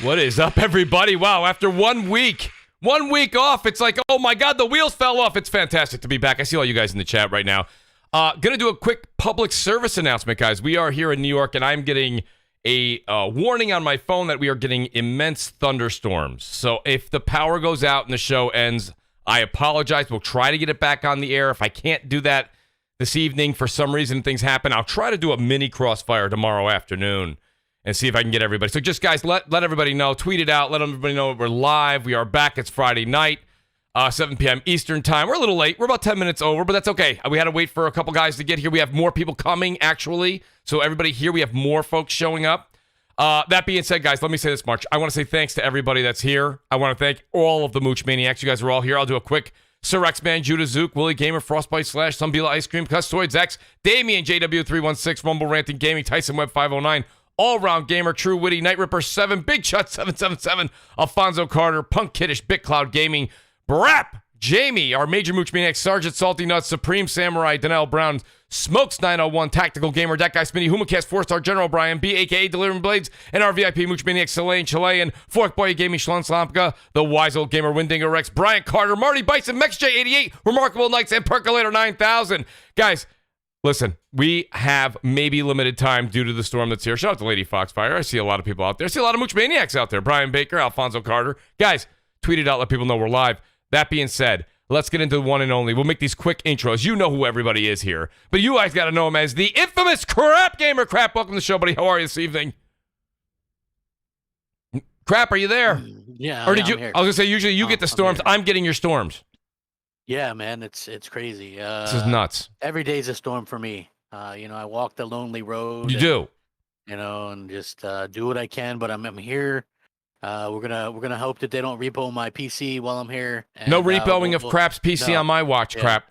What is up, everybody? Wow, after 1 week off, it's like, oh my God, the wheels fell off. It's fantastic to be back. I see all you guys in the chat right now. Gonna do a quick public service announcement, guys. We are here in New York, and I'm getting a warning on my phone that we are getting immense thunderstorms. So if the power goes out and the show ends, I apologize. We'll try to get it back on the air. If I can't do that this evening for some reason, things happen, I'll try to do a mini Crossfire tomorrow afternoon and see if I can get everybody. So just, guys, let everybody know. Tweet it out. Let everybody know we're live. We are back. It's Friday night, 7 p.m. Eastern time. We're a little late. We're about 10 minutes over, but that's okay. We had to wait for a couple guys to get here. We have more people coming, actually. So everybody here, we have more folks showing up. That being said, guys, let me say this much. I want to say thanks to everybody that's here. I want to thank all of the Mooch Maniacs. You guys are all here. I'll do a quick SrgntSaltyNutz, JudaZuk, WoolleyGamer, Frostbite Slash, Zombilla Ice Cream, CustodsX, Damion, JW316, MumbleRanting Gaming, Tyson Web 509, All-Round Gamer, TrueWiddy, Kn1ght Ripper7, Big Chut 777, Alphonso Carter, Punkidish, BitCloud Gaming, BRAP, Jamie, our major Mooch Maniac, SrgntSaltyNutz, SupremeSamurai, Donnell Brown, Smokes 901, Tactical Gamer, That Guy Smitty, HumaCast, 4-Star General Brian, B, aka Delivering Blades, and our VIP Mooch Maniac, Selene, Chilean, Fork Boy Gaming, Shlun Slampka, The Wise Old Gamer, Windinger Rex, Brian Carter, Marty Bison, MexJ88, Remarkable Knights, and Percolator 9000. Guys, listen, we have maybe limited time due to the storm that's here. Shout out to Lady Foxfire. I see a lot of people out there. I see a lot of Mooch Maniacs out there. Brian Baker, Alphonso Carter. Guys, tweet it out. Let people know we're live. That being said, let's get into the one and only. We'll make these quick intros. You know who everybody is here. But you guys got to know him as the infamous Crap Gamer. Crap, welcome to the show, buddy. How are you this evening? Crap, are you there? Yeah. Or did you? I'm here. I was going to say, usually you get the storms. I'm getting your storms. Yeah, man, it's crazy. This is nuts. Every day's a storm for me. I walk the lonely road. You do. And just do what I can, but I'm here. We're gonna hope that they don't repo my PC while I'm here. And, no repoing of Crap's PC on my watch, yeah, Crap.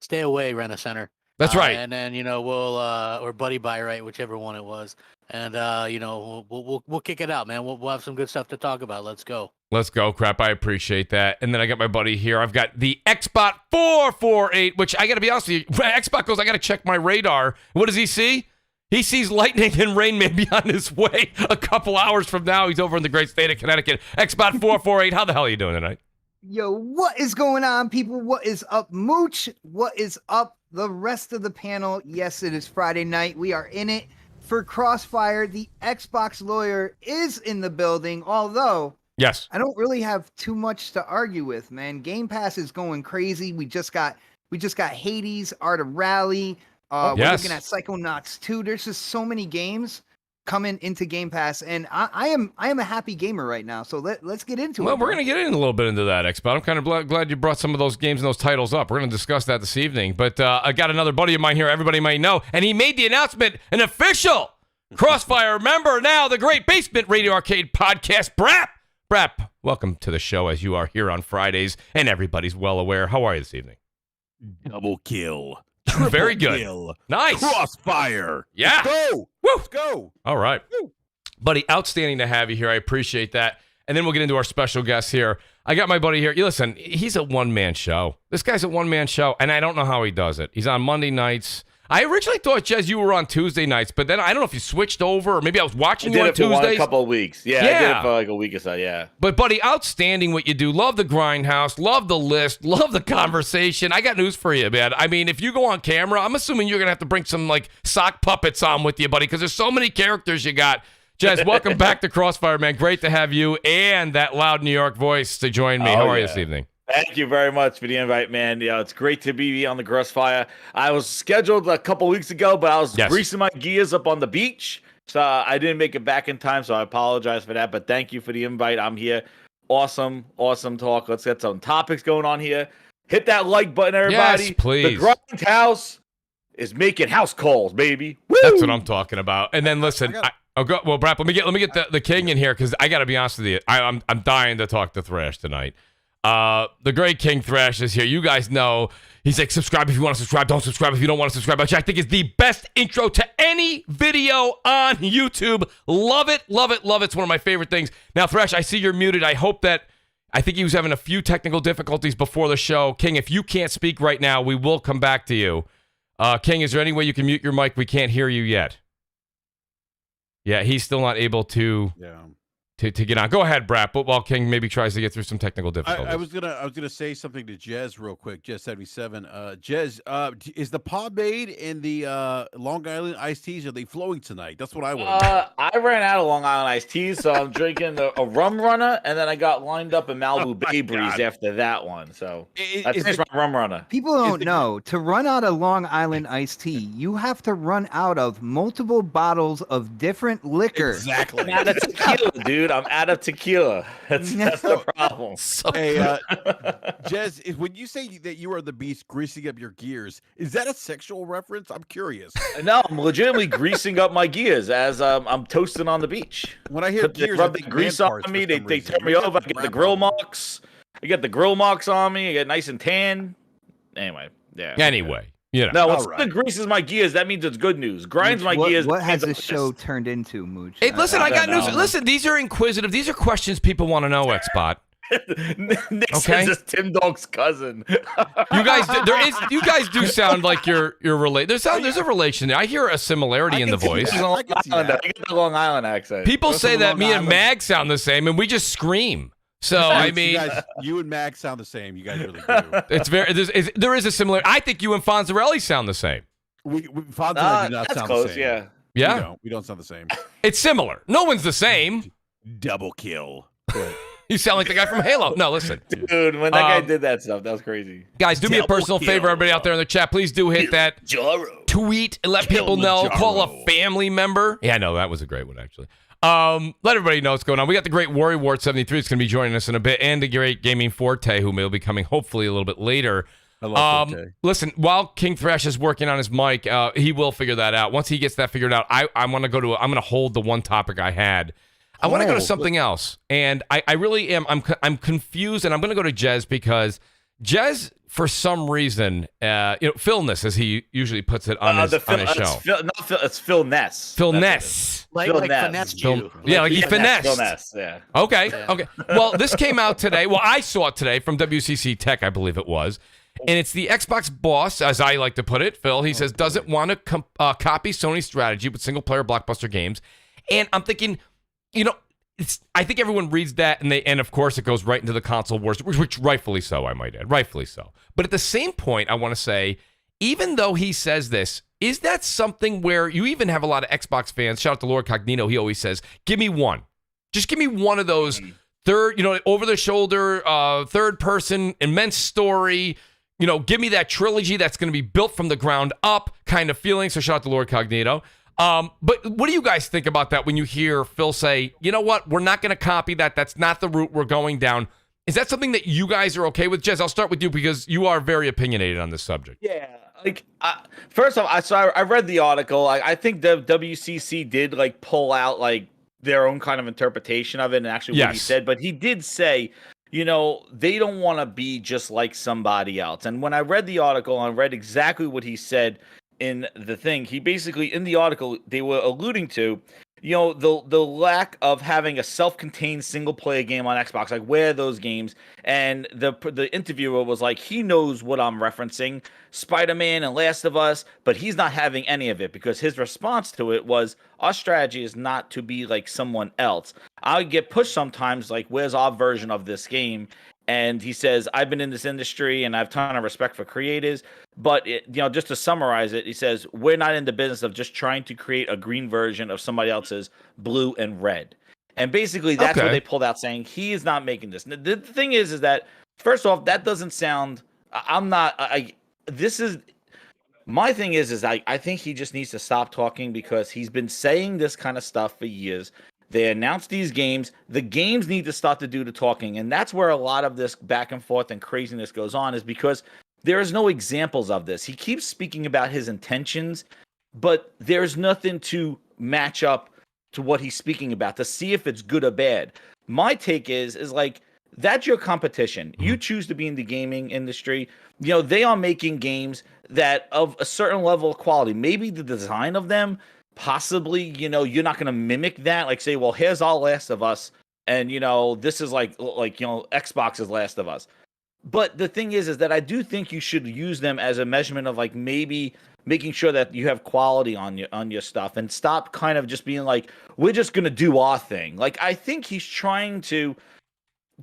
Stay away, Rent a Center. That's right. And then we'll or Buddy Buy Right, whichever one it was. And we'll kick it out, man. We'll have some good stuff to talk about. Let's go. Let's go, Crap. I appreciate that. And then I got my buddy here. I've got the Xbot 448, which I got to be honest with you. Xbot goes, I got to check my radar. What does he see? He sees lightning and rain maybe on his way a couple hours from now. He's over in the great state of Connecticut. Xbot 448, how the hell are you doing tonight? Yo, what is going on, people? What is up, Mooch? What is up, the rest of the panel? Yes, it is Friday night. We are in it for Crossfire. The Xbox lawyer is in the building, although yes, I don't really have too much to argue with, man. Game Pass is going crazy. We just got Hades, Art of Rally. We're looking at Psychonauts 2. There's just so many games coming into Game Pass, and I am a happy gamer right now. So let's get into it. Well, we're going to get in a little bit into that, Xbot. I'm kind of glad you brought some of those games and those titles up. We're going to discuss that this evening. But I got another buddy of mine here everybody might know, and he made the announcement, an official Crossfire member now, the Great Basement Radio Arcade Podcast, BRAP. BRAP, welcome to the show as you are here on Fridays, and everybody's well aware. How are you this evening? Double kill. Very good. Kill. Nice. Crossfire. Yeah. Let's go. Woo. Let's go. All right. Woo. Buddy, outstanding to have you here. I appreciate that. And then we'll get into our special guest here. I got my buddy here. You listen, he's a one-man show. This guy's a one-man show, and I don't know how he does it. He's on Monday nights. I originally thought, Jez, you were on Tuesday nights, but then I don't know if you switched over, or maybe I was watching you on Tuesdays. I did it for a couple of weeks. Yeah, I did it for like a week or so, yeah. But, buddy, outstanding what you do. Love the Grindhouse. Love the list. Love the conversation. I got news for you, man. I mean, if you go on camera, I'm assuming you're going to have to bring some, like, sock puppets on with you, buddy, because there's so many characters you got. Jez, welcome back to Crossfire, man. Great to have you and that loud New York voice to join me. How are you this evening? Thank you very much for the invite, man. It's great to be on the Crossfire. I was scheduled a couple weeks ago, but I was greasing my gears up on the beach, so I didn't make it back in time, so I apologize for that, but thank you for the invite. I'm here. Awesome talk. Let's get some topics going on here. Hit that like button, everybody. Yes, please. The Grindhouse is making house calls, baby. Woo! That's what I'm talking about. And then listen, well, Brap, let me get the king in here, because I got to be honest with you. I'm dying to talk to Thrash tonight. The great King Thrash is here. You guys know he's like, subscribe if you want to subscribe. Don't subscribe if you don't want to subscribe. Which I think is the best intro to any video on YouTube. Love it, love it, love it. It's one of my favorite things. Now, Thrash, I see you're muted. I think he was having a few technical difficulties before the show. King, if you can't speak right now, we will come back to you. King, is there any way you can mute your mic? We can't hear you yet. Yeah, he's still not able to. Yeah. to get on. Go ahead, BRAP. But while King maybe tries to get through some technical difficulties. I was gonna say something to Jez real quick. Jez77. Jez, is the pomade and the Long Island iced teas, are they flowing tonight? That's what I want. I ran out of Long Island iced teas, so I'm drinking a rum runner, and then I got lined up in Malibu Bay Breeze after that one. So I finished my rum runner. People don't know, to run out of Long Island iced tea, you have to run out of multiple bottles of different liquor. Exactly. I'm out of tequila, dude. I'm out of tequila. That's the problem. Hey, Jez, when you say that you are the beast greasing up your gears, is that a sexual reference? I'm curious. No, I'm legitimately greasing up my gears as I'm toasting on the beach. When I hear They gears, rub the grease on me. They turn me over. I get the grill marks. I get the grill marks on me. I get nice and tan. Anyway, yeah. Anyway, you know. No, when something greases my gears, that means it's good news. Grinds my gears. What has this show turned into, Mooch? Hey, listen, I got news. Listen, these are inquisitive. These are questions people want to know, Xbot. Nick Okay. says it's Tim Dog's cousin. You guys, you guys do sound like you're related. There's a relation there. I hear a similarity in the voice. I get the Long Island accent. People say that me and Mag sound the same, and we just scream. So I mean, you and Mag sound the same. You guys really do. it's there is a similar. I think you and Fonzarelli sound the same. Fonzarelli do not that's sound close, the same. yeah. Yeah, we don't sound the same. it's similar. No one's the same. Double kill. You sound like the guy from Halo. No, listen. Dude, when that guy did that stuff, that was crazy. Guys, do me a personal favor, everybody out there in the chat. Please do hit that tweet and let people know. Call a family member. Yeah, no, that was a great one, actually. Let everybody know what's going on. We got the great Warrior Ward 73 that's going to be joining us in a bit, and the great Gaming Forte, who will be coming hopefully a little bit later. I love Forte. Listen, while King Thresh is working on his mic, he will figure that out. Once he gets that figured out, I'm going to hold the one topic I had. I want to go to something else, and I really am. I'm confused, and I'm going to go to Jez because Jez, for some reason, Philness, as he usually puts it on his show. It's Phil Ness. Phil Ness. Like finesse you. Yeah, like he finessed. Phil Ness, yeah. Okay, okay. Well, this came out today. Well, I saw it today from WCC Tech, I believe it was. And it's the Xbox boss, as I like to put it, Phil. He says, doesn't want to copy Sony's strategy with single-player blockbuster games. And I'm thinking, I think everyone reads that, and of course it goes right into the console wars, which rightfully so, I might add, rightfully so. But at the same point, I want to say, even though he says this, is that something where you even have a lot of Xbox fans? Shout out to Lord Cognito. He always says, "Give me one, just give me one of those third, over the shoulder, third person, immense story." Give me that trilogy that's going to be built from the ground up kind of feeling. So shout out to Lord Cognito. But what do you guys think about that when you hear Phil say, you know what, we're not going to copy that. That's not the route we're going down. Is that something that you guys are okay with? Jez, I'll start with you because you are very opinionated on this subject. Yeah. First off, I read the article. I think the WCC did pull out their own kind of interpretation of it and actually what he said. But he did say, they don't want to be just like somebody else. And when I read the article, I read exactly what he said in the thing. He basically, in the article, they were alluding to, the lack of having a self-contained single-player game on Xbox. Like, where are those games? And the interviewer was like, he knows what I'm referencing, Spider-Man and Last of Us, but he's not having any of it because his response to it was, our strategy is not to be like someone else. I get pushed sometimes, like, where's our version of this game? And he says, I've been in this industry and I have a ton of respect for creators. But, just to summarize it, he says, we're not in the business of just trying to create a green version of somebody else's blue and red. And basically, that's what they pulled out, saying he is not making this. The thing is that, first off, that doesn't sound, my thing is I think he just needs to stop talking because he's been saying this kind of stuff for years. They announced these games. The games need to start to do the talking. And that's where a lot of this back and forth and craziness goes on, is because there is no examples of this. He keeps speaking about his intentions, but there's nothing to match up to what he's speaking about to see if it's good or bad. My take is that's your competition. You choose to be in the gaming industry. They are making games that of a certain level of quality. Maybe the design of them, possibly, you're not going to mimic that. Like, say, well, here's all Last of Us, and this is Xbox's Last of Us. But the thing is that I do think you should use them as a measurement of maybe making sure that you have quality on your stuff, and stop kind of just being like, we're just gonna do our thing. Like, I think he's trying to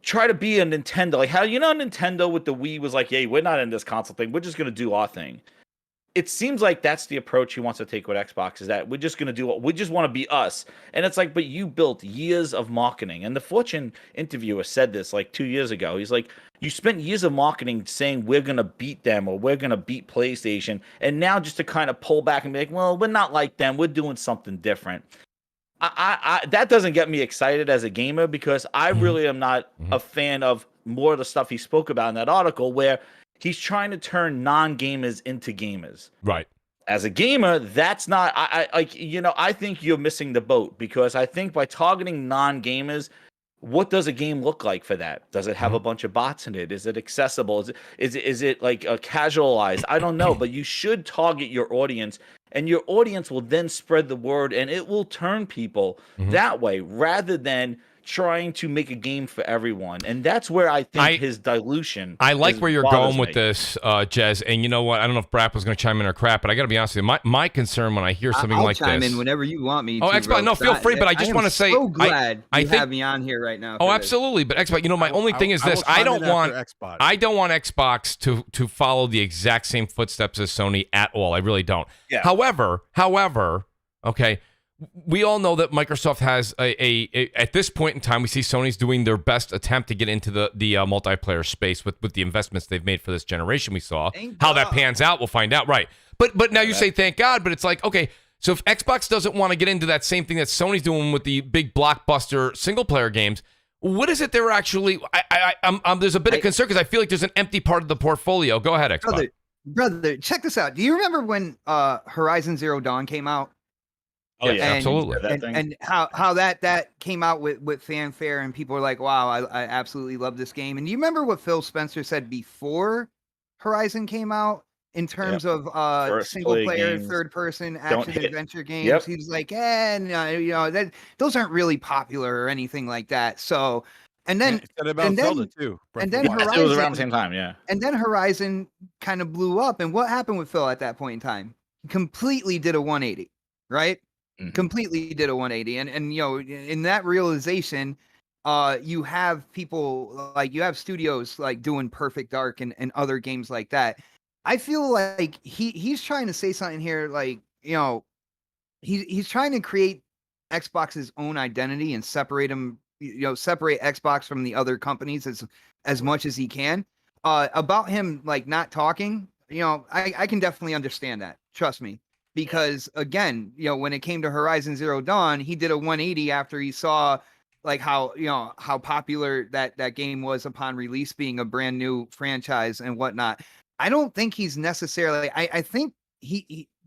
be a Nintendo. Like, how, Nintendo with the Wii was like, hey, we're not in this console thing, we're just gonna do our thing. It seems like that's the approach he wants to take with Xbox, is that we're just going to do what we just want to be us. And it's like, but you built years of marketing. And the Fortune interviewer said this like 2 years ago. He's like, you spent years of marketing saying we're going to beat them or we're going to beat PlayStation. And now just to kind of pull back and be like, well, we're not like them. We're doing something different. That doesn't get me excited as a gamer, because I really am not a fan of more of the stuff he spoke about in that article, where he's trying to turn non-gamers into gamers. Right. As a gamer, that's not. I think you're missing the boat, because I think by targeting non-gamers, what does a game look like for that? Does it have a bunch of bots in it? Is it accessible? Is it like casualized? I don't know, but you should target your audience, and your audience will then spread the word, and it will turn people that way, rather than trying to make a game for everyone. And that's where I think his dilution. I like where you're going with this, Jez. And you know what? I don't know if BRAP was going to chime in or crap, but I got to be honest with you. My concern when I hear something I'll like chime this. in whenever you want me. Oh, Xbox, no, feel free. But I just want to say, so glad I you think, have me on here right now. Oh, absolutely. But Xbox, my only thing is this: I don't want Xbox to follow the exact same footsteps as Sony at all. I really don't. Yeah. However, okay. We all know that Microsoft has at this point in time, we see Sony's doing their best attempt to get into the multiplayer space with the investments they've made for this generation. We saw how that pans out. We'll find out. Right. But now you say, thank God, but it's like, okay, so if Xbox doesn't want to get into that same thing that Sony's doing with the big blockbuster single player games, what is it they're actually, there's a bit of concern, because I feel like there's an empty part of the portfolio. Go ahead, Xbox. Brother, check this out. Do you remember when Horizon Zero Dawn came out? Oh yeah, absolutely. And how that came out with fanfare, and people were like, "Wow, I absolutely love this game." And do you remember what Phil Spencer said before Horizon came out in terms of single player, third person action adventure games? Yep. He was like, those aren't really popular or anything like that. So, and then Zelda too. And then Horizon, it was around the same time, yeah. And then Horizon kind of blew up. And what happened with Phil at that point in time? He completely did a 180, right? Completely did a 180, and in that realization, you have people like, you have studios like doing Perfect Dark and other games like that. I feel like he's trying to say something here, like, he's trying to create Xbox's own identity and separate Xbox from the other companies as much as he can. About him like not talking, I can definitely understand that. Trust me. Because again, when it came to Horizon Zero Dawn, he did a 180 after he saw like how popular that game was upon release, being a brand new franchise and whatnot. I don't think he's necessarily. I think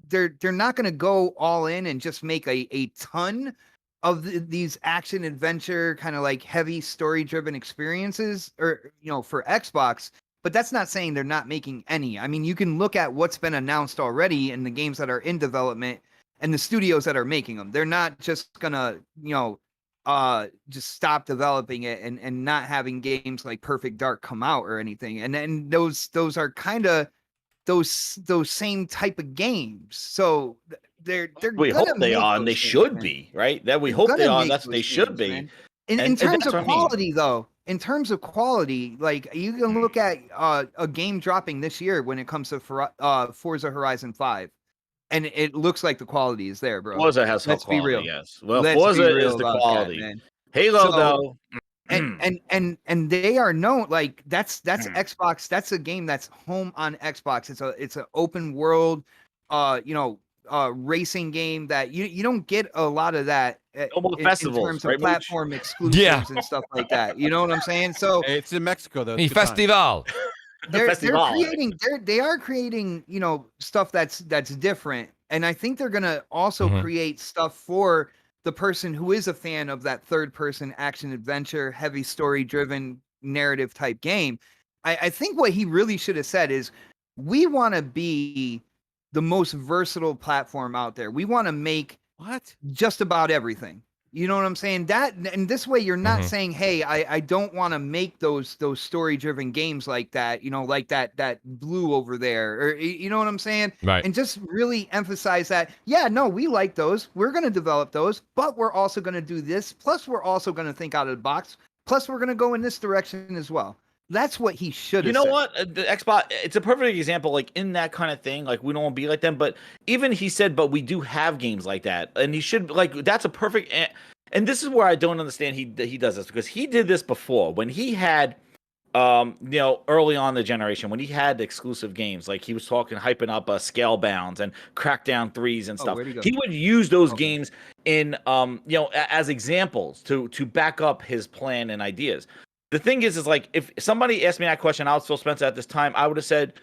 they're not going to go all in and just make a ton of these action adventure kind of like heavy story driven experiences, or for Xbox. But that's not saying they're not making any. I mean, you can look at what's been announced already and the games that are in development and the studios that are making them. They're not just gonna, just stop developing it and not having games like Perfect Dark come out or anything. And then those are kind of those same type of games. So they're we hope they are, and they should be, right? That we hope they are, and that's what they should be. In terms of quality, though. In terms of quality, like, you can look at a game dropping this year when it comes to Forza Horizon 5, and it looks like the quality is there, bro. Forza has Let's quality, be real. yes. Well, Let's Forza is the quality. That, Halo, though. And they are known, like, that's Xbox. That's a game that's home on Xbox. It's an open world, racing game that you don't get a lot of that in terms of platform exclusives and stuff like that. You know what I'm saying? So it's in Mexico though. Festival. They are creating stuff that's different, and I think they're gonna also create stuff for the person who is a fan of that third person action adventure, heavy story driven narrative type game. I think what he really should have said is, we want to be the most versatile platform out there. We want to make just about everything. You know what I'm saying? That, and this way you're not saying, hey, I don't want to make those story driven games like that, you know, like that Blue over there, or you know what I'm saying? Right. And just really emphasize that, yeah, no, we like those. We're going to develop those, but we're also going to do this. Plus, we're also going to think out of the box. Plus, we're going to go in this direction as well. That's what he should have You know said. what? The Xbox, it's a perfect example, like in that kind of thing. Like, we don't want to be like them, but even he said, but we do have games like that. And he should, like, that's a perfect, and this is where I don't understand he does this, because he did this before when he had, you know, early on in the generation, when he had exclusive games, like he was hyping up Scalebounds and Crackdown 3s and stuff. He would use those games in, you know, as examples to back up his plan and ideas. The thing is like, if somebody asked me that question, I was Phil Spencer at this time, I would have said,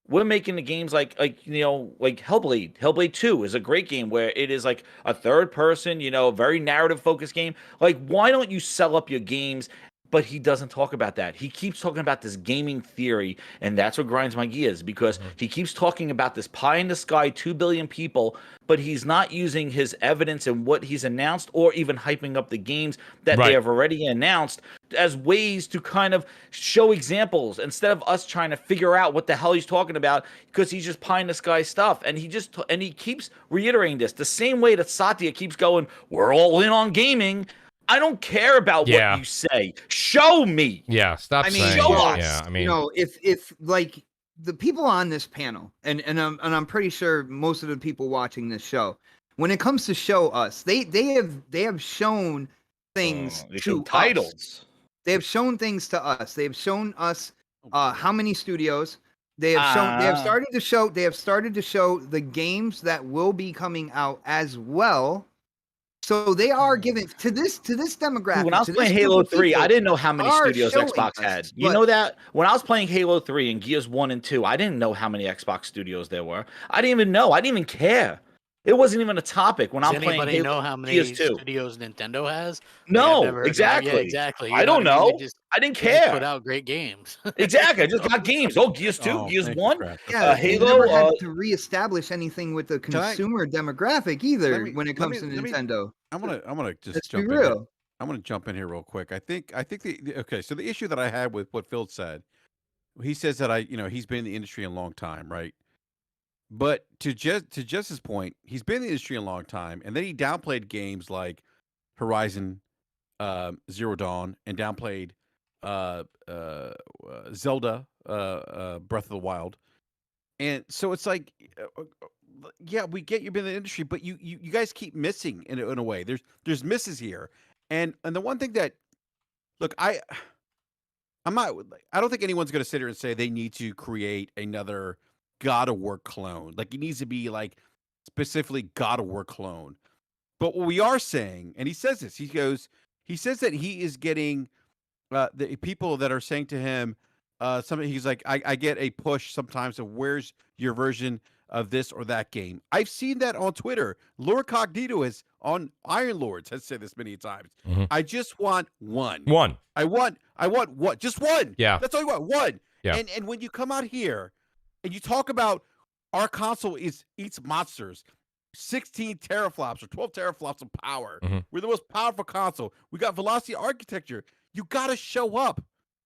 we're making the games like you know, like Hellblade. Hellblade 2 is a great game where it is like a third person, you know, very narrative focused game. Like, why don't you sell up your games? But he doesn't talk about that. He keeps talking about this gaming theory, and that's what grinds my gears, because he keeps talking about this pie in the sky, 2 billion people, but he's not using his evidence and what he's announced, or even hyping up the games that they have already announced as ways to kind of show examples, instead of us trying to figure out what the hell he's talking about, because he's just pie in the sky stuff. And he keeps reiterating this the same way that Satya keeps going, we're all in on gaming. I don't care about what you say. Show me. Yeah, stop saying. Show us. Yeah, I mean, you know, if like the people on this panel, and I'm pretty sure most of the people watching this show, when it comes to show us, they have shown things to titles. Us. They have shown things to us. They have shown us how many studios. They have shown. They have started to show. They have started to show the games that will be coming out as well. So they are giving to this demographic. When I was playing Halo 3, I didn't know how many studios Xbox had. You know that? When I was playing Halo 3 and Gears 1 and 2, I didn't know how many Xbox studios there were. I didn't even know. I didn't even care. It wasn't even a topic when I'm playing Halo. Does anybody know how many studios Nintendo has? No, exactly. Yeah, exactly. I don't know. I didn't care. Put out great games. Exactly. I just got games. Oh, Gears 2, Gears 1. Yeah, Halo. Never had to reestablish anything with the consumer demographic either when it comes to Nintendo. I'm gonna just Let's jump be in. real. I'm gonna jump in here real quick. I think so the issue that I had with what Phil said, he says that he's been in the industry a long time, right? But to Jess's point, he's been in the industry a long time, and then he downplayed games like Horizon Zero Dawn, and downplayed Zelda Breath of the Wild. And so it's like, yeah, we get you've been in the industry, but you guys keep missing in a way. There's misses here, and the one thing that, look, I don't think anyone's going to sit here and say they need to create another God of War clone. Like, it needs to be like specifically God of War clone. But what we are saying, and he says this, he says that he is getting the people that are saying to him something. He's like, I get a push sometimes of where's your version of this or that game. I've seen that on Twitter. Lord Cognito is on Iron Lords has said this many times. I just want one. I want what? Just one. Yeah. That's all you want. One. Yeah. And when you come out here and you talk about our console eats monsters, 16 teraflops or 12 teraflops of power. We're the most powerful console. We got velocity architecture. You got to show up.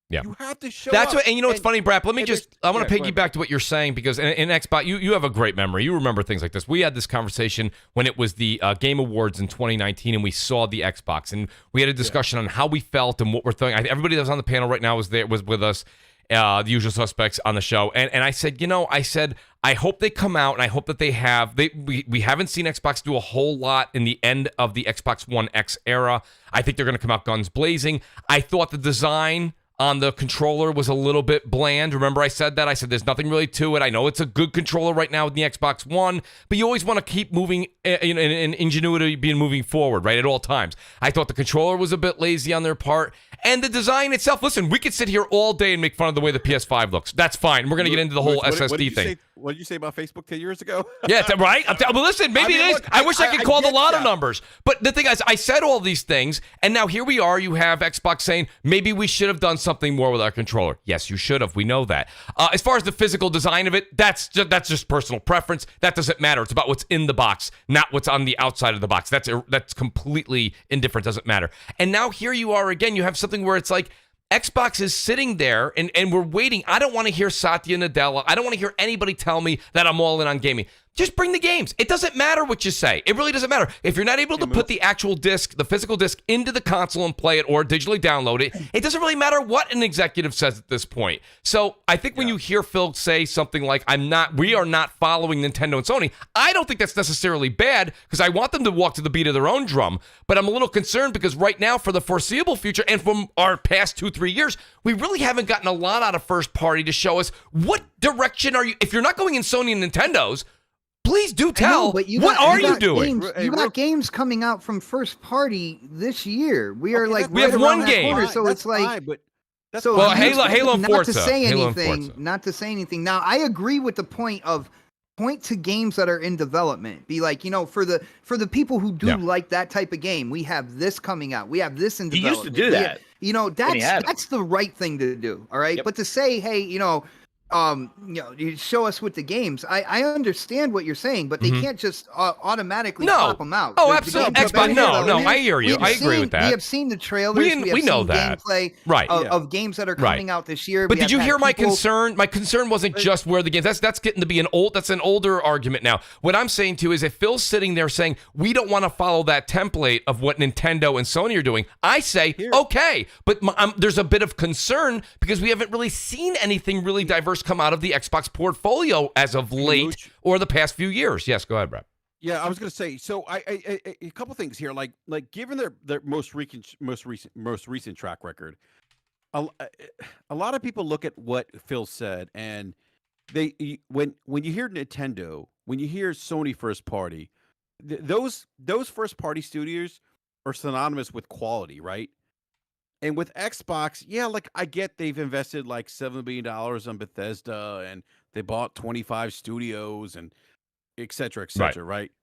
Yeah. You have to show That's up. what, and you know what's funny, BRAP? Let me I want to piggyback to what you're saying, because in Xbox, you have a great memory. You remember things like this. We had this conversation when it was the Game Awards in 2019, and we saw the Xbox, and we had a discussion on how we felt and what we're thinking. Everybody that was on the panel right now was with us. The usual suspects on the show, and I said, I hope they come out, and I hope that they have. We haven't seen Xbox do a whole lot in the end of the Xbox One X era. I think they're going to come out guns blazing. I thought the design on the controller was a little bit bland. Remember I said that? I said there's nothing really to it. I know it's a good controller right now with the Xbox One, but you always want to keep moving and ingenuity being moving forward, right, at all times. I thought the controller was a bit lazy on their part, And the design itself, listen, we could sit here all day and make fun of the way the PS5 looks. That's fine. We're going to get into the whole SSD thing. What did you say about Facebook 10 years ago? Yeah, right? But listen, maybe it is. Look, I wish I could call the lotto that. numbers. But the thing is, I said all these things, and now here we are. You have Xbox saying, maybe we should have done something more with our controller. Yes, you should have. We know that. As far as the physical design of it, that's just personal preference. That doesn't matter. It's about what's in the box, not what's on the outside of the box. That's completely indifferent. Doesn't matter. And now here you are again. You have something where it's like Xbox is sitting there and we're waiting. I don't want to hear Satya Nadella. I don't want to hear anybody tell me that I'm all in on gaming. Just bring the games. It doesn't matter what you say. It really doesn't matter. If you're not able to put the actual disc, the physical disc, into the console and play it or digitally download it, it doesn't really matter what an executive says at this point. So I think when you hear Phil say something like, we are not following Nintendo and Sony, I don't think that's necessarily bad because I want them to walk to the beat of their own drum. But I'm a little concerned because right now, for the foreseeable future and from our past 2-3 years, we really haven't gotten a lot out of first party to show us what direction are you. If you're not going in Sony and Nintendo's, please do tell. What are you doing? You got games coming out from first party this year. We are we have one game. Corner, so it's like. Well, Halo and Forza. Not to say anything. Now, I agree with the point to games that are in development. Be like, for the people who do like that type of game, we have this coming out. We have this in development. You used to do that. That's the right thing to do. All right. Yep. But to say, hey, you show us with the games. I understand what you're saying, but they can't just automatically pop them out. Oh, absolutely. Xbox, no, I hear you. I agree with that. We have seen the trailers. We know that. Gameplay of games that are coming out this year. But did you hear my concern? My concern wasn't just where the games. That's getting to be an older argument now. What I'm saying to you is if Phil's sitting there saying we don't want to follow that template of what Nintendo and Sony are doing, I say okay. But there's a bit of concern because we haven't really seen anything really diverse come out of the Xbox portfolio as of late or the past few years. Yes, go ahead, Brad. Yeah, I was going to say. So, a couple things here. Like given their most recent track record, a lot of people look at what Phil said, and when you hear Nintendo, when you hear Sony first party, those first party studios are synonymous with quality, right? And with Xbox, I get they've invested like $7 billion on Bethesda and they bought 25 studios and et cetera, right?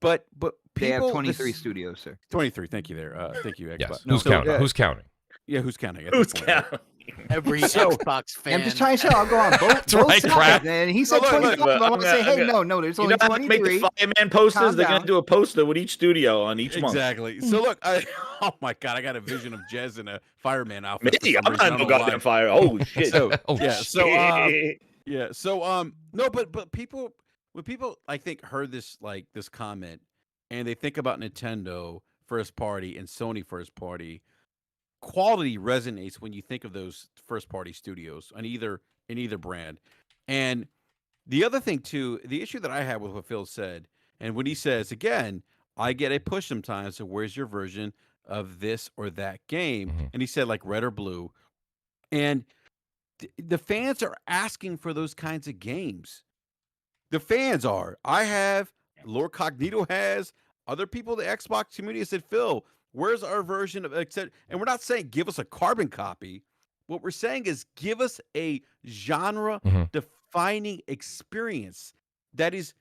But people, they have 23 studios, sir. 23. Thank you there. Thank you, Xbox. Yes. Who's counting? Who's counting? Yeah, who's counting? Who's counting? Every Xbox fan. I'm just trying to say I'll go on both sides, man. He said 25. I want to say, hey, no, there's only 23. Make the five-man posters. They're going to do a poster with each studio on each month. Exactly. So look, oh my God, I got a vision of Jez in a fireman outfit. Me? I'm not no goddamn fire. Oh shit. No, but people, when people I think heard this comment and they think about Nintendo first party and Sony first party, quality resonates when you think of those first party studios in either brand. And the other thing too, the issue that I have with what Phil said, and when he says again, I get a push sometimes, so where's your version of this or that game? And he said like red or blue, and the fans are asking for those kinds of games. The fans are. I have, Lord Cognito has, other people in the Xbox community said, Phil, where's our version of etc. And we're not saying give us a carbon copy. What we're saying is give us a genre defining experience that is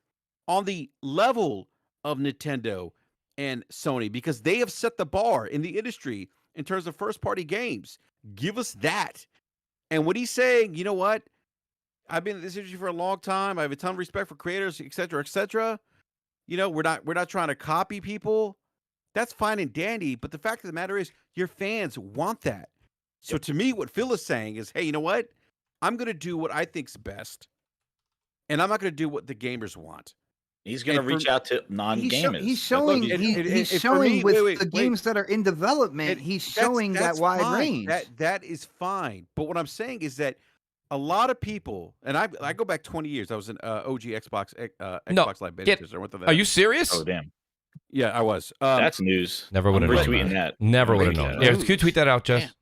on the level of Nintendo and Sony, because they have set the bar in the industry in terms of first party games. Give us that. And what he's saying, you know what? I've been in this industry for a long time. I have a ton of respect for creators, etc., etc. We're not trying to copy people. That's fine and dandy, but the fact of the matter is your fans want that. So to me, what Phil is saying is, hey, you know what? I'm going to do what I think's best, and I'm not going to do what the gamers want. He's going to reach out to non-gamers. He's showing with the games that are in development. He's showing that wide range. That is fine. But what I'm saying is that a lot of people, and I go back 20 years. I was an OG Xbox Live beta tester. Are you serious? Oh, damn. Yeah, I was. That's news. Never would have known retweeting that. Never would have known. Yeah, could you tweet that out, Jess?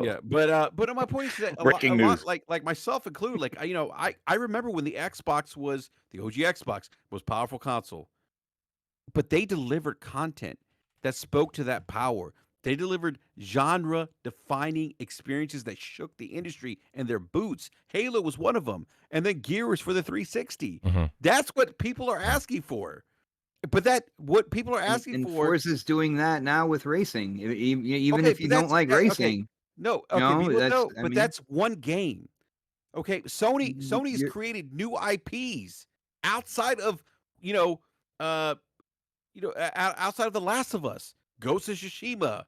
Yeah, but my point is that a lot, like myself included, like I remember when the Xbox was the OG Xbox was powerful console, but they delivered content that spoke to that power. They delivered genre-defining experiences that shook the industry in their boots. Halo was one of them, and then Gears for the 360. That's what people are asking for. But what people are asking and for, Forza's doing that now with racing. Even okay, if you don't like racing, no, you know, people, that's, no, I but mean, that's one game. Okay, Sony has you're- created new IPs outside of outside of The Last of Us, Ghost of Tsushima.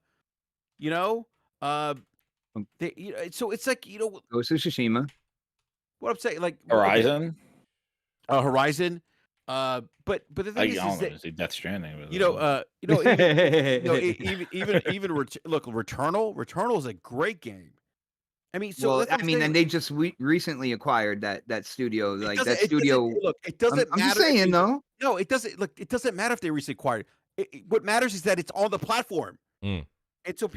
You know, so it's like Ghost of Tsushima. what I'm saying, like Horizon. Horizon. But the I thing is don't know. that See Death Stranding. even look, Returnal is a great game. I mean, so Well, that's what I I'm mean, saying. and they just recently acquired that studio. It Like doesn't- that studio. It doesn't I'm matter. just saying, though. No, it doesn't. Look, it doesn't matter if they recently acquired. What matters is that it's on the platform. Mm. And so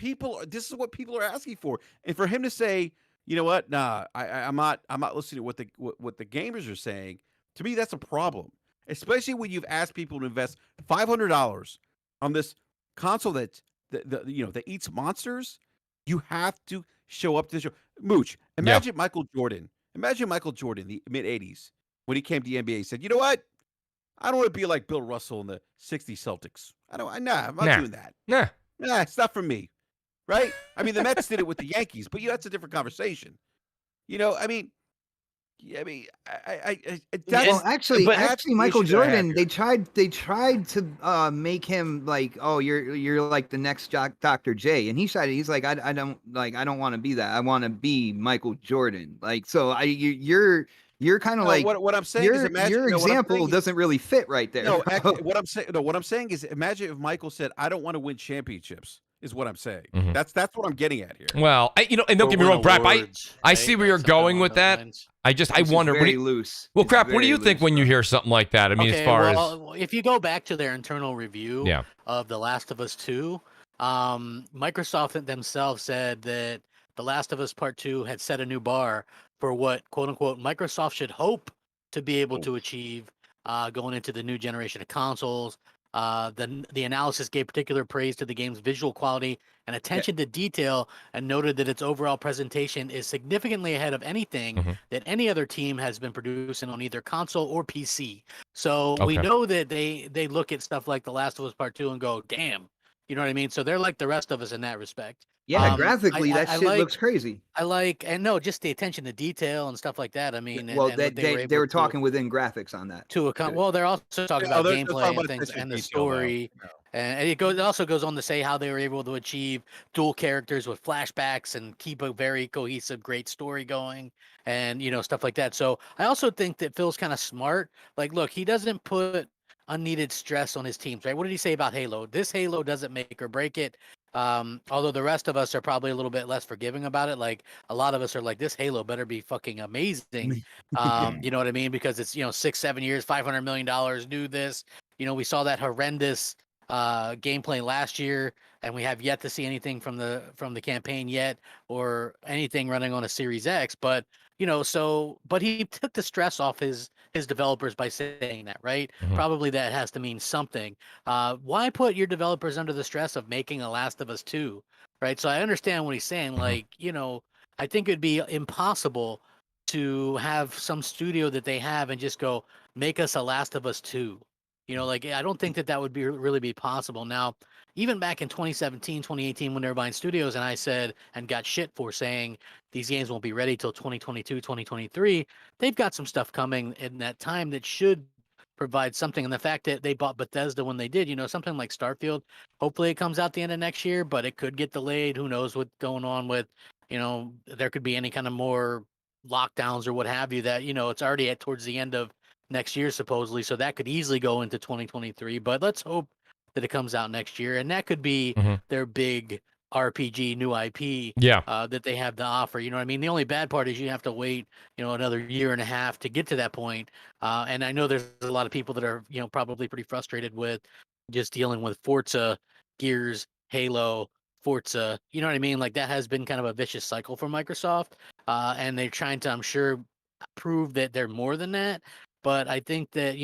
this is what people are asking for. And for him to say, you know what, nah, I'm not listening to what the gamers are saying. To me, that's a problem. Especially when you've asked people to invest $500 on this console that that eats monsters. You have to show up to the show. Mooch, imagine Michael Jordan. Imagine Michael Jordan, the mid '80s, when he came to the NBA. He said, "You know what? I don't want to be like Bill Russell in the '60s Celtics. I'm not doing that. Nah. Nah, it's not for me." Right? I mean, the Mets did it with the Yankees, but that's a different conversation. I mean, that's, Well, actually, that's the Michael issue that I have Jordan, here. they tried to make him like, oh, you're like the next Dr. J, and he's like, I don't want to be that. I want to be Michael Jordan. Like, so you're kind of like what I'm saying is imagine your example doesn't really fit right there. No, what I'm saying is imagine if Michael said, "I don't want to win championships." Is what I'm saying. That's what I'm getting at here. Well, and don't get me wrong, BRAP. I see where you're going with that. I wonder. Very loose. Well, Crap. What do you think when you hear something like that? I mean, as far as if you go back to their internal review of The Last of Us 2, Microsoft themselves said that The Last of Us Part 2 had set a new bar for what, quote unquote, Microsoft should hope to be able to achieve going into the new generation of consoles. The analysis gave particular praise to the game's visual quality and attention to detail, and noted that its overall presentation is significantly ahead of anything that any other team has been producing on either console or PC. So we know that they look at stuff like The Last of Us Part 2 and go, damn, you know what I mean? So they're like the rest of us in that respect. Yeah, graphically, that shit looks crazy. Just the attention to detail and stuff like that. I mean, well, and they were talking within graphics on that. Well, they're also talking about gameplay and things and the story. And it also goes on to say how they were able to achieve dual characters with flashbacks and keep a very cohesive, great story going, and stuff like that. So I also think that Phil's kind of smart. Like, look, he doesn't put unneeded stress on his teams, right? What did he say about Halo? This Halo doesn't make or break it. Although the rest of us are probably a little bit less forgiving about it. Like, a lot of us are like, this Halo better be fucking amazing. You know what I mean? Because it's 6-7 years, $500 million, do this. We saw that horrendous gameplay last year, and we have yet to see anything from the campaign yet, or anything running on a Series X. But but he took the stress off his developers by saying that, right? Probably that has to mean something. Why put your developers under the stress of making a Last of Us 2, right? So I understand what he's saying. Like, I think it'd be impossible to have some studio that they have and just go, make us a Last of Us 2. Like, I don't think that would really be possible. Now, even back in 2017, 2018, when they were buying studios, and I said, and got shit for saying these games won't be ready till 2022, 2023, they've got some stuff coming in that time that should provide something. And the fact that they bought Bethesda when they did, something like Starfield, hopefully it comes out the end of next year, but it could get delayed. Who knows what's going on with, there could be any kind of more lockdowns or what have you that, it's already towards the end of next year, supposedly. So that could easily go into 2023, but let's hope that it comes out next year. And that could be their big RPG new IP that they have to offer. You know what I mean? The only bad part is you have to wait, another year and a half to get to that point. And I know there's a lot of people that are, probably pretty frustrated with just dealing with Forza, Gears, Halo, Forza. You know what I mean? Like, that has been kind of a vicious cycle for Microsoft. And they're trying to, I'm sure, prove that they're more than that. But I think that,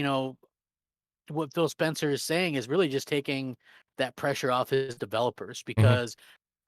what Phil Spencer is saying is really just taking that pressure off his developers, because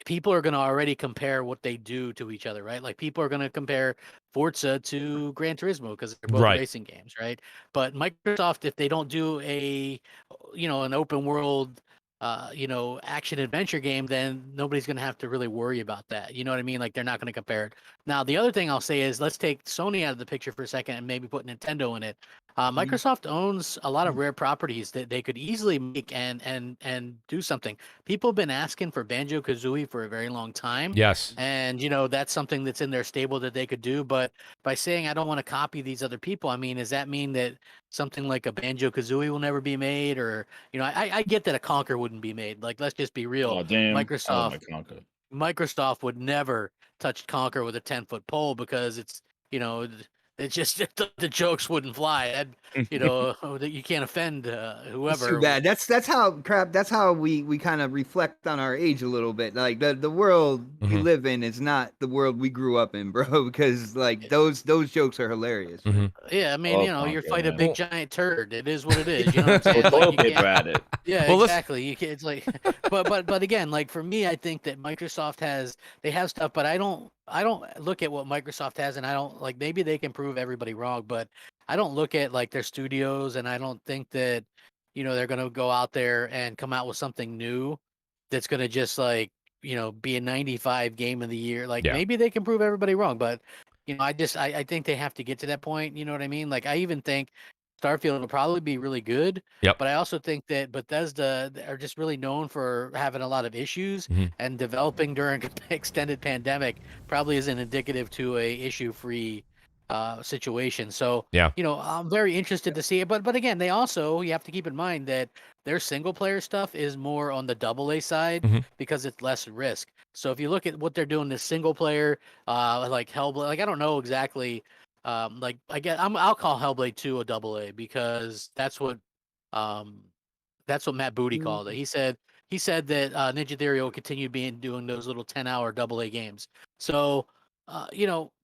people are going to already compare what they do to each other, right? Like people are going to compare Forza to Gran Turismo because they're both racing games, right? But Microsoft, if they don't do an open world, action adventure game, then nobody's going to have to really worry about that. You know what I mean? Like they're not going to compare it. Now, the other thing I'll say is let's take Sony out of the picture for a second and maybe put Nintendo in it. Microsoft owns a lot of rare properties that they could easily make and do something. People have been asking for Banjo-Kazooie for a very long time. Yes. And, that's something that's in their stable that they could do. But by saying, I don't want to copy these other people, I mean, does that mean that something like a Banjo-Kazooie will never be made? Or, I get that a Conker wouldn't be made. Like, let's just be real. Oh, damn. Microsoft would never touch Conker with a 10-foot pole because it's just the jokes wouldn't fly. That you can't offend whoever. That's too bad. That's how we kind of reflect on our age a little bit. Like the world we live in is not the world we grew up in, bro. Because like those jokes are hilarious. Yeah, I mean, you fight a big giant turd. It is what it is. You know what I'm saying? Toilet paper at it. Yeah, well, exactly. You can't, it's like, but again, like for me, I think that Microsoft they have stuff, but I don't look at what Microsoft has, and I don't like. Maybe they can prove everybody wrong, but I don't look at like their studios, and I don't think that they're gonna go out there and come out with something new that's gonna just like be a 95 game of the year. Like maybe they can prove everybody wrong, but I think they have to get to that point. You know what I mean? Like I even think Starfield will probably be really good. Yep. But I also think that Bethesda are just really known for having a lot of issues, and developing during an extended pandemic probably isn't indicative to a issue-free situation. So, I'm very interested to see it. But again, you have to keep in mind that their single-player stuff is more on the AA side because it's less risk. So if you look at what they're doing, this single-player, like Hellblade, like I don't know exactly. I'll call Hellblade 2 a AA because that's what Matt Booty called it. He said that Ninja Theory will continue doing those little 10-hour AA games. So,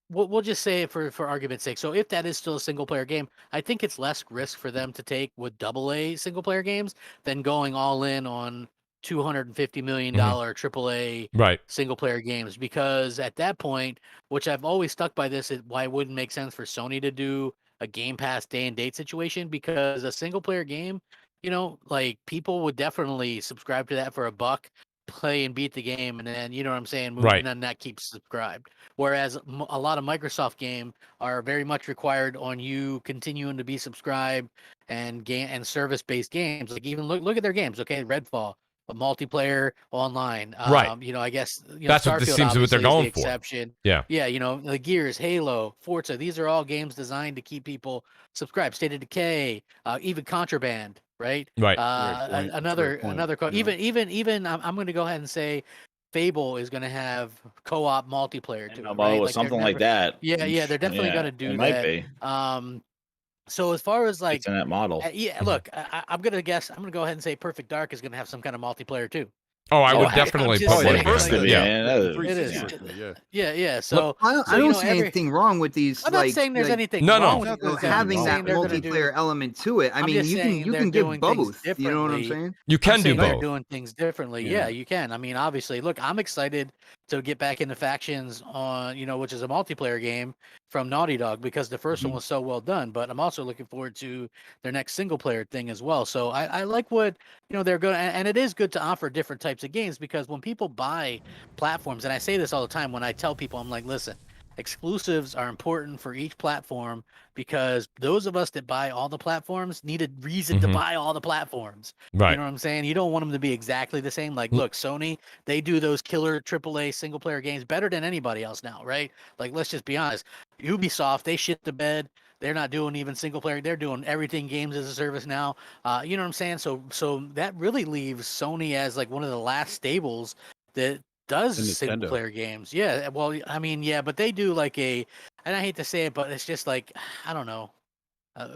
we'll just say it for argument's sake. So if that is still a single player game, I think it's less risk for them to take with AA single player games than going all in on $250 million AAA single player games, because at that point, which I've always stuck by this, is why it wouldn't make sense for Sony to do a Game Pass day and date situation, because a single player game, like people would definitely subscribe to that for $1, play and beat the game, and then what I'm saying, move, and then that keeps subscribed. Whereas a lot of Microsoft game are very much required on you continuing to be subscribed and service based games. Like even look at their games, okay, Redfall. A multiplayer online, I guess that's Starfield what this seems what they're going for. Exception. Yeah, the Gears, Halo, Forza. These are all games designed to keep people subscribed. State of Decay, even Contraband, right? Right. Another. Even I'm going to go ahead and say Fable is going to have co-op multiplayer too. Right? Like something like that. Yeah, they're definitely going to do that. Might be. So as far as like it's in that model, look, I'm gonna guess. I'm gonna go ahead and say Perfect Dark is gonna have some kind of multiplayer too. Oh, I would definitely put one. It is. Yeah. So I don't see anything wrong with these. I'm not saying there's anything wrong with having that multiplayer element to it. I mean, you can give both. You know what I'm saying? You can do both. They're doing things differently. Yeah, you can. I mean, obviously, look, I'm excited to get back into Factions on, which is a multiplayer game from Naughty Dog, because the first one was so well done. But I'm also looking forward to their next single player thing as well. So I like what they're going, and it is good to offer different types of games, because when people buy platforms, and I say this all the time when I tell people, I'm like, listen, exclusives are important for each platform, because those of us that buy all the platforms need a reason to buy all the platforms. Right. You know what I'm saying? You don't want them to be exactly the same. Like, look, Sony, they do those killer AAA single player games better than anybody else now, right? Like, let's just be honest. Ubisoft, they shit the bed. They're not doing even single player. They're doing everything games as a service now. You know what I'm saying? So that really leaves Sony as like one of the last stables that does single player games. Yeah. Well, I mean, yeah, but they do like and I hate to say it, but it's just like, I don't know.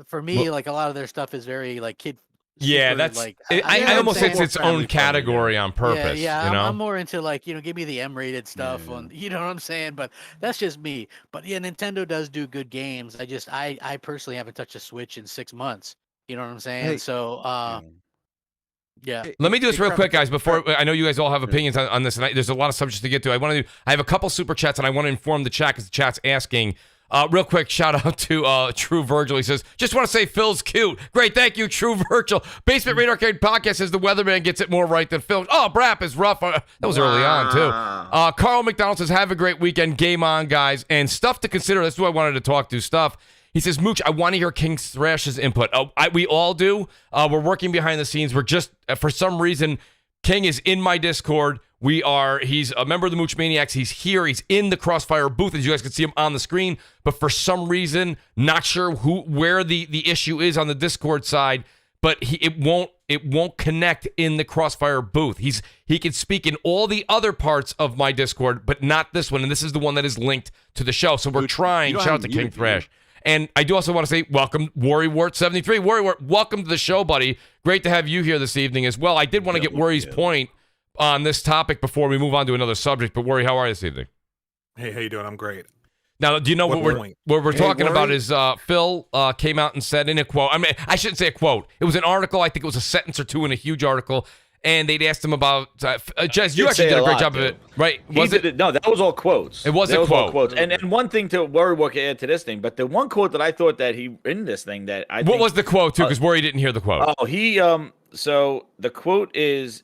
For me, like a lot of their stuff is very like kid. Yeah, that's like I almost say it's its own category on purpose. Yeah, I'm more into like give me the M-rated stuff on. You know what I'm saying? But that's just me. But yeah, Nintendo does do good games. I personally haven't touched a Switch in 6 months. You know what I'm saying? Hey, So, yeah. Let me do this real quick, guys. Before I know you guys all have opinions on this, and there's a lot of subjects to get to. I have a couple super chats, and I want to inform the chat because the chat's asking. Real quick, shout out to True Virgil. He says, just want to say Phil's cute. Great, thank you, True Virgil. Basement Radar Arcade Podcast says the weatherman gets it more right than Phil. Oh, BRAP is rough. That was early on, too. Carl McDonald says, have a great weekend. Game on, guys. And stuff to consider. That's who I wanted to talk to. Stuff. He says, Mooch, I want to hear King Thrash's input. We all do. We're working behind the scenes. We're just, for some reason, King is in my Discord. He's a member of the Mooch Maniacs. He's here. He's in the CrossFire booth, as you guys can see him on the screen. But for some reason, not sure where the issue is on the Discord side. But it won't connect in the CrossFire booth. He can speak in all the other parts of my Discord, but not this one. And this is the one that is linked to the show. So we're trying. Shout out to King Thrash. And I do also want to say welcome, Worrywart73. Worrywart, welcome to the show, buddy. Great to have you here this evening as well. I did want to get Worry's point on this topic before we move on to another subject. But Worry, how are you this evening? Hey, how you doing? I'm great. Now, do you know what we're talking about is Phil came out and said in a quote, I mean, I shouldn't say a quote. It was an article. I think it was a sentence or two in a huge article. And they'd asked him about, Jez, you actually did a great job of it, right? Was it? No, that was all quotes. It was a quote. All quotes. And one thing to Worry will add to this thing, but the one quote that I thought that he, in this thing that I What was the quote, too? Because Worry didn't hear the quote. So the quote is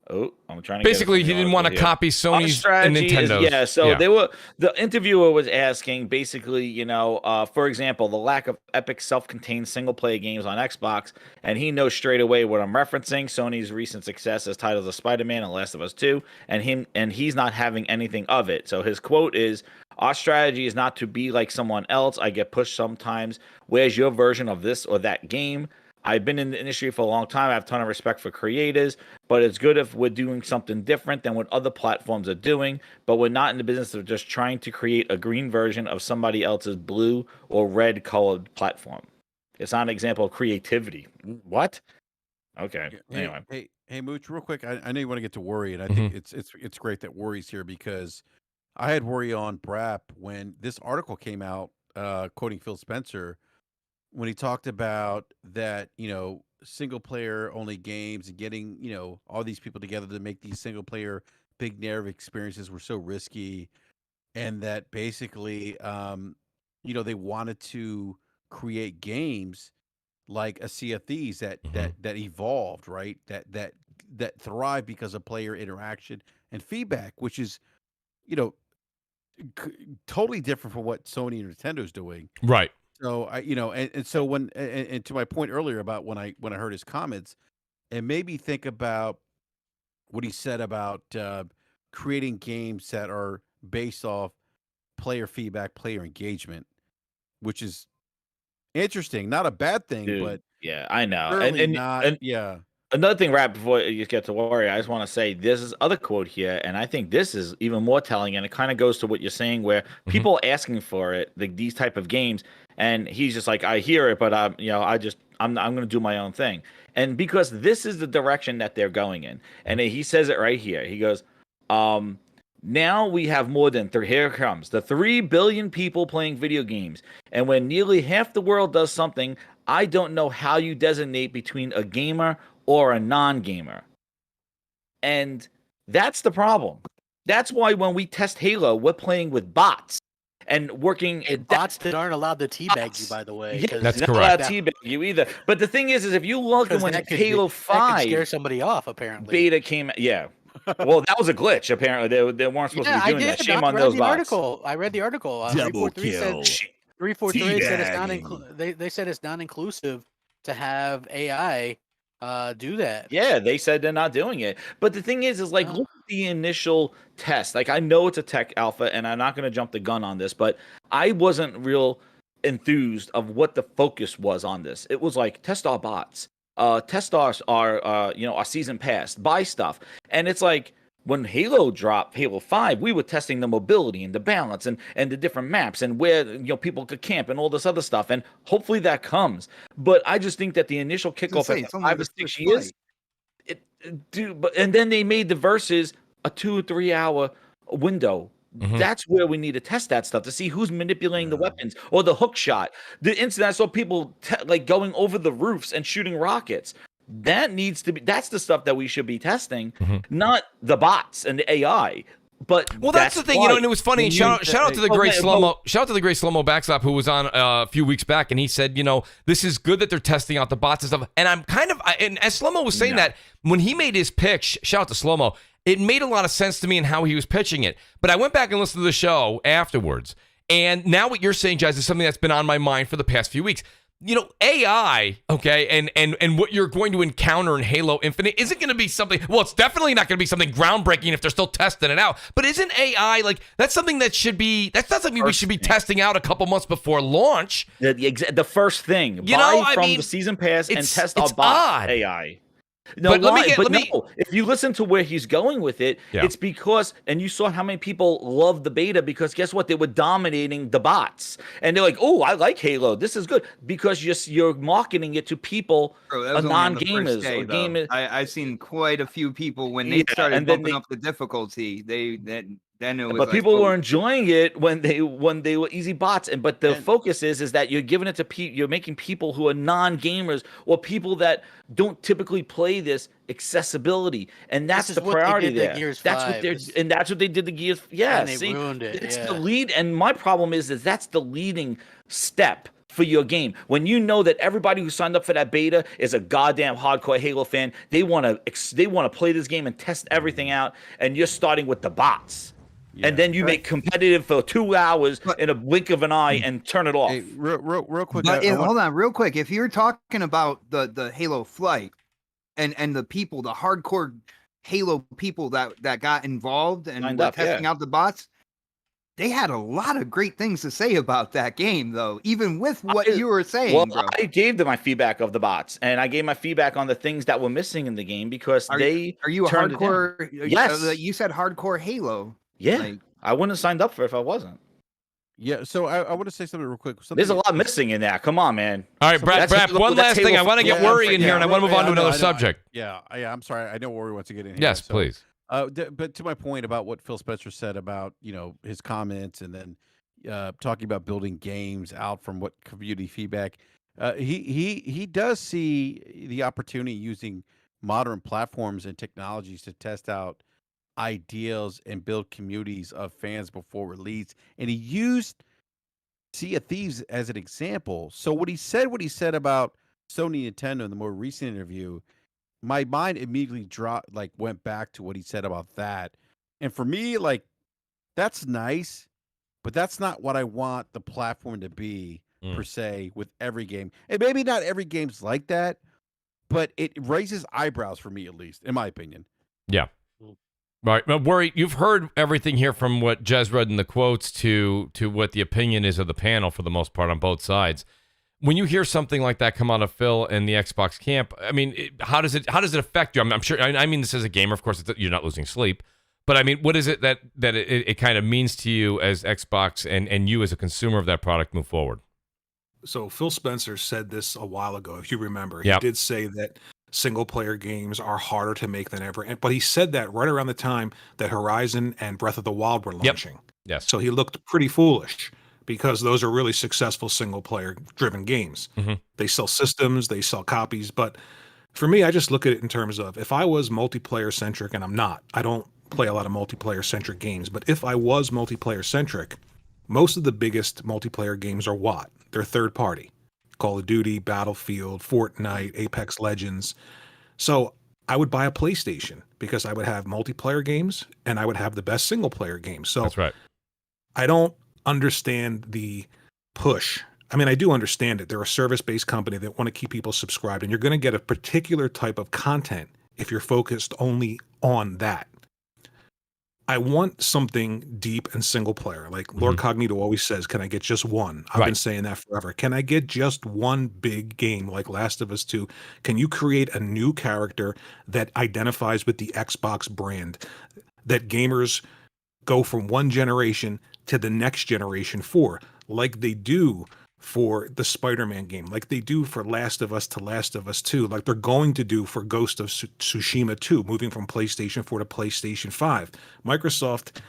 I'm trying to basically he didn't want to copy Sony's and Nintendo's. The interviewer was asking basically, for example, the lack of epic self-contained single-player games on Xbox, and he knows straight away what I'm referencing. Sony's recent success as titles of Spider-Man and Last of Us 2, and he's not having anything of it. So his quote is, "Our strategy is not to be like someone else. I get pushed sometimes. Where's your version of this or that game? I've been in the industry for a long time. I have a ton of respect for creators, but it's good if we're doing something different than what other platforms are doing, but we're not in the business of just trying to create a green version of somebody else's blue or red colored platform. It's not an example of creativity." What? Okay. Anyway. Hey, Mooch, real quick. I know you want to get to Worry, and I think it's great that Worry's here because I had Worry on BRAP when this article came out, quoting Phil Spencer, when he talked about that, single player only games and getting, all these people together to make these single player big narrative experiences were so risky. And that basically, they wanted to create games like a Sea of Thieves that evolved, right? That thrive because of player interaction and feedback, which is, totally different from what Sony and Nintendo's doing. Right. So so when to my point earlier about when I heard his comments, it made me think about what he said about creating games that are based off player feedback, player engagement, which is interesting. Not a bad thing, Dude, but yeah, I know. Yeah. Another thing, Rap, before you get to Worry, I just want to say this is other quote here, and I think this is even more telling, and it kind of goes to what you're saying, where people are asking for it, these type of games, and he's just like, I hear it, but I'm going to do my own thing, and because this is the direction that they're going in, and he says it right here. He goes, now we have more than here it comes the 3 billion people playing video games, and when nearly half the world does something, I don't know how you designate between a gamer or a non-gamer. And that's the problem. That's why when we test Halo, we're playing with bots and working bots that aren't allowed to teabag you, by the way. Yeah, that's correct. Not allowed to teabag you either. But the thing is if you look at when Halo 5 that could scare somebody off, apparently. Beta came, yeah. Well, that was a glitch. Apparently, they weren't supposed to be doing that. Shame on those bots. I read the article. Double kill. 343 said it's not they said it's not inclusive to have AI do that. Yeah, they said they're not doing it. But the thing is like, look at the initial test. Like, I know it's a tech alpha, and I'm not going to jump the gun on this, but I wasn't real enthused of what the focus was on this. It was like, test our bots, test our season pass, buy stuff, and it's like, when Halo dropped, Halo 5, we were testing the mobility and the balance and the different maps and where people could camp and all this other stuff. And hopefully that comes. But I just think that the initial kickoff at 5 or 6 years, and then they made the verses a 2 or 3 hour window That's where we need to test that stuff to see who's manipulating the weapons or the hook shot. The incident I saw people like going over the roofs and shooting rockets. That needs to be. That's the stuff that we should be testing, not the bots and the AI. But that's the thing, and it was funny. Shout out to the great slow-mo. Shout out to the great slow-mo backslap who was on a few weeks back, and he said, this is good that they're testing out the bots and stuff. And I'm and as slow-mo was saying that, when he made his pitch, shout out to slow-mo, it made a lot of sense to me in how he was pitching it. But I went back and listened to the show afterwards, and now what you're saying, Jazz, is something that's been on my mind for the past few weeks. AI, okay, and what you're going to encounter in Halo Infinite isn't going to be something, well, it's definitely not going to be something groundbreaking if they're still testing it out, but isn't AI, like, that's something that should be, that's not something we should be testing out a couple months before launch? The first thing, buy from the season pass and test our bot AI. No, but no. If you listen to where he's going with it, it's because, and you saw how many people loved the beta because guess what? They were dominating the bots, and they're like, "Oh, I like Halo. This is good," because you're marketing it to people, non-gamers. I've seen quite a few people when they started bumping up the difficulty. Then it was. But people were enjoying it when they were easy bots, but the focus is that you're giving it to you're making people who are non-gamers or people that don't typically play this accessibility, and that's the priority there. That's what they did to Gears. Yeah, and they ruined it. It's the lead, and my problem is that's the leading step for your game. When you know that everybody who signed up for that beta is a goddamn hardcore Halo fan, they want to play this game and test everything out, and you're starting with the bots. Yeah. And then you make competitive for 2 hours in a blink of an eye and turn it off. Hey, real quick. Hold on, real quick. If you're talking about the Halo flight and the people, the hardcore Halo people that got involved and were testing out the bots, they had a lot of great things to say about that game, though, even with what you were saying. Well, bro. I gave them my feedback of the bots, and I gave my feedback on the things that were missing in the game because Are you a hardcore? Yes. You said hardcore Halo. Yeah, I wouldn't have signed up for it if I wasn't. Yeah, so I want to say something real quick. There's a lot missing in that. Come on, man. All right, Brad, one last thing. I want to get Worry in here, and I want to move on to another subject. I'm sorry. I know Worry wants to get in here. Yes, please. But to my point about what Phil Spencer said about his comments and then talking about building games out from what community feedback, he does see the opportunity using modern platforms and technologies to test out ideals and build communities of fans before release, and he used Sea of Thieves as an example. So what he said about Sony Nintendo in the more recent interview, my mind immediately went back to what he said about that. And for me, that's nice, but that's not what I want the platform to be per se with every game. And maybe not every game's like that, but it raises eyebrows for me, at least, in my opinion. Yeah. Right. Now, Worry, you've heard everything here from what Jez read in the quotes to what the opinion is of the panel for the most part on both sides. When you hear something like that come out of Phil and the Xbox camp, I mean, how does it affect you? I'm sure. I mean, this as a gamer, of course, you're not losing sleep. But I mean, what is it that it kind of means to you as Xbox and you as a consumer of that product move forward? So Phil Spencer said this a while ago, if you remember. He did say that single-player games are harder to make than ever. But he said that right around the time that Horizon and Breath of the Wild were launching. Yes. So he looked pretty foolish because those are really successful single-player driven games. They sell systems, they sell copies. But for me, I just look at it in terms of if I was multiplayer-centric, and I'm not. I don't play a lot of multiplayer-centric games. But if I was multiplayer-centric, most of the biggest multiplayer games are what? They're third-party. Call of Duty, Battlefield, Fortnite, Apex Legends. So I would buy a PlayStation because I would have multiplayer games and I would have the best single player games. So that's right. I don't understand the push. I mean, I do understand it. They're a service-based company that want to keep people subscribed, and you're going to get a particular type of content if you're focused only on that. I want something deep and single player. Like Lord Cognito always says, can I get just one? I've been saying that forever. Can I get just one big game like Last of Us 2? Can you create a new character that identifies with the Xbox brand, that gamers go from one generation to the next generation for, like they do for the Spider-Man game, like they do for Last of Us to Last of Us 2, like they're going to do for Ghost of Tsushima 2, moving from PlayStation 4 to PlayStation 5. Microsoft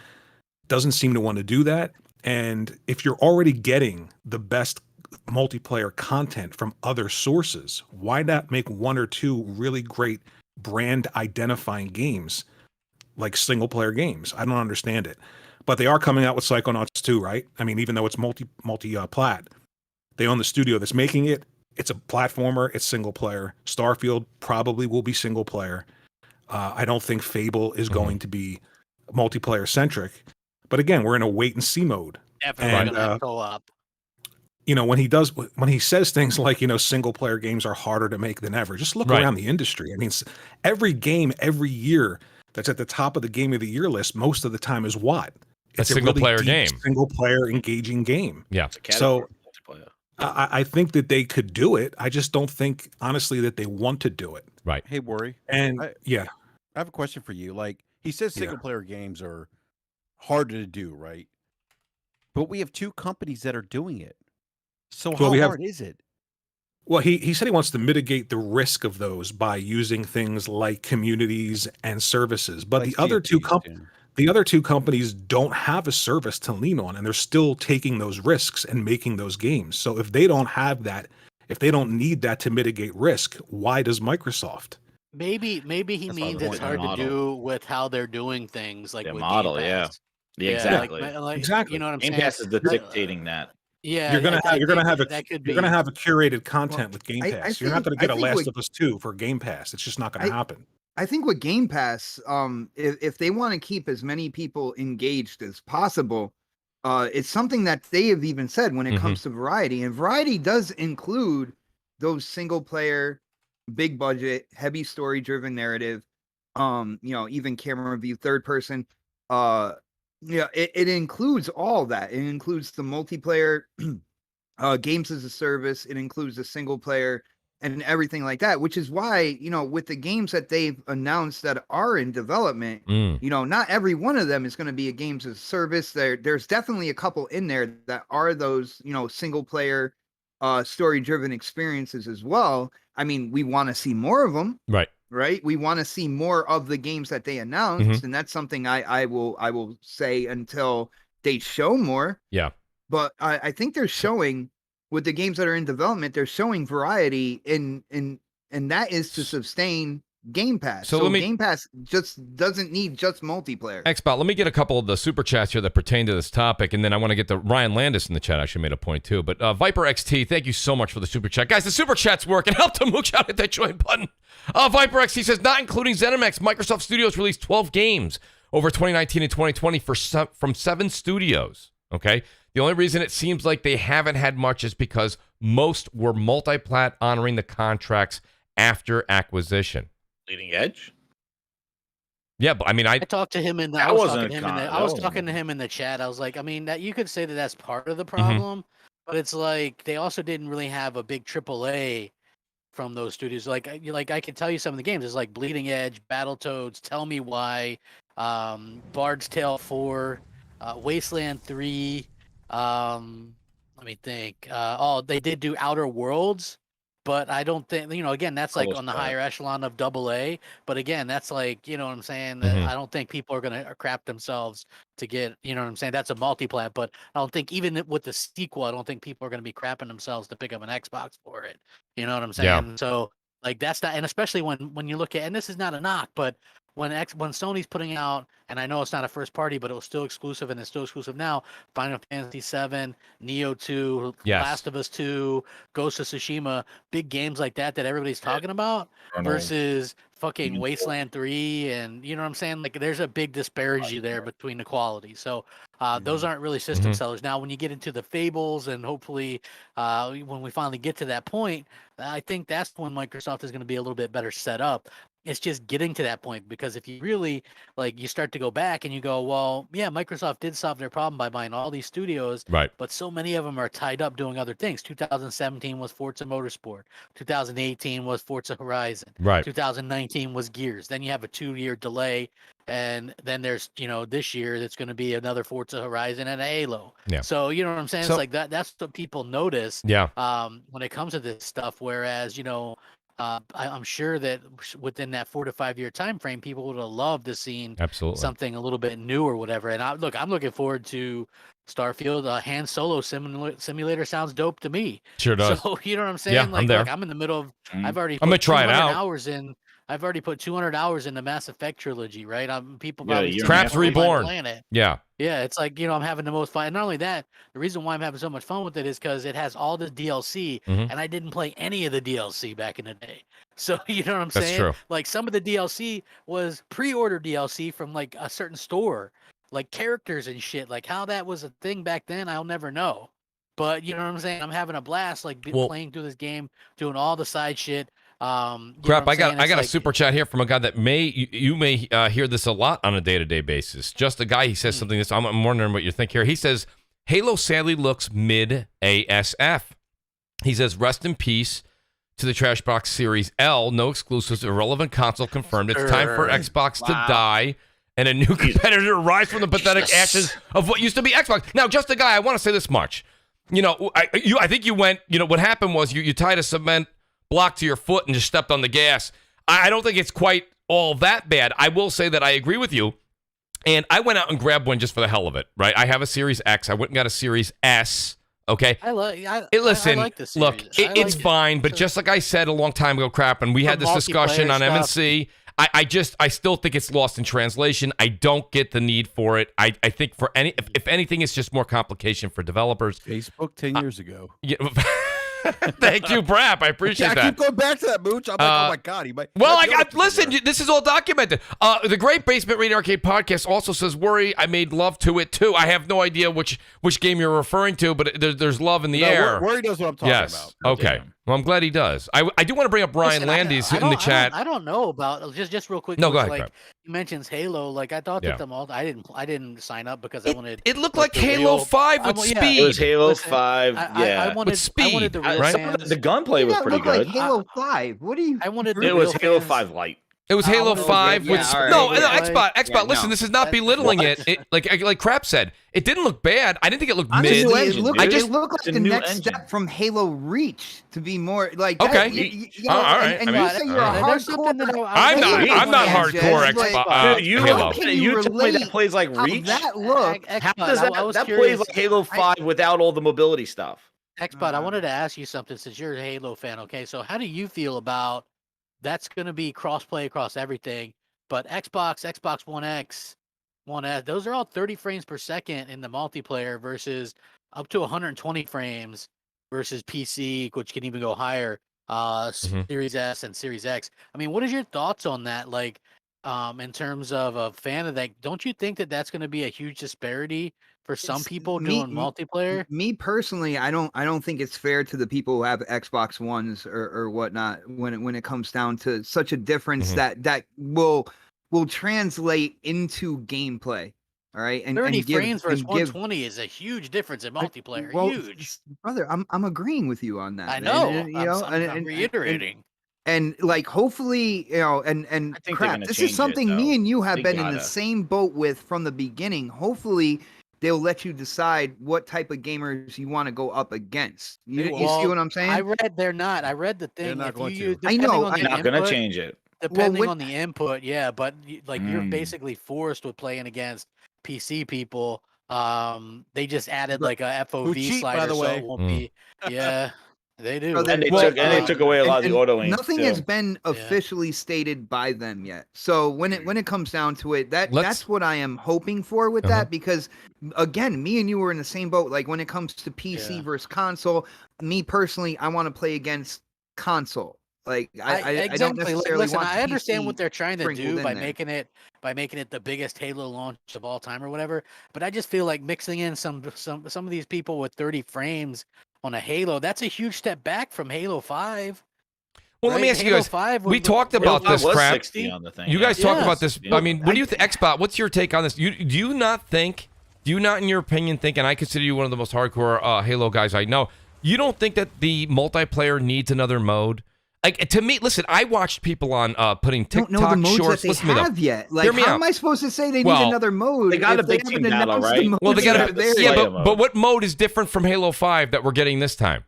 doesn't seem to want to do that. And if you're already getting the best multiplayer content from other sources, why not make one or two really great brand identifying games like single player games? I don't understand it. But they are coming out with Psychonauts 2, right? I mean, even though it's multi plat, they own the studio that's making it. It's a platformer, it's single player. Starfield probably will be single player. I don't think Fable is going to be multiplayer centric. But again, we're in a wait and see mode. Definitely gonna have co-op. You know, when he says things like, you know, single player games are harder to make than ever, just look around the industry. I mean, every game every year that's at the top of the game of the year list, most of the time is what? It's a single really player deep, game. Single player engaging game. Yeah. So I think that they could do it. I just don't think, honestly, that they want to do it. Right. Hey, Worry. And I have a question for you. Like, he says single player games are harder to do, right? But we have two companies that are doing it. So how hard is it? Well, he said he wants to mitigate the risk of those by using things like communities and services. But Like the other two companies don't have a service to lean on, and they're still taking those risks and making those games. So if they don't have that, if they don't need that to mitigate risk, why does Microsoft? Maybe he means it's hard to do with how they're doing things, like Their with model, Game yeah. Pass. Exactly. Exactly. You know what I'm Game saying? Pass is dictating that. Yeah, You're gonna have a curated content Well, with Game I Pass. You're not think- gonna get I a think Last what- of Us 2 for Game Pass. It's just not gonna happen. I think with Game Pass, if they want to keep as many people engaged as possible, it's something that they have even said when it comes to variety, and variety does include those single player, big budget, heavy story driven narrative, you know, even camera view, third person, it includes all that. It includes the multiplayer, games as a service. It includes the single player and everything like that, which is why, you know, with the games that they've announced that are in development, you know, not every one of them is going to be a games as a service. There's definitely a couple in there that are those, you know, single player, story driven experiences as well. I mean, we want to see more of them. Right. We want to see more of the games that they announced. And that's something I will say until they show more. Yeah. But I think they're showing with the games that are in development, they're showing variety and that is to sustain Game Pass. So Game Pass just doesn't need just multiplayer. Xbot, let me get a couple of the super chats here that pertain to this topic, and then I want to get the Ryan Landis in the chat. Actually made a point too. But Viper XT, thank you so much for the super chat. Guys, the super chats work, and help to Mooch out at that join button. Viper XT says, not including ZeniMax, Microsoft Studios released 12 games over 2019 and 2020 from 7 studios. Okay? The only reason it seems like they haven't had much is because most were multi-plat, honoring the contracts after acquisition. Leading Edge? Yeah, but I mean, I talked to him in the. I was talking to him in the chat. I was like, I mean, that you could say that that's part of the problem, but it's like they also didn't really have a big AAA from those studios. Like I can tell you some of the games. It's like Bleeding Edge, Battletoads, Tell Me Why, Bard's Tale 4, Wasteland 3. Let me think. They did do Outer Worlds. But I don't think, you know, again, that's like on the higher echelon of AA. But again, that's like, you know what I'm saying? I don't think people are going to crap themselves to get, you know what I'm saying? That's a multiplat. But I don't think even with the sequel, I don't think people are going to be crapping themselves to pick up an Xbox for it. You know what I'm saying? Yeah. So like that's not, and especially when you look at, and this is not a knock, but when Sony's putting out, and I know it's not a first party, but it was still exclusive, and it's still exclusive now. Final Fantasy VII, Neo 2, Last of Us 2, Ghost of Tsushima, big games like that everybody's talking about, versus fucking Wasteland 3, and you know what I'm saying? Like, there's a big disparity there between the quality. So those aren't really system sellers. Now, when you get into the Fables, and hopefully when we finally get to that point, I think that's when Microsoft is going to be a little bit better set up. It's just getting to that point, because if you really like, you start to go back and you go, well, yeah, Microsoft did solve their problem by buying all these studios, right? But so many of them are tied up doing other things. 2017 was Forza Motorsport. 2018 was Forza Horizon. Right. 2019 was Gears. Then you have a 2-year delay, and then there's, you know, this year it's going to be another Forza Horizon and a Halo. Yeah. So you know what I'm saying? So, it's like that. That's what people notice. Yeah. When it comes to this stuff, whereas, you know, I'm sure that within that 4 to 5 year time frame, people would have loved to seen something a little bit new or whatever. And I'm looking forward to Starfield. Han Solo simulator sounds dope to me. Sure does. So you know what I'm saying? Yeah, like, I'm there. I'm in the middle of. I've already. I'm gonna try it out. Hours in. I've already put 200 hours in the Mass Effect trilogy, right? People Yeah, probably Craps Reborn. Yeah. Yeah, it's like, I'm having the most fun. And not only that, the reason why I'm having so much fun with it is because it has all the DLC, and I didn't play any of the DLC back in the day. So you know what I'm saying? That's true. Like some of the DLC was pre-order DLC from like a certain store, like characters and shit. Like how that was a thing back then, I'll never know. But you know what I'm saying? I'm having a blast, like playing through this game, doing all the side shit. Crap! I got a super chat here from a guy that you may hear this a lot on a day-to-day basis. Just a guy, he says something. I'm wondering what you think here. He says Halo sadly looks mid ASF. He says rest in peace to the Trashbox Series L. No exclusives, irrelevant console confirmed. It's time for Xbox to die and a new competitor to rise from the pathetic ashes of what used to be Xbox. Now, just a guy, I want to say this much. I think you went. What happened was you tied a cement block to your foot and just stepped on the gas. I don't think it's quite all that bad. I will say that I agree with you. And I went out and grabbed one just for the hell of it, right? I have a Series X. I went and got a Series S. Okay. Listen, look, it's fine, but just like I said a long time ago, crap, and we had this discussion on MNC. I still think it's lost in translation. I don't get the need for it. I think if anything, it's just more complication for developers. Facebook 10 years ago. Yeah. Thank you, BRAP. I appreciate that. I keep going back to that, Mooch. I'm like, oh my God, he might. Well, listen, this is all documented. The Great Basement Radio Arcade Podcast also says, "Worry, I made love to it too." I have no idea which game you're referring to, but there's love in the air. Worry knows what I'm talking about. Okay. Well, I'm glad he does. I do want to bring up Brian Landes in the chat. I don't know about just real quick. No, go ahead. Like he mentions Halo. Like I thought that I didn't sign up because I wanted. It looked like Halo 5 with speed. It was Halo 5. I wanted speed. The gunplay was pretty good. Like Halo 5. What do you? It was Halo 5 Lite. It was Halo 5 with Xbox. Listen, this is not belittling it. Like Crap said, it didn't look bad. I didn't think it looked mid. It looked like the next step from Halo Reach to be more like. Okay. All right. And you say you're a hardcore. I'm not hardcore Xbox. You tell me that plays like Reach. That look. How does that plays like Halo 5 without all the mobility stuff? Xbot, I wanted to ask you something since you're a Halo fan. Okay, so how do you feel about? That's going to be cross-play across everything, but Xbox One X, One S, those are all 30 frames per second in the multiplayer versus up to 120 frames versus PC, which can even go higher, Series S and Series X. I mean, what is your thoughts on that? Like, in terms of a fan of that, don't you think that that's going to be a huge disparity for some people doing multiplayer? Me personally, I don't think it's fair to the people who have Xbox Ones or whatnot when it comes down to such a difference that will translate into gameplay. All right, and 30 frames versus 120 is a huge difference in multiplayer. Huge, brother. I'm agreeing with you on that. I know. I'm reiterating. And like, hopefully, and crap, this is something me and you have been in the same boat with from the beginning. Hopefully, they'll let you decide what type of gamers you want to go up against. You see what I'm saying? I read the thing. They're not going to. I know. They're not going to change it. Depending on the input, yeah. But like, you're basically forced with playing against PC people. They just added like a FOV slider, by the way. So it won't be. Yeah. They do. And they took away a lot of the auto-aim. Nothing has been officially stated by them yet. So when it comes down to it, that's what I am hoping for with that, because again, me and you were in the same boat. Like when it comes to PC versus console, me personally, I want to play against console. Like I don't necessarily want. I understand what they're trying to do by making it the biggest Halo launch of all time or whatever. But I just feel like mixing in some of these people with 30 frames on a Halo, that's a huge step back from Halo 5. Well, let me ask you guys. We talked about this crap. You guys talked about this. I mean, what do you think, Xbot? What's your take on this? Do you not, in your opinion, think, and I consider you one of the most hardcore Halo guys I know, you don't think that the multiplayer needs another mode? Like, to me, listen, I watched people on putting TikTok don't know the modes shorts. That they have yet. Like, how am I supposed to say they need another mode? They got a big team battle, right? Well, they got but what mode is different from Halo 5 that we're getting this time?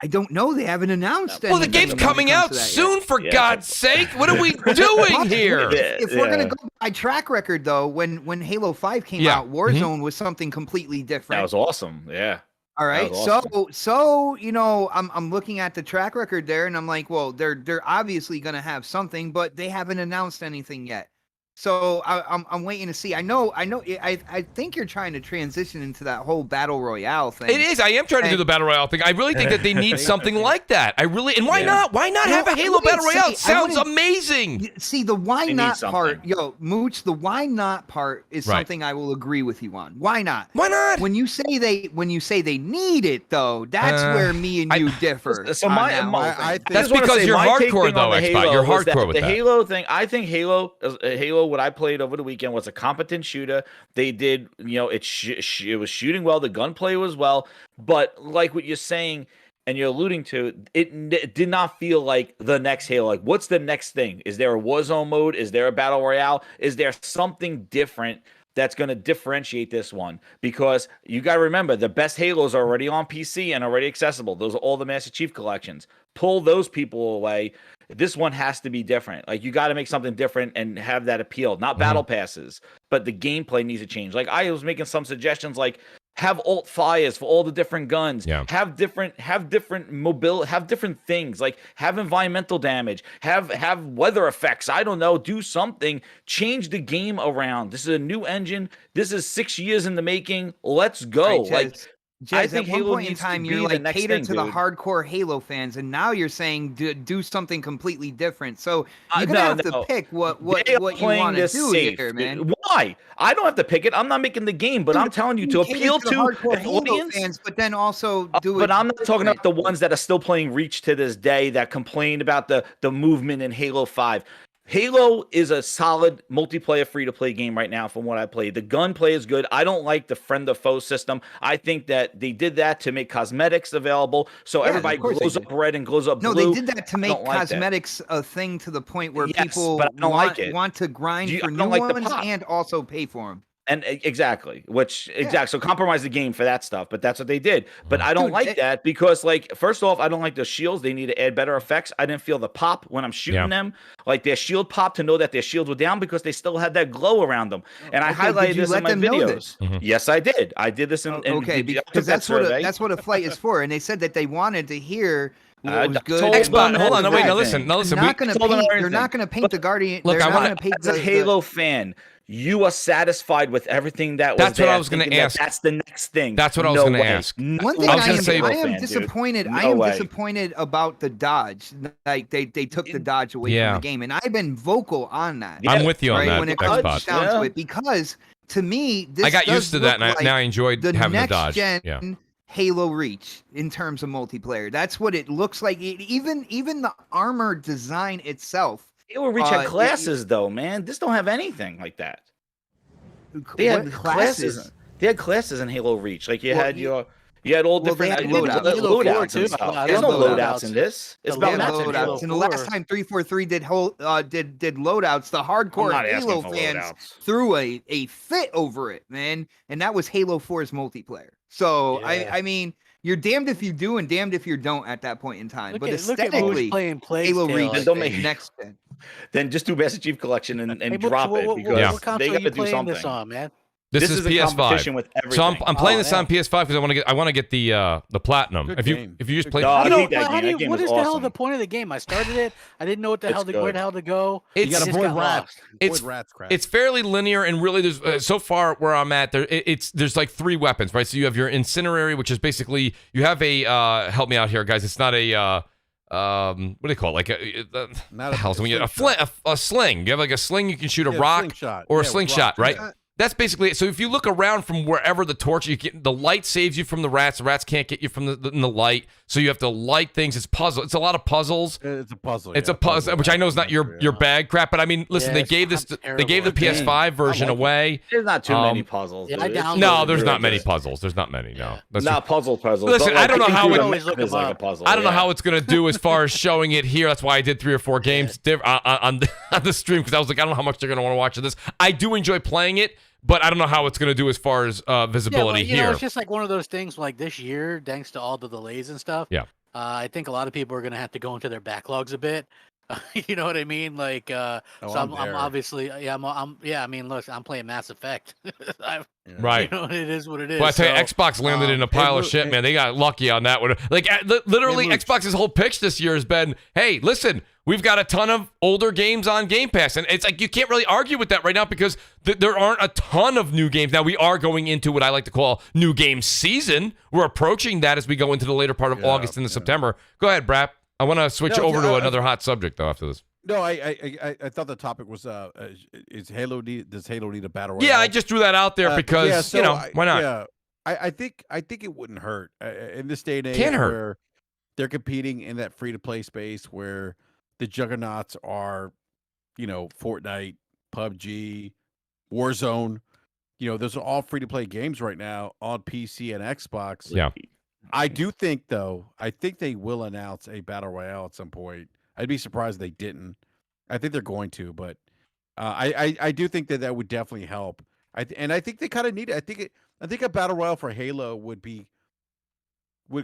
I don't know. They haven't announced Well, the anything game's when it coming comes out to that soon, yet. for God's sake. What are we doing here? If we're going to go by track record, though, when Halo 5 came out, Warzone was something completely different. That was awesome. Yeah. All right. Awesome. So you know, I'm looking at the track record there, and I'm like, well, they're obviously going to have something, but they haven't announced anything yet. So I'm waiting to see. I think you're trying to transition into that whole battle royale thing. It is. I am trying to do the battle royale thing. I really think that they need something like that. And why not? Why not have a Halo battle royale? It sounds amazing. See, the why not part, Mooch, the why not part is something I will agree with you on. Why not? Why not? When you say they need it, though, that's where me and you differ. So that's because you're hardcore, though, Xbot. You're hardcore with that. The Halo thing. I think Halo, what I played over the weekend was a competent shooter. They did, it was shooting well. The gunplay was well, but like what you're saying and you're alluding to, it did not feel like the next Halo. Like, what's the next thing? Is there a Warzone mode? Is there a battle royale? Is there something different that's going to differentiate this one? Because you got to remember, the best Halos are already on PC and already accessible. Those are all the Master Chief collections. Pull those people away. This one has to be different. Like, you got to make something different and have that appeal. Not battle passes, but the gameplay needs to change. Like, I was making some suggestions, like have alt fires for all the different guns. Yeah. Have different mobility. Have different things. Like, have environmental damage. Have weather effects. I don't know. Do something. Change the game around. This is a new engine. This is 6 years in the making. Let's go. I think at one Halo point in needs time, to you're be like the next cater thing, to the dude. hardcore Halo fans, and now you're saying do something completely different. So you're gonna have to pick what you want to do here, man. Why? I don't have to pick it. I'm not making the game, but I'm telling you to appeal to hardcore an Halo audience. fans, but then also do it. But I'm not talking about the ones that are still playing Reach to this day that complain about the movement in Halo 5. Halo is a solid multiplayer free-to-play game right now from what I played. The gunplay is good. I don't like the friend or foe system. I think that they did that to make cosmetics available, so everybody glows up red and glows up blue. No, they did that to make cosmetics a thing to the point where people want to grind for new ones and also pay for them. And exactly. So compromise the game for that stuff, but that's what they did. But I don't like that because, like, first off, I don't like the shields. They need to add better effects. I didn't feel the pop when I'm shooting them. Like, their shield pop to know that their shields were down because they still had that glow around them. And I highlighted this in my videos. Yes, I did. I did this in because that's what a flight is for. And they said that they wanted to hear what was good. Hold on. No, wait. Now listen. They're not going to paint the Guardian. Look, I want to paint as a Halo fan. You are satisfied with everything that was That's what I was going to ask. That's the next thing. That's what I was going to ask. One thing I am disappointed. I am disappointed about the dodge. Like, they took the dodge away from the game, and I've been vocal on that. I'm with you on that. When it comes down to it, because to me, this I got used to that, and now I enjoyed having the dodge. Gen Halo Reach in terms of multiplayer. That's what it looks like. Even the armor design itself. Halo Reach had classes, though, man. This don't have anything like that. They had classes. They had classes in Halo Reach. Like, you had all different loadouts and stuff. There's no loadouts in this. It's about loadouts. And the last time 343 did loadouts, the hardcore Halo fans threw a fit over it, man. And that was Halo 4's multiplayer. So I mean, you're damned if you do and damned if you don't at that point in time. But aesthetically, Halo Reach is next gen. Then just do Master Chief Collection and drop it because they got to do something. This on, man? This is PS5. With so I'm playing this on PS5 because I want to get the platinum. If you just play, what is the hell the point of the game? I started it. I didn't know where the hell to go. You got to avoid rats. It's fairly linear, and really, there's so far where I'm at. There's like 3 weapons, right? So you have your incendiary, which is basically you have a help me out here, guys. It's not a what do they call it? Like a sling. You have like a sling. You can shoot a rock or a slingshot, right? That's basically it. So if you look around from wherever the torch, the light saves you from the rats. The rats can't get you from the light. So you have to light things. It's puzzle. It's a lot of puzzles. It's a puzzle. It's a puzzle, which I know is not your bag crap. But I mean, listen, they gave the PS5 version away. There's not too many puzzles. No, there's not many puzzles. There's not many. No, not puzzles. Listen, I don't know how like a puzzle. I don't know how it's gonna do as far as showing it here. That's why I did 3 or 4 games on the stream because I was like, I don't know how much they're gonna want to watch this. I do enjoy playing it. But I don't know how it's going to do as far as visibility here. It's just like one of those things like this year, thanks to all the delays and stuff. Yeah. I think a lot of people are going to have to go into their backlogs a bit. You know what I mean? Like, so I'm obviously, I mean, look, I'm playing Mass Effect. Right. You know, it is what it is. Well, I tell you, Xbox landed in a pile of shit, man. They got lucky on that one. Like, literally, Xbox's whole pitch this year has been, hey, listen, we've got a ton of older games on Game Pass. And it's like, you can't really argue with that right now because there aren't a ton of new games. Now, we are going into what I like to call new game season. We're approaching that as we go into the later part of August into September. Go ahead, BRAP. I want to switch over to another hot subject, though, after this. No, I thought the topic was does Halo need a battle royale? Yeah, I just threw that out there because why not? Yeah, I think it wouldn't hurt in this day and age where they're competing in that free to play space where the juggernauts are, Fortnite, PUBG, Warzone. Those are all free to play games right now on PC and Xbox. Yeah. I do think they will announce a battle royale at some point. I'd be surprised if they didn't. I think they're going to, but I do think that would definitely help. I think they kind of need it. I think a battle royale for Halo would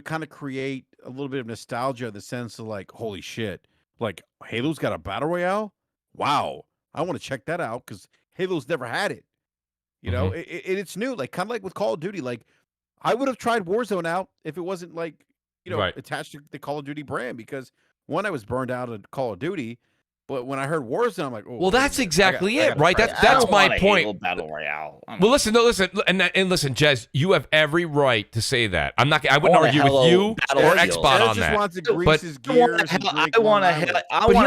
kind of create a little bit of nostalgia in the sense of like, holy shit, like Halo's got a battle royale. Wow, I want to check that out because Halo's never had it. It's new, like kind of like with Call of Duty. Like I would have tried Warzone out if it wasn't like attached to the Call of Duty brand because. One, I was burned out at Call of Duty, but when I heard Warzone, I'm like, oh. Well, that's exactly it, right? That's my point. Battle Royale. Well, listen, and listen, Jez, you have every right to say that. I wouldn't argue with you or Xbot on that. I want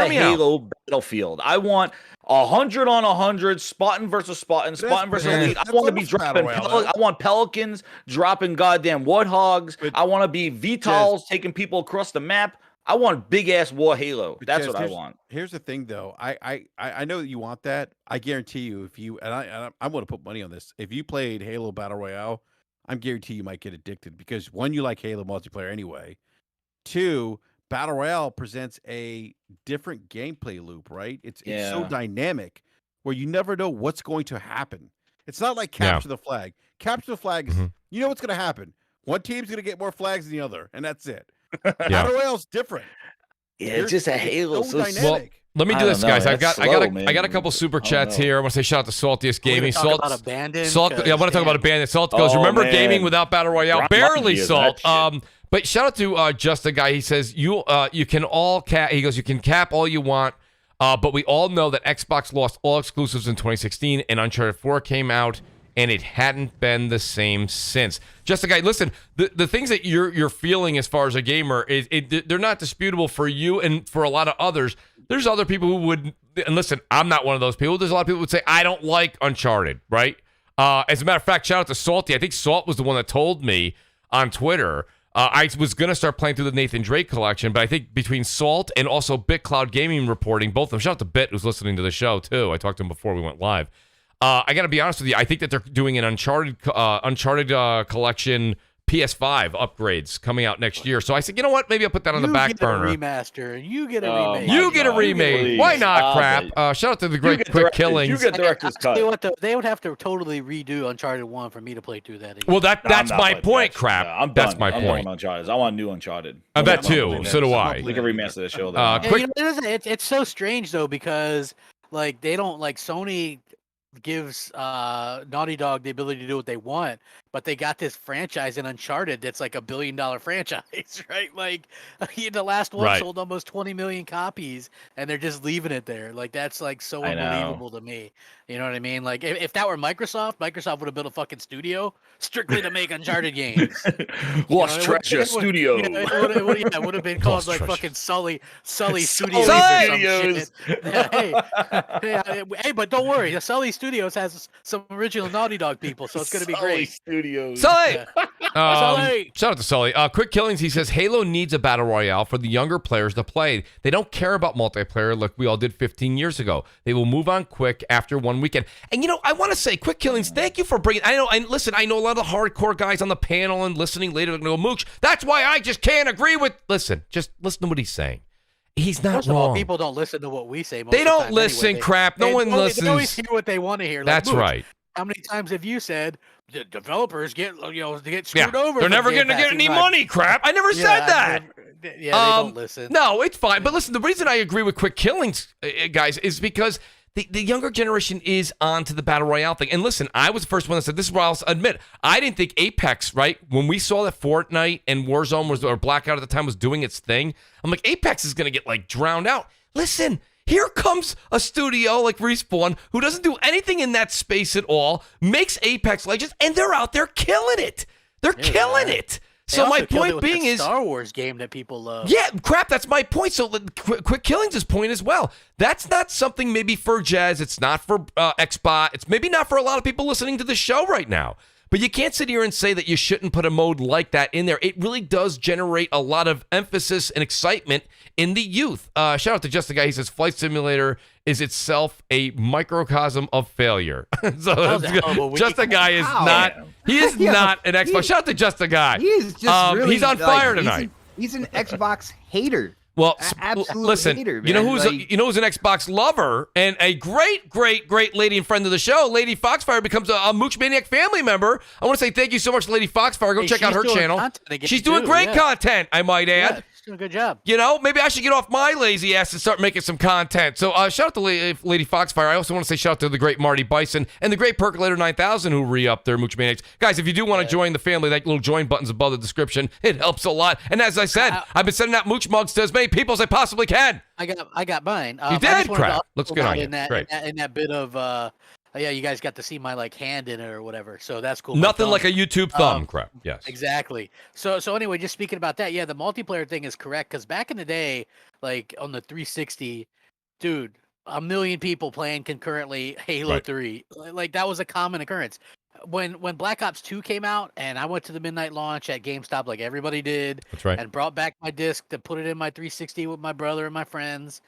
a Halo Battlefield. I want 100 on 100, Spartan versus Spartan versus Elite. I want to be dropping. I want Pelicans dropping goddamn Warthogs. I want to be VTOLs taking people across the map. I want big ass war Halo. That's what I want. Here's the thing, though. I know that you want that. I guarantee you, if you I'm going to put money on this. If you played Halo Battle Royale, I'm guarantee you might get addicted because one, you like Halo multiplayer anyway. Two, Battle Royale presents a different gameplay loop, right? It's so dynamic where you never know what's going to happen. It's not like Capture the Flag. Capture the Flag is you know what's going to happen. One team's going to get more flags than the other, and that's it. Battle Royale's different. Yeah, it's just a Halo. So dynamic. Let me do this, guys. I got a couple super chats here. I want to say shout out to Saltiest Gaming. Salt, I want to talk about Abandon. Salt goes, remember gaming without Battle Royale? Barely, Salt. But shout out to just a guy. He says you can all cap. He goes, you can cap all you want, but we all know that Xbox lost all exclusives in 2016, and Uncharted 4 came out. And it hadn't been the same since. Just a guy, listen, the things that you're feeling as far as a gamer, they're not disputable for you and for a lot of others. There's other people who would, and listen, I'm not one of those people. There's a lot of people who would say, I don't like Uncharted, right? As a matter of fact, shout out to Salty. I think Salt was the one that told me on Twitter. I was going to start playing through the Nathan Drake collection, but I think between Salt and also BitCloud Gaming reporting, both of them, shout out to Bit, who's listening to the show too. I talked to him before we went live. I got to be honest with you. I think that they're doing an Uncharted collection PS5 upgrades coming out next year. So I said, you know what? Maybe I'll put that on the back burner. Remaster. You get a remake. You get a remake. Why not, crap? Shout out to the great Quick Killings. You get director's cut. They would have to totally redo Uncharted 1 for me to play through that again. Well, that's my point, crap. I'm that's my point. Uncharted. I want new Uncharted. I bet too. So do I. We can remaster the show. It's so strange though because like they don't like Sony gives Naughty Dog the ability to do what they want, but they got this franchise in Uncharted that's like $1 billion franchise, right? Like the last one sold almost 20 million copies, and they're just leaving it there. Like that's like so unbelievable to me. You know what I mean? Like if that were Microsoft would have built a fucking studio strictly to make Uncharted games. Lost Treasure Studio. It would have been called like fucking Sully Studios or some shit. Hey, but don't worry, the Sully Studios has some original Naughty Dog people, so it's going to be great. Studios. Sully! Sully! Shout out to Sully. Quick Killings, he says, Halo needs a battle royale for the younger players to play. They don't care about multiplayer like we all did 15 years ago. They will move on quick after one weekend. And, I want to say, Quick Killings, thank you for bringing... I know a lot of the hardcore guys on the panel and listening later go, Mooch, that's why I just can't agree with... Listen, just listen to what he's saying. He's not First wrong. Of all, people don't listen to what we say. They don't listen, crap. No one listens. They always hear what they want to hear. Like, that's Mooch, right. How many times have you said the developers get screwed over? They're never going to get any money, crap. I never said that. they don't listen. No, it's fine. But listen, the reason I agree with quick killings, guys, is because the younger generation is onto the Battle Royale thing. And listen, I was the first one that said, this is what I'll admit. I didn't think Apex, right? When we saw that Fortnite and Warzone or Blackout at the time was doing its thing, I'm like, Apex is going to get like drowned out. Listen, here comes a studio like Respawn who doesn't do anything in that space at all, makes Apex Legends, and they're out there killing it. They're killing it. So my point being is Star Wars game that people love. Yeah, crap, that's my point. So Quick Killings' point as well. That's not something maybe for Jez. It's not for Xbot. It's maybe not for a lot of people listening to the show right now. But you can't sit here and say that you shouldn't put a mode like that in there. It really does generate a lot of emphasis and excitement in the youth. Shout out to Just the Guy. He says, Flight Simulator is itself a microcosm of failure. So Just the Guy is not, he is not an Xbox. Shout out to Just the Guy. He is just really, he's on fire tonight. He's an Xbox hater. Well, absolute listen, hater, man. you know who's an Xbox lover and a great lady and friend of the show, Lady Foxfire, becomes a Mooch Maniac family member. I want to say thank you so much, Lady Foxfire. Go check out her channel. She's doing great content, I might add. Yeah, she's doing a good job. You know, maybe I should get off my lazy ass and start making some content. So shout out to Lady Foxfire. I also want to say shout out to the great Marty Bison and the great Percolator 9000 who re-upped their Mooch Maniacs. Guys, if you do want to join the family, that little join button's above the description. It helps a lot. And as I said, I've been sending out Mooch mugs to as many people as I possibly can. I got mine. You did? Crap. Looks good on you. Great. In that bit of, you guys got to see my like hand in it or whatever. So that's cool. Nothing like a YouTube thumb. Crap. Yes. Exactly. So anyway, just speaking about that, the multiplayer thing is correct because back in the day, like on the 360, dude, 1 million people playing concurrently Halo 3. Like that was a common occurrence. When Black Ops 2 came out and I went to the midnight launch at GameStop like everybody did. That's right. And brought back my disc to put it in my 360 with my brother and my friends.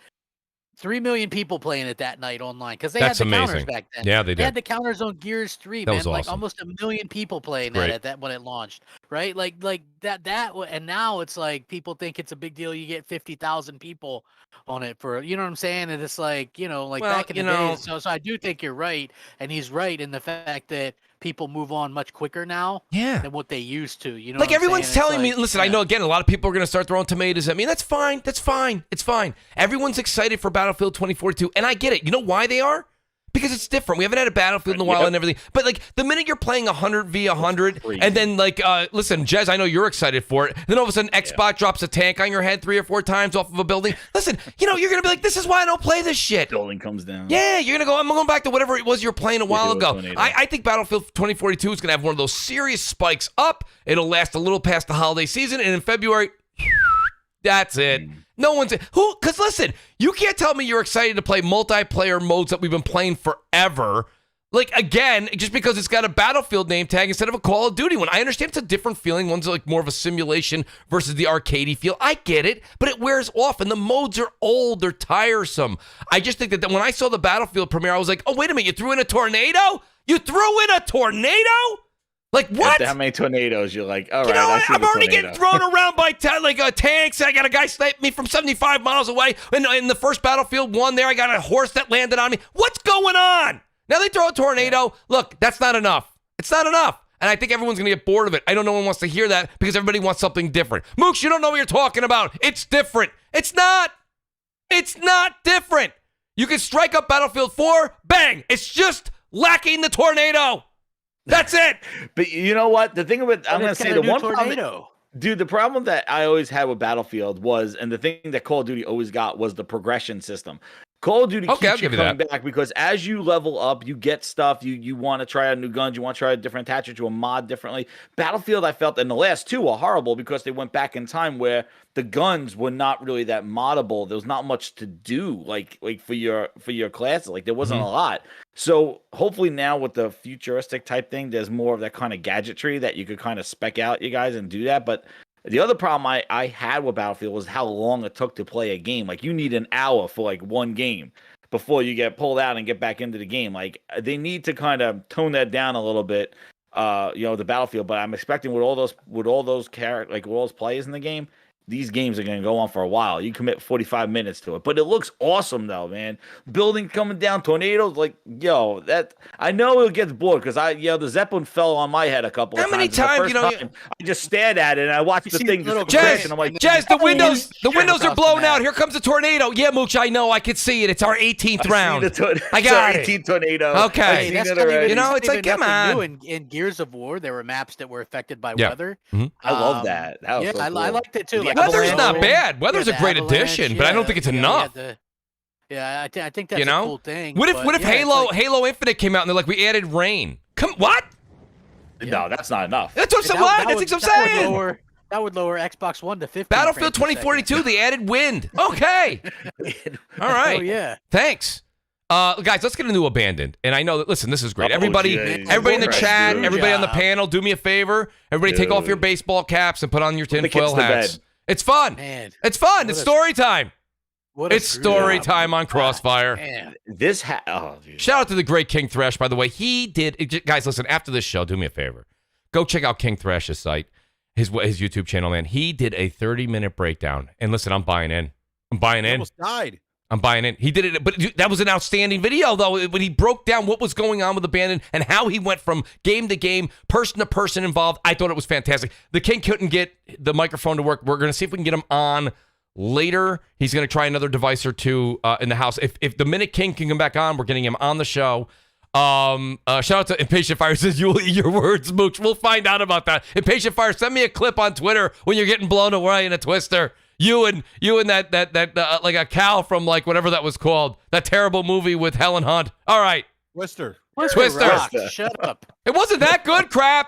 3 million people playing it that night online because they had the counters back then. Yeah, they did. They had the counters on Gears 3, man. Was like awesome. almost 1 million people playing that when it launched, right? Like that, and now it's like people think it's a big deal. You get 50,000 people on it for, you know what I'm saying? And it's like, back in the day. So I do think you're right, and he's right in the fact that people move on much quicker now than what they used to. You know, like everyone's telling me, listen, I know again, a lot of people are going to start throwing tomatoes at me. That's fine. It's fine. Everyone's excited for Battlefield 2042, and I get it. You know why they are? Because it's different. We haven't had a Battlefield in a while and everything. But like the minute you're playing 100v100, and then like, listen, Jez, I know you're excited for it. Then all of a sudden, Xbot drops a tank on your head 3 or 4 times off of a building. Listen, you're gonna be like, this is why I don't play this shit. Building comes down. Yeah, you're gonna go. I'm going back to whatever it was you were playing a while ago. I think Battlefield 2042 is gonna have one of those serious spikes up. It'll last a little past the holiday season, and in February, that's it. No one's because listen, you can't tell me you're excited to play multiplayer modes that we've been playing forever. Like again, just because it's got a Battlefield name tag instead of a Call of Duty one. I understand it's a different feeling. One's like more of a simulation versus the arcadey feel. I get it, but it wears off, and the modes are old. They're tiresome. I just think that when I saw the Battlefield premiere, I was like, oh wait a minute, you threw in a tornado? You threw in a tornado? Like what? How many tornadoes? You're like, all right. I'm already getting thrown around by tanks. I got a guy snipe me from 75 miles away. In the first Battlefield 1 there, I got a horse that landed on me. What's going on? Now they throw a tornado. Look, that's not enough. It's not enough. And I think everyone's going to get bored of it. I know no one wants to hear that because everybody wants something different. Mooch, you don't know what you're talking about. It's different. It's not. It's not different. You can strike up Battlefield 4, bang. It's just lacking the tornado. That's it. But you know what? The thing about I'm going to say the one tornado. problem, dude. The problem that I always had with Battlefield was, and the thing that Call of Duty always got was the progression system. Call of Duty keeps you coming back because as you level up, you get stuff. You want to try out new guns. You want to try a different attachment to a mod differently. Battlefield, I felt in the last 2 were horrible because they went back in time where the guns were not really that moddable. There was not much to do like for your classes. Like there wasn't a lot. So hopefully now with the futuristic type thing, there's more of that kind of gadgetry that you could kind of spec out you guys and do that. But the other problem I had with Battlefield was how long it took to play a game. Like you need an hour for like one game before you get pulled out and get back into the game. Like they need to kind of tone that down a little bit, the Battlefield. But I'm expecting with all those players in the game, these games are going to go on for a while. You commit 45 minutes to it, but it looks awesome though, man. Building coming down, tornadoes, like, yo, that I know it gets bored because the Zeppelin fell on my head a couple of times. How many times, I just stared at it and I watched the thing just crash, and I'm like, Jazz, the windows are blown out. Here comes a tornado. Yeah, Mooch, I know. I could see it. It's our 18th round. I got it. 18th tornado. Okay. It's like, come on. In Gears of War, there were maps that were affected by weather. Mm-hmm. I love that. I liked it too. Weather's not bad. Weather's a great addition, but I don't think it's enough. I think that's a cool thing. What if Halo Infinite came out and they're like, we added rain? What? No, that's not enough. That's what I'm saying. That would lower Xbox One to 50. Battlefield 2042, they added wind. Okay. All right. Oh yeah. Thanks. Guys, let's get into Abandoned. And I know that, listen, this is great. Everybody in the chat, everybody on the panel, do me a favor. Everybody take off your baseball caps and put on your tinfoil hats. It's fun. Man. It's fun. It's story time. It's story time on Crossfire. Man. Shout out to the great King Thresh, by the way. He did, guys, listen, after this show, do me a favor. Go check out King Thresh's site, his YouTube channel, man. He did a 30-minute breakdown. And listen, I'm buying in. He almost died. I'm buying in. He did it, but that was an outstanding video, though, when he broke down what was going on with Abandoned and how he went from game to game, person to person involved. I thought it was fantastic. The King couldn't get the microphone to work. We're going to see if we can get him on later. He's going to try another device or two in the house. If the minute King can come back on, we're getting him on the show. Shout out to Impatient Fire, says you will eat your words, Mooch. We'll find out about that. Impatient Fire, send me a clip on Twitter when you're getting blown away in a twister. You and that like a cow from like whatever that was called, that terrible movie with Helen Hunt. All right, Twister. Shut up. It wasn't that good, crap.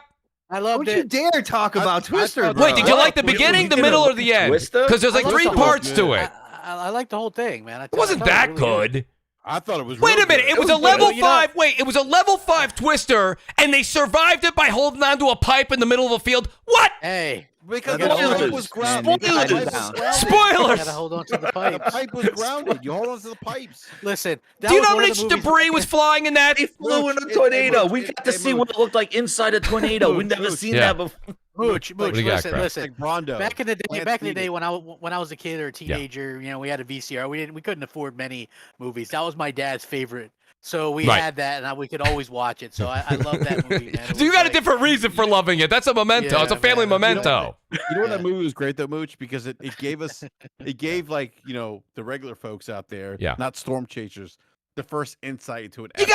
I loved it. Don't you dare talk about Twister. Wait, did you like the beginning, the middle, or the end? Because there's like 3 parts to it. I like the whole thing, man. It wasn't that good. I thought it was. Wait a minute! It was a level 5. Wait, it was a level 5 Twister, and they survived it by holding onto a pipe in the middle of a field. What? Hey, because the pipe was grounded. Spoilers. You gotta hold on to the pipes. The pipe was grounded. You hold on to the pipes. Listen, do you know how much debris was flying in that? They flew in a tornado. We got to see what it looked like inside a tornado. We've never seen that before. Mooch, listen. Like back in the day when I was a kid or a teenager, we had a VCR. We couldn't afford many movies. That was my dad's favorite. So we had that, and we could always watch it. So I love that movie, man. So you got a different reason for loving it. That's a memento. It's a family memento. You know what that movie was great though, Mooch, because it gave like the regular folks out there, not storm chasers, the first insight into it. You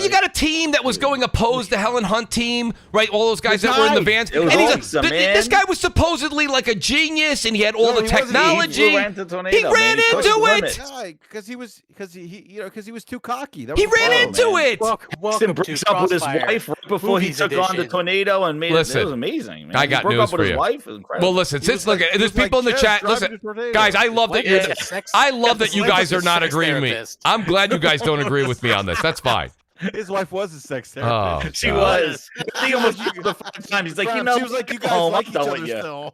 got a team that was going opposed to Helen Hunt team, right? All those guys that were in the vans. It was awesome, man. This guy was supposedly like a genius, and he had all the technology. He ran into it because he was too cocky. He ran into it. Welcome breaks to up with his Crossfire. wife right before he took on the tornado and made it. It was amazing, man. I got news for you. Well, listen, since there's people in the chat. Listen, guys, I love that you guys are not agreeing with me. I'm glad you guys don't agree with me on this. That's fine. His wife was a sex therapist. Oh, she was. He almost the 5 times. He's like, she was like, you guys like each other still.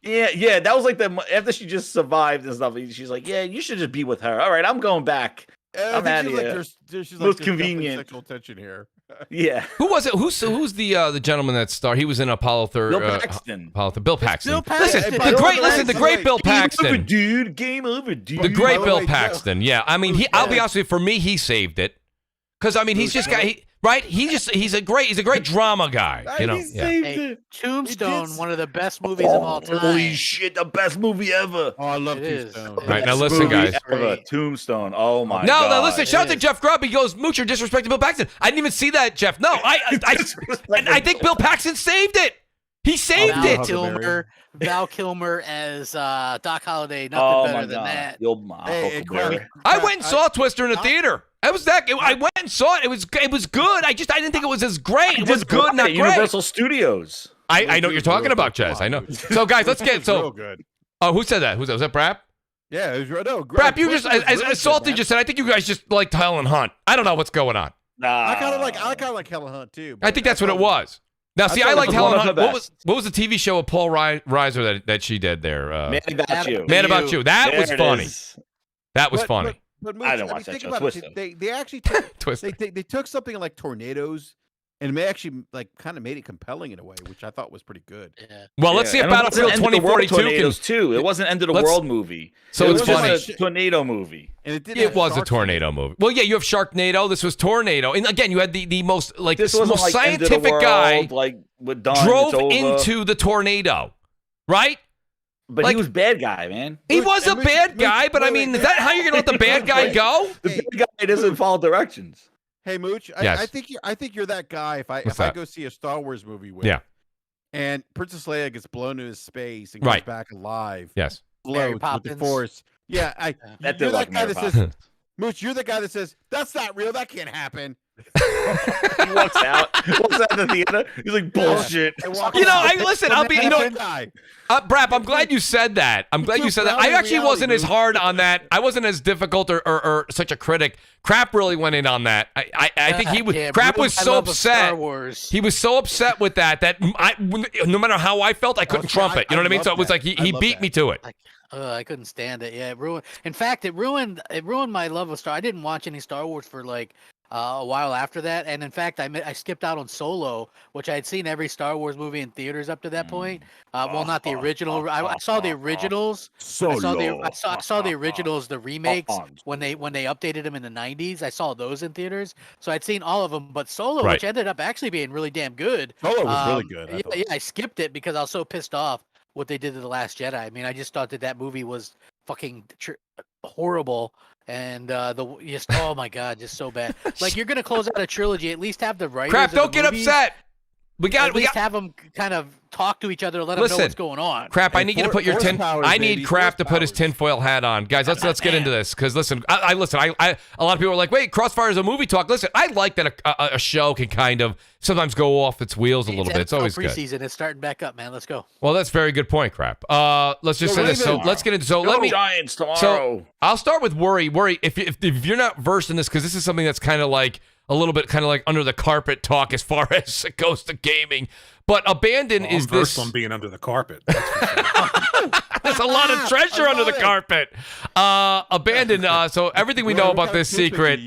Yeah. That was like after she just survived and stuff. She's like, yeah, you should just be with her. All right, I'm going back. I'm out of here. She's most convenient sexual tension here. Yeah. Who was it? Who's the gentleman that starred? He was in Apollo 3. Bill Paxton. Bill Paxton. Bill Paxton. Listen, the great Bill Paxton. Game over, dude. The great Bill Paxton. Yeah, I mean, I'll be honest with you. For me, he saved it. Because I mean, he's just got right. He's a great drama guy. Tombstone, one of the best movies of all time. Holy shit, the best movie ever. Oh, I love Tombstone. Right now, listen, guys. Tombstone. Oh my god. No, listen. Shout out to Jeff Grubb. He goes, Mooch, you're disrespecting Bill Paxton. I didn't even see that, Jeff. No, I think Bill Paxton saved it. He saved it. Val Kilmer as Doc Holliday. Nothing better than that. I went and saw Twister in the theater. I went and saw it. It was good. I didn't think it was as great. It was good, not great. Universal Studios. I know what you're talking about, Jez. I know. So guys, let's get real good. Oh, who said that? Was that BRAP? Yeah, it was no. BRAP, you just as Salty just said. I think you guys just liked Helen Hunt. I don't know what's going on. I kind of like Helen Hunt too. I think that's what it was. Now, see, I liked Helen Hunt. What was the TV show with Paul Reiser that she did there? Man About You. Man About You. That was funny. That was funny. But I didn't watch that show. Twister. They actually they took something like tornadoes and it may actually like kind of made it compelling in a way, which I thought was pretty good. Yeah. Well, let's see if Battlefield 2042 too. It wasn't End of the World movie. So it's funny. Just a tornado movie. And it was a tornado movie. Well, yeah, you have Sharknado. This was Tornado, and again, you had the most like This most wasn't like scientific End of the World, guy like with Dawn, drove it's over. into the tornado, right? But like, he was bad guy, man. He was a bad guy, but I mean, is that how you're gonna let the bad guy go? The bad guy doesn't follow directions. Hey Mooch, Yes. I think you're that guy. If I go see a Star Wars movie with, and Princess Leia gets blown into space and comes back alive, yes, blows with the Force. Yeah, that you're like that guy that says, Mooch, you're the guy that says that's not real. That can't happen. He walks out of the theater. He's like, bullshit. You know, listen. I'll be. You know, BRAP. I'm glad you said that. I'm glad you said that. I actually wasn't as hard on that. I wasn't as difficult or such a critic. Crap really went in on that. I think he was. Crap was so upset. He was so upset with that no matter how I felt, I couldn't trump it. You know what I mean? So it was like he beat me to it. I couldn't stand it. Yeah, it ruined. In fact, it ruined my love of Star. I didn't watch any Star Wars for like a while after that, and in fact, I skipped out on Solo, which I had seen every Star Wars movie in theaters up to that point. Well, not the original. I saw the originals. Solo. I saw the originals, the remakes when they updated them in the '90s. I saw those in theaters, so I'd seen all of them. But Solo, which ended up actually being really damn good. Solo was really good. I skipped it because I was so pissed off what they did to The Last Jedi. I mean, I just thought that movie was fucking horrible. And oh my god, just so bad. Like, you're gonna close out a trilogy, at least have the writers. Crap! Don't get upset. We got have them kind of talk to each other, let them know what's going on. Crap! I need you to put your I need Crap to put his tinfoil hat on, guys. Let's get into this because listen, I listen. A lot of people are like, wait, Crossfire is a movie talk. Listen, I like that a show can kind of sometimes go off its wheels a little bit. It's always good. Preseason, it's starting back up, man. Let's go. Well, that's a very good point, Crap. Let's just say this. So let's get into. So let me. Giants tomorrow. So I'll start with Worry. Worry, if you're not versed in this, because this is something that's kind of like a little bit kind of like under the carpet talk as far as it goes to gaming. But Abandon I'm is versed this on being under the carpet. That's for sure. There's a lot of treasure under the carpet. Abandon. So everything we know about this secret,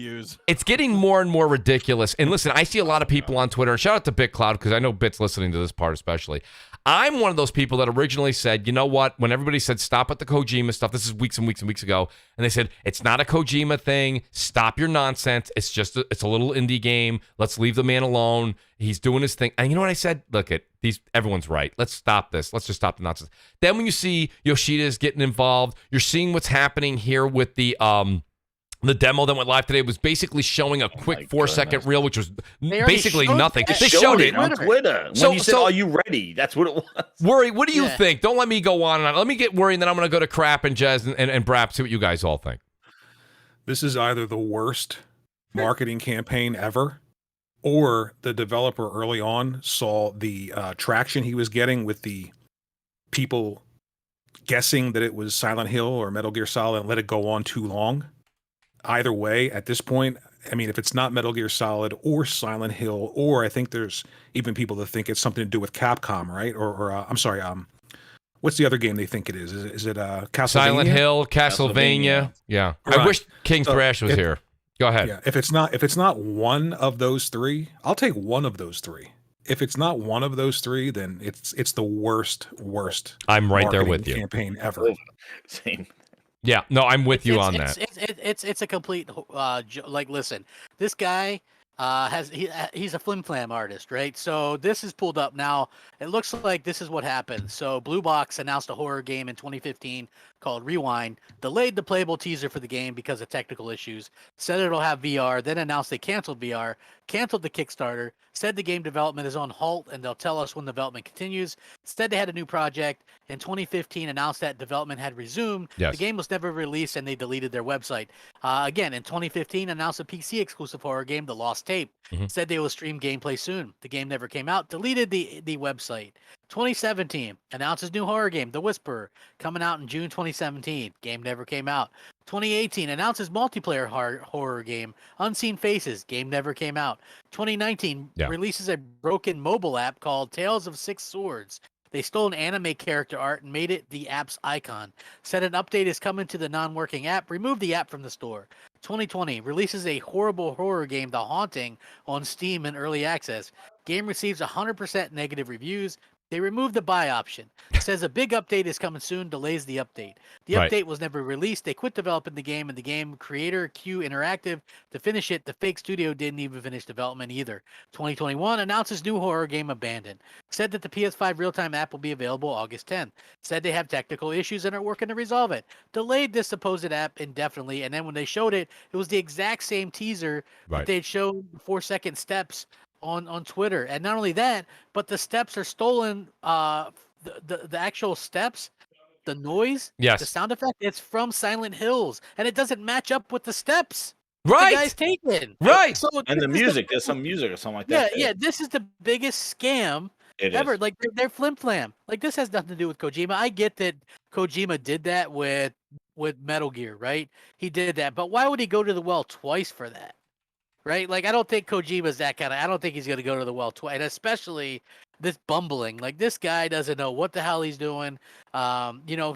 it's getting more and more ridiculous. And listen, I see a lot of people on Twitter. And shout out to BitCloud because I know Bit's listening to this part especially. I'm one of those people that originally said, you know what? When everybody said stop at the Kojima stuff, this is weeks and weeks and weeks ago, and they said it's not a Kojima thing. Stop your nonsense. It's just it's a little indie game. Let's leave the man alone. He's doing his thing. And you know what I said? Look, everyone's right. Let's stop this. Let's just stop the nonsense. Then when you see Yoshida's getting involved, you're seeing what's happening here with the demo that went live today was basically showing a quick 4-second reel, which was basically nothing. They showed it on Twitter. When you said, "Are you ready?" That's what it was. Worry, what do you think? Don't let me go on and on. Let me get Worry, and then I'm going to go to Crap and Jez and BRAP, see what you guys all think. This is either the worst marketing campaign ever, or the developer early on saw the traction he was getting with the people guessing that it was Silent Hill or Metal Gear Solid and let it go on too long. Either way, at this point, I mean, if it's not Metal Gear Solid or Silent Hill, or I think there's even people that think it's something to do with Capcom, right? Or I'm sorry, what's the other game they think it is? Is it Castlevania? Silent Hill, Castlevania. Yeah. Right. I wish King Thrash was here. Go ahead. Yeah. If it's not one of those three, I'll take one of those three. If it's not one of those three, then it's the worst. I'm right there with you. Campaign ever. Same. Yeah, no, I'm with you on that. It's a complete like. Listen, this guy he's a flim flam artist, right? So this is pulled up now. It looks like this is what happened. So Blue Box announced a horror game in 2015 called Rewind, delayed the playable teaser for the game because of technical issues, said it'll have VR, then announced they canceled VR, canceled the Kickstarter, said the game development is on halt and they'll tell us when development continues. Instead, they had a new project. In 2015, announced that development had resumed. Yes. The game was never released and they deleted their website. Again, in 2015, announced a PC exclusive horror game, The Lost Tape. Said they will stream gameplay soon. The game never came out, deleted the website. 2017, announces new horror game, The Whisperer, coming out in June 2017. Game never came out. 2018, announces multiplayer horror game, Unseen Faces. Game never came out. 2019, releases a broken mobile app called Tales of Six Swords. They stole an anime character art and made it the app's icon. Said an update is coming to the non-working app. Removed the app from the store. 2020 releases a horrible horror game, The Haunting, on Steam in early access. Game receives 100% negative reviews. They removed the buy option. Says a big update is coming soon, delays the update. The update was never released. They quit developing the game, and the game creator, Q Interactive, to finish it, the fake studio didn't even finish development either. 2021 announces new horror game Abandoned. Said that the PS5 real-time app will be available August 10th. Said they have technical issues and are working to resolve it. Delayed this supposed app indefinitely, and then when they showed it, it was the exact same teaser that they'd showed 4-second steps on Twitter. And not only that, but the steps are stolen. The actual steps, the noise, the sound effect, it's from Silent Hills, and it doesn't match up with the steps. Right. The guy's taken. Right. So and the music, there's some music or something like that. Yeah, this is the biggest scam ever. Like they're flim flam. Like this has nothing to do with Kojima. I get that Kojima did that with Metal Gear, right? He did that, but why would he go to the well twice for that? Right? Like I don't think Kojima's that kind of. I don't think he's gonna go to the well twice, and especially this bumbling. Like this guy doesn't know what the hell he's doing.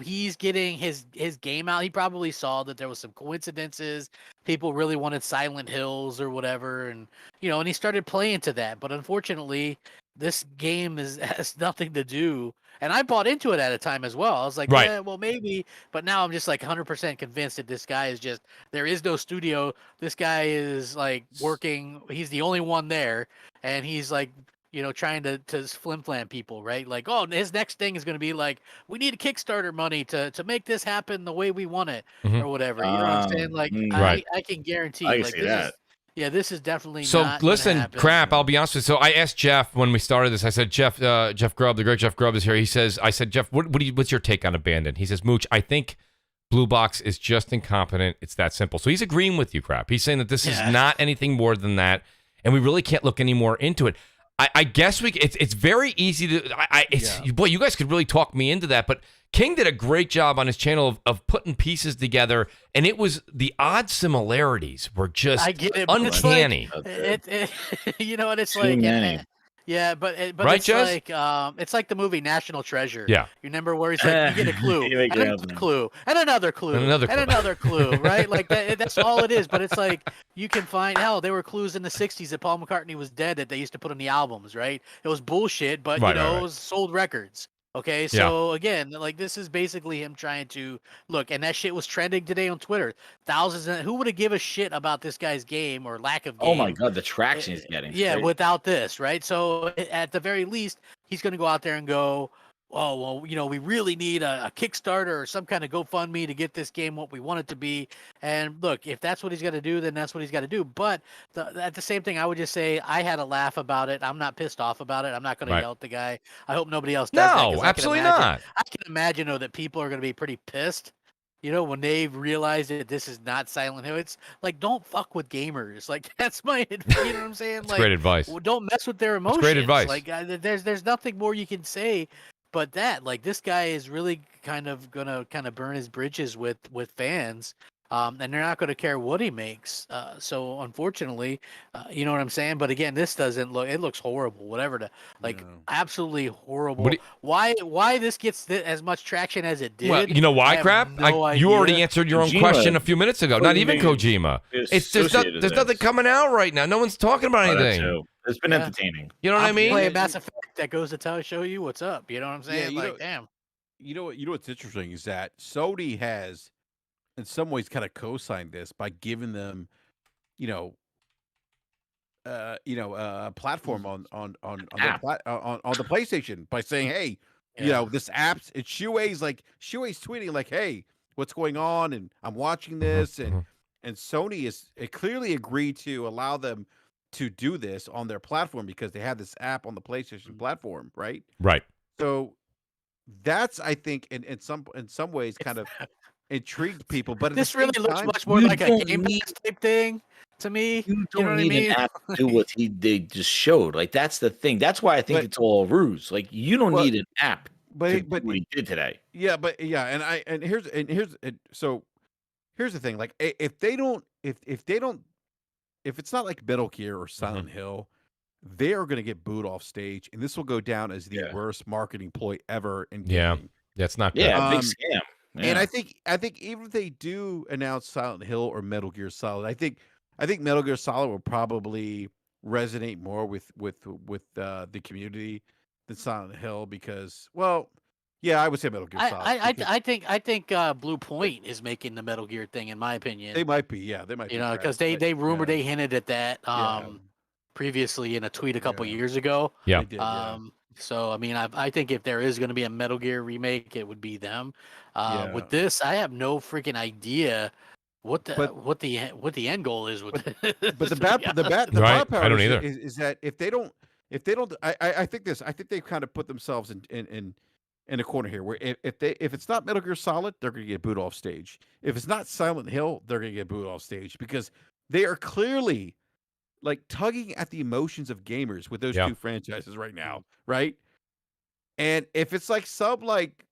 He's getting his game out. He probably saw that there was some coincidences. People really wanted Silent Hills or whatever, and and he started playing to that. But unfortunately, this game has nothing to do. And I bought into it at a time as well. I was like, yeah, well, maybe. But now I'm just like 100% convinced that this guy is just, there is no studio. This guy is like working. He's the only one there. And he's like, trying to flim-flam people, right? Like, oh, his next thing is going to be like, we need a Kickstarter money to make this happen the way we want it or whatever. You know what I'm saying? Like, I can guarantee. I can like, see that. This is definitely so. Not listen, crap. I'll be honest with you. So I asked Jeff when we started this. I said, Jeff Grubb, the great Jeff Grubb is here. He says, I said, Jeff, what's your take on Abandoned? He says, Mooch, I think Blue Box is just incompetent. It's that simple. So he's agreeing with you, crap. He's saying that this is not anything more than that, and we really can't look any more into it. I guess it's very easy to. Boy, you guys could really talk me into that, but King did a great job on his channel of putting pieces together, and it was the odd similarities were just uncanny. It's like yeah, but right, it's like it's like the movie National Treasure. Yeah, you remember where he's like, you get a clue, and another clue, and another clue, and another clue, right? Like that's all it is. But it's like you can find there were clues in the '60s that Paul McCartney was dead that they used to put on the albums, right? It was bullshit, but it was sold records. Okay, so again, like this is basically him trying to look, and that shit was trending today on Twitter. Thousands, who would have give a shit about this guy's game or lack of game? Oh my god, the traction he's getting. Yeah, without this, right? So at the very least, he's going to go out there and go, oh, well, we really need a Kickstarter or some kind of GoFundMe to get this game what we want it to be. And look, if that's what he's got to do, then that's what he's got to do. But at the same thing, I would just say I had a laugh about it. I'm not pissed off about it. I'm not going to yell at the guy. I hope nobody else does that. No, absolutely not. I can imagine, though, that people are going to be pretty pissed. When they realize that this is not Silent Hill. It's like, don't fuck with gamers. Like, that's my, you know what I'm saying? Like, great advice. Well, don't mess with their emotions. That's great advice. Like, there's nothing more you can say. But like this guy is really kind of gonna burn his bridges with fans, and they're not gonna care what he makes. So unfortunately, you know what I'm saying. But again, this doesn't look. It looks horrible. Whatever absolutely horrible. Why this gets as much traction as it did? Well, you know why, crap? You already answered your own question a few minutes ago. Not even Kojima. There's nothing coming out right now. No one's talking about anything. It's been entertaining. You know what I mean? Play a Mass Effect that goes to show you what's up. You know what I'm saying? Damn. You know what's interesting is that Sony has, in some ways, kind of co-signed this by giving them, a platform on the PlayStation by saying, hey, this app's it's Shuei's tweeting like, hey, what's going on? And I'm watching this, and Sony is clearly agreed to allow them to do this on their platform because they have this app on the PlayStation platform, right? Right. So that's, I think, in some ways, kind of intrigued people. But this really looks much more like a Game Pass type thing to me. You don't need an app to do what they just showed. Like that's the thing. That's why I think it's all a ruse. Like you don't need an app. But what he did today. Yeah, here's the thing. Like if it's not like Metal Gear or Silent Hill, they are going to get booed off stage, and this will go down as the worst marketing ploy ever in gaming. Yeah, that's not good. Yeah, big scam. And I think even if they do announce Silent Hill or Metal Gear Solid, I think Metal Gear Solid will probably resonate more with the community than Silent Hill because, well, yeah, I would say Metal Gear Solid. I think Blue Point is making the Metal Gear thing, in my opinion. They might be, yeah, they might be. You know, because they rumored, they hinted at that previously in a tweet a couple years ago. Yeah. They did, So I mean, I think if there is going to be a Metal Gear remake, it would be them. With this, I have no freaking idea what the end goal is with this. But the bad Right, part I don't either. is that if they don't, I think they've kind of put themselves in a corner here where if it's not Metal Gear Solid, they're going to get booed off stage. If it's not Silent Hill, they're going to get booed off stage because they are clearly like tugging at the emotions of gamers with those two franchises right now, right? And if it's like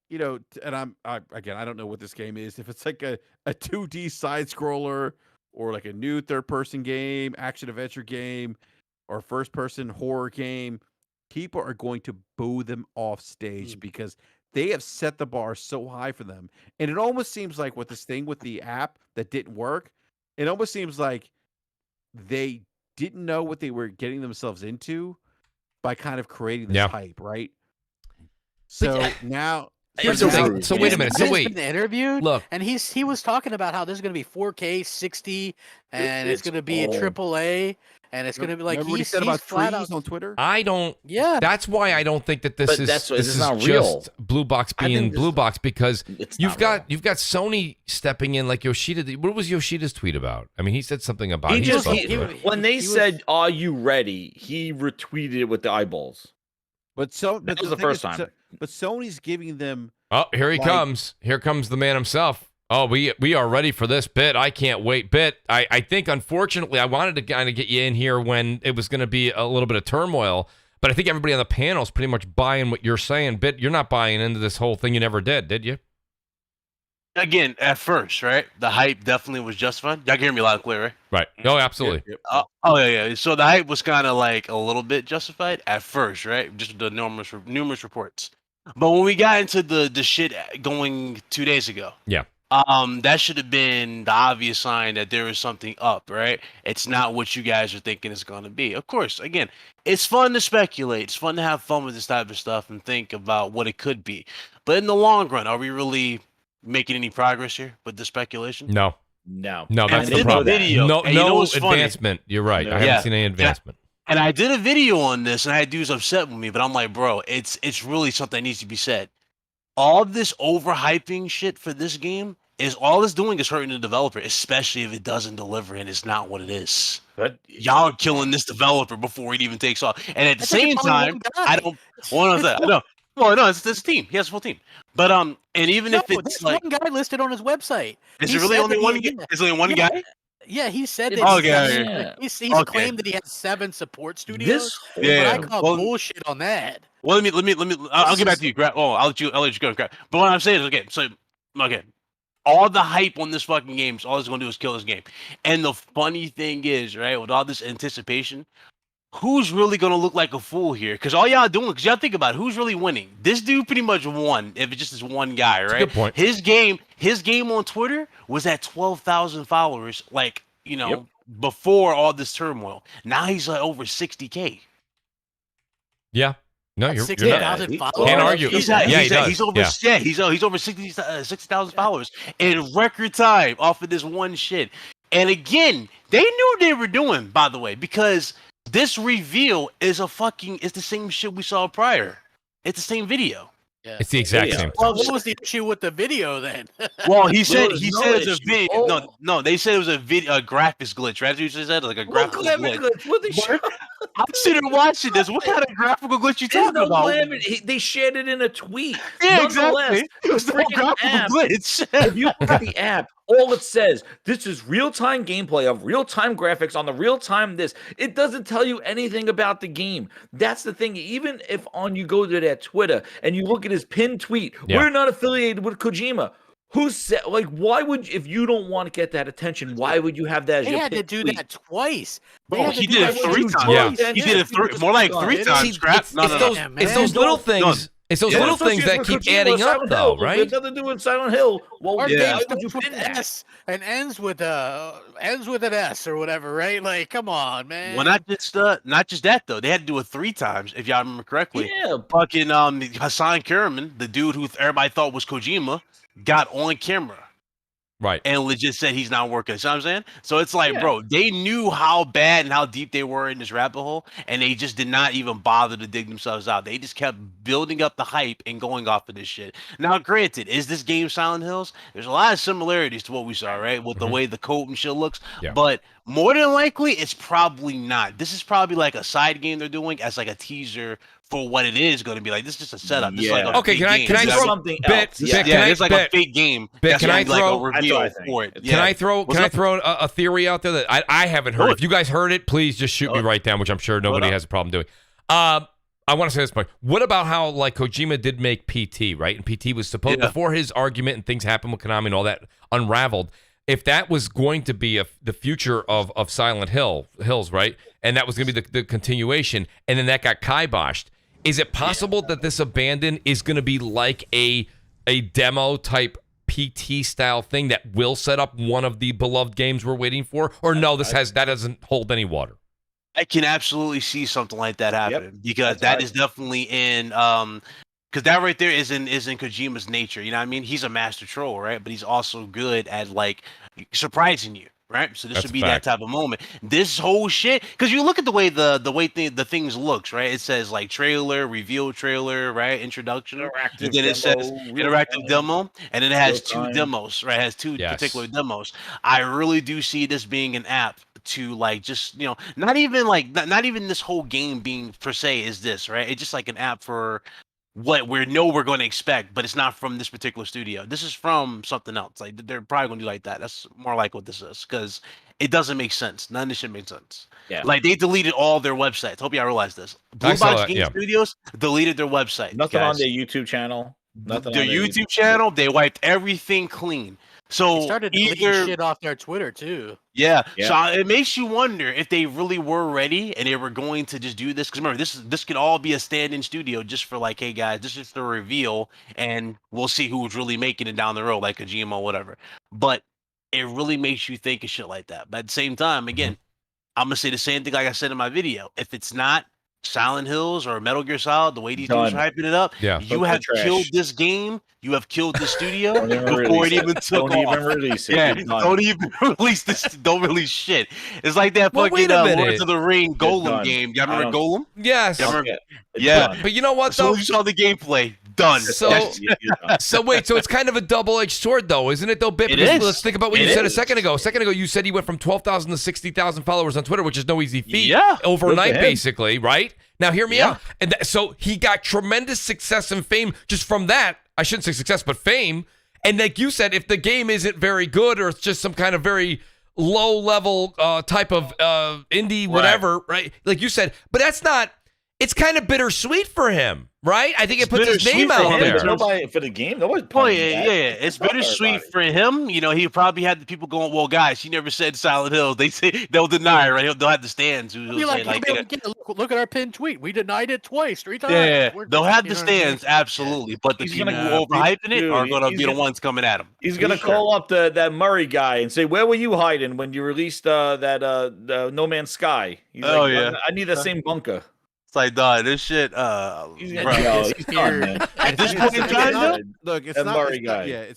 you know, and I don't know what this game is. If it's like a 2D side scroller or like a new third person game, action adventure game, or first person horror game, people are going to boo them off stage because they have set the bar so high for them. And it almost seems like with this thing with the app that didn't work, it almost seems like they didn't know what they were getting themselves into by kind of creating this hype, right? So now here's the thing. So wait a minute. So wait. He's been interviewed. Look, and he was talking about how there's going to be 4K 60, and it's going to be a AAA, and it's going to be like he said about trees on Twitter. I don't. Yeah, that's why I don't think that this is not just real. Blue Box being Blue Box because you've got Sony stepping in like Yoshida. What was Yoshida's tweet about? I mean, he said something about when they said, "Are you ready?" He retweeted it with the eyeballs. But that was the first time. But Sony's giving them. Oh, here he comes. Here comes the man himself. Oh, we are ready for this, Bit. I can't wait. Bit, I think, unfortunately, I wanted to kind of get you in here when it was going to be a little bit of turmoil, but I think everybody on the panel is pretty much buying what you're saying. Bit, you're not buying into this whole thing. You never did you? Again, at first, right? The hype definitely was justified. Y'all can hear me loud and clear, right? Right. No, absolutely. Yep. Yeah. So the hype was kind of like a little bit justified at first, right? Just the numerous reports. But when we got into the shit going 2 days ago, that should have been the obvious sign that there is something up, right? It's not what you guys are thinking it's going to be. Of course, again, it's fun to speculate. It's fun to have fun with this type of stuff and think about what it could be. But in the long run, are we really making any progress here with the speculation? No, that's the problem. No advancement. You're right. I haven't seen any advancement. And I did a video on this, and I had dudes upset with me, but I'm like, bro, it's really something that needs to be said. All this overhyping shit for this game is all it's doing is hurting the developer, especially if it doesn't deliver and it's not what it is. But y'all are killing this developer before it even takes off. And at the same time, I don't want to say, no. Well, no, it's this team. He has a full team. But and even if it's like one guy listed on his website. Is it really only one guy? Is it only one guy? Yeah, he said that. He's claimed that he has 7 support studios. But I call bullshit on that. Well, let me. I'll get back to you. I'll let you go. But what I'm saying is, all the hype on this fucking game, all it's going to do is kill this game. And the funny thing is, right, with all this anticipation, who's really going to look like a fool here? Because all y'all doing, because y'all think about it, who's really winning? This dude pretty much won, if it's just this one guy, right? Good point. His game on Twitter was at 12,000 followers, before all this turmoil. Now he's like over 60K. Yeah. No, you're 60,000 followers. Can't argue. He's over 60,000 followers in record time off of this one shit. And again, they knew what they were doing, by the way, because this reveal is it's the same shit we saw prior. It's the same video. Yeah. It's the exact same. Well, what was the issue with the video then? Well, he said it's a video. No, they said it was a video, a graphics glitch. Right? You said like a graphics glitch. What they showed? I'm sitting there watching this. What kind of graphical glitch you talking about? They shared it in a tweet. Yeah, exactly. It was no graphical glitch. If you look at the app, all it says, this is real-time gameplay of real-time graphics on the real-time this. It doesn't tell you anything about the game. That's the thing. Even if you go to their Twitter and you look at his pinned tweet, we're not affiliated with Kojima. Who said, why would, if you don't want to get that attention, why would you have that as your pinned tweet? They had to do that twice. He did it 3 times. Yeah. He did it more like 3 times. It's those little things. It's those little things that keep adding up, though, right? There's nothing to do with Silent Hill. Well, Our yeah, game starts with S and ends with an S or whatever, right? Like, come on, man. Well, not just that though. They had to do it 3 times, if y'all remember correctly. Yeah, fucking Hassan Karaman, the dude who everybody thought was Kojima, got on camera. Right. And legit said he's not working. You know what I'm saying? So it's like, bro, they knew how bad and how deep they were in this rabbit hole, and they just did not even bother to dig themselves out. They just kept building up the hype and going off of this shit. Now, granted, is this game Silent Hills? There's a lot of similarities to what we saw, right? With the way the code and shit looks. Yeah. But more than likely, it's probably not. This is probably like a side game they're doing as like a teaser for what it is going to be. Like, this is just a setup. This is like a can I throw something else? It's like a fake game. Can I throw like a reveal for it? Can I throw a theory out there that I haven't heard? If you guys heard it, please just shoot me right down, which I'm sure nobody has a problem doing. I want to say this point. What about how like Kojima did make PT, right? And PT was supposed before his argument and things happened with Konami and all that unraveled. If that was going to be the future of Silent Hills, right? And that was going to be the continuation, and then that got kiboshed. Is it possible that this Abandon is going to be like a demo type PT style thing that will set up one of the beloved games we're waiting for? Or no, that doesn't hold any water? I can absolutely see something like that happen because that is definitely in because that right there is in Kojima's nature. You know what I mean? He's a master troll, right? But he's also good at like surprising you. Right, so this would be that type of moment. This whole shit, because you look at the way the things looks, right? It says like trailer, reveal trailer, right? Introduction, interactive and then it says interactive demo, and then it has 2 demos, right? It has 2 particular demos. I really do see this being an app to like just not even this whole game being per se is this, right? It's just like an app for what we're going to expect, but it's not from this particular studio. This is from something else. Like they're probably going to do like that. That's more like what this is because it doesn't make sense. None of this shit makes sense. Yeah. Like they deleted all their websites. Hope y'all realize this. Blue Box Game Studios deleted their website. Nothing on their YouTube channel. Nothing their on their YouTube channel. They wiped everything clean. So they started deleting shit off their Twitter too. Yeah. So it makes you wonder if they really were ready and they were going to just do this. Because remember, this could all be a stand-in studio just for like, hey guys, this is the reveal, and we'll see who's really making it down the road, like a GM or whatever. But it really makes you think of shit like that. But at the same time, again, I'm gonna say the same thing like I said in my video. If it's not Silent Hills or Metal Gear Solid, the way these dudes are hyping it up, you have killed this game. You have killed the studio before it even took off. Don't even release it. Yeah, don't even release this. Don't release shit. It's like that fucking Lord of the Ring Golem game. Y'all remember Golem? Yes. Yeah. But you know what, though? So you saw the gameplay. Done. So wait, so it's kind of a double-edged sword, though, isn't it, though, Bip? It is. Let's think about what you said a second ago. A second ago, you said he went from 12,000 to 60,000 followers on Twitter, which is no easy feat. Overnight, basically, right? Now, hear me out. And so he got tremendous success and fame just from that. I shouldn't say success, but fame. And like you said, if the game isn't very good or it's just some kind of very low-level type of indie whatever, right? Like you said. But that's not – it's kind of bittersweet for him. Right? I think it puts his name out there. There's nobody for the game. Nobody's It's bittersweet for him. He probably had the people going, well, guys, he never said Silent Hill. They'll deny it, right? They'll have the stands. Look at our pinned tweet. We denied it twice, 3 times. Yeah, they'll have the stands, absolutely. But the people overhyping it are going to be the ones coming at him. He's going to call up that Murray guy and say, where were you hiding when you released that No Man's Sky? He's I need the same bunker. It's like, dog, this shit. He's done, man. At this point in time, look, it's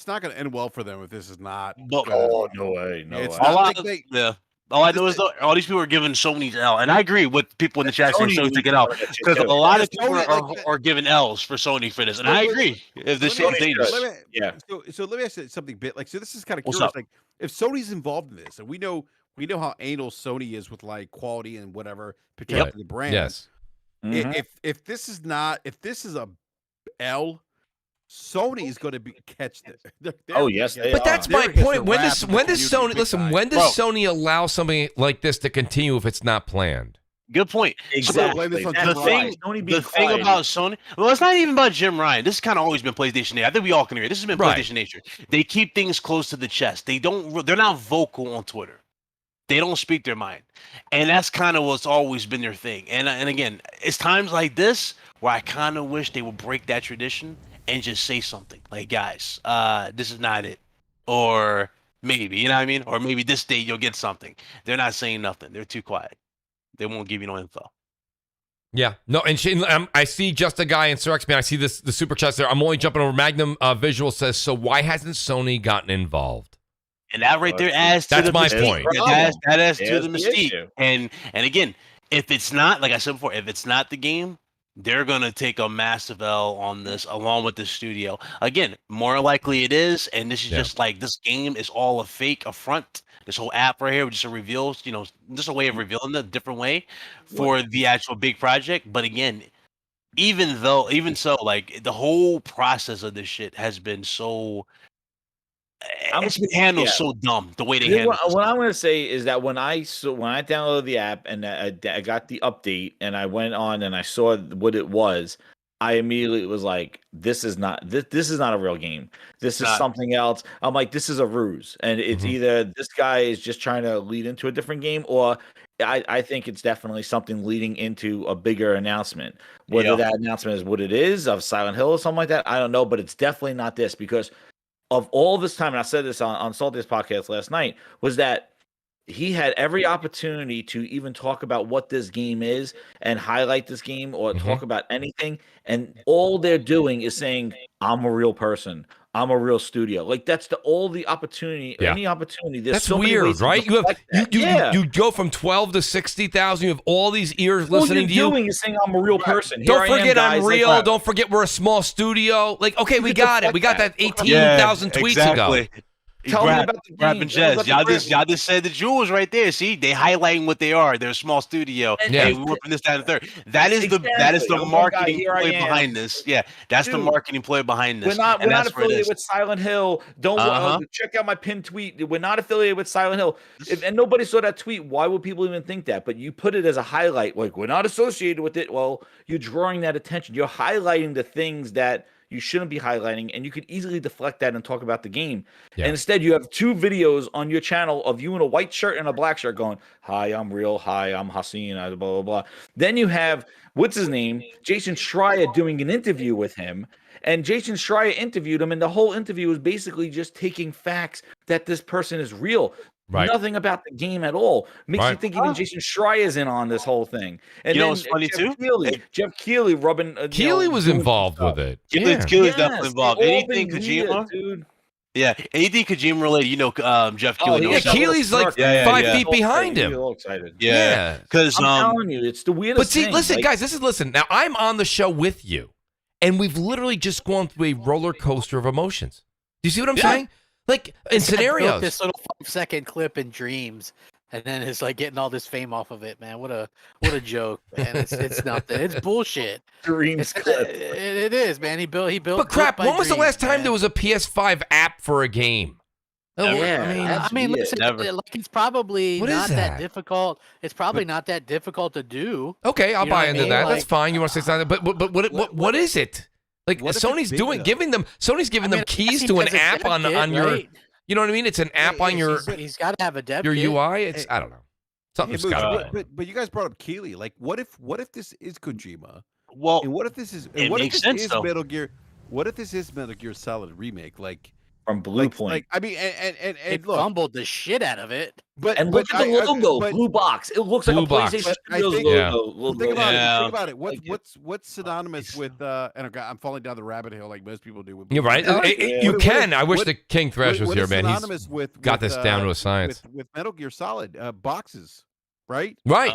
not going to end well for them if this is not. No way. All I know is all these people are giving Sony's L, and I agree with people in the chat saying Sony's taking L because a lot of people are giving L's for Sony for this, and I agree. If this shit is dangerous, So let me ask you something. So this is kind of curious. Like, if Sony's involved in this, and we know how anal Sony is with like quality and whatever, protecting the brand. Yes. If this is a L, Sony is going to catch this. But that's my point. When does Sony allow something like this to continue if it's not planned? Good point. Exactly. The thing about Sony, well, it's not even about Jim Ryan. This has kind of always been PlayStation nature. I think we all can agree. This has been PlayStation nature. They keep things close to the chest. They're not vocal on Twitter. They don't speak their mind. And that's kind of what's always been their thing. And again, it's times like this where I kind of wish they would break that tradition and just say something like, guys, this is not it, or maybe, you know what I mean, or maybe this day you'll get something. They're not saying nothing. They're too quiet. They won't give you no info. Yeah, no, and Shane, I see just a guy in SrgntSaltyNutz, man. I see the super chats there. I'm only jumping over. Magnum Visual says, so why hasn't Sony gotten involved? And that right there adds to the mystique. Point. That adds to the mystique. And again, if it's not, like I said before, if it's not the game, they're going to take a massive L on this along with the studio. Again, more likely it is, and this is just like, this game is all a fake, a front. This whole app right here, just a reveal, you know, just a way of revealing it a different way for the actual big project. But again, even so, like, the whole process of this shit has been so... It's been handled so dumb the way they handle it. What I'm going to say is that when I downloaded the app and I got the update and I went on and I saw what it was, I immediately was like, this is not a real game. This is something else. I'm like, this is a ruse, and it's either this guy is just trying to lead into a different game, or I think it's definitely something leading into a bigger announcement. Whether that announcement is what it is of Silent Hill or something like that, I don't know, but it's definitely not this, because of all this time, and I said this on Salty's podcast last night, was that he had every opportunity to even talk about what this game is and highlight this game or talk about anything, and all they're doing is saying, I'm a real person, I'm a real studio. Like, that's all the opportunity, any opportunity. There's that's so many weird, ways to right? You go from 12 to 60,000. You have all these ears listening to you. All you're doing is saying, I'm a real person. Don't forget I'm real. Like, don't forget we're a small studio. Like, okay, we got it. We got that 18,000 tweets ago. Tell me about the game. Y'all just said the jewels right there. See, they highlighting what they are. They're a small studio. Hey, we're from this, that, and the third. That is the marketing play behind this. Yeah, that's the marketing play behind this. We're not affiliated with Silent Hill. Don't check out my pinned tweet. We're not affiliated with Silent Hill. And nobody saw that tweet, why would people even think that? But you put it as a highlight, like, we're not associated with it. Well, you're drawing that attention. You're highlighting the things that you shouldn't be highlighting, and you could easily deflect that and talk about the game. And instead, you have 2 videos on your channel of you in a white shirt and a black shirt going, hi, I'm real, hi, I'm Hassan, blah, blah, blah. Then you have, what's his name, Jason Schreier doing an interview with him, and Jason Schreier interviewed him, and the whole interview was basically just taking facts that this person is real. Right. Nothing about the game at all. Makes you think even Jason Schreier's in on this whole thing. And what's funny too? Jeff Keighley rubbing. Keighley was involved with it. Keighley's definitely involved. Anything Kojima, dude. Yeah, anything Kojima related. You know, Jeff Keighley. Yeah, Keighley's like 5 feet behind him. He's a little excited. Yeah, because I'm telling you, it's the weirdest. But see, thing. listen, guys, listen. Now I'm on the show with you, and we've literally just gone through a roller coaster of emotions. Do you see what I'm saying? Like, in scenarios. This little 5-second clip in Dreams, and then it's like getting all this fame off of it, man. What a joke, man. It's nothing. It's bullshit. Dreams clip. It is, man. He built. But crap, when was the last time there was a PS5 app for a game? I mean, listen, like, it's probably not that difficult. It's probably not that difficult to do. Okay, I'll buy into that. That's fine. You want to say something, but what is it? Like, Sony's giving them keys to an app on your, right? You know what I mean? It's an app on your. He's got to have a dev your UI. It's I don't know. Something's got to. But you guys brought up Keighley. Like, what if this is Kojima? Well, and what if this is? It makes sense though. Metal Gear? What if this is Metal Gear Solid remake? Like. From Blue Point. Like, I mean, and it fumbled the shit out of it. But look at the logo, blue box. It looks like a PlayStation Studios logo. Think about it. What's synonymous with? And I'm falling down the rabbit hole like most people do. You're right. You can. I wish the King Thresh was here, man. He's got this down to a science. With Metal Gear Solid boxes, right? Right.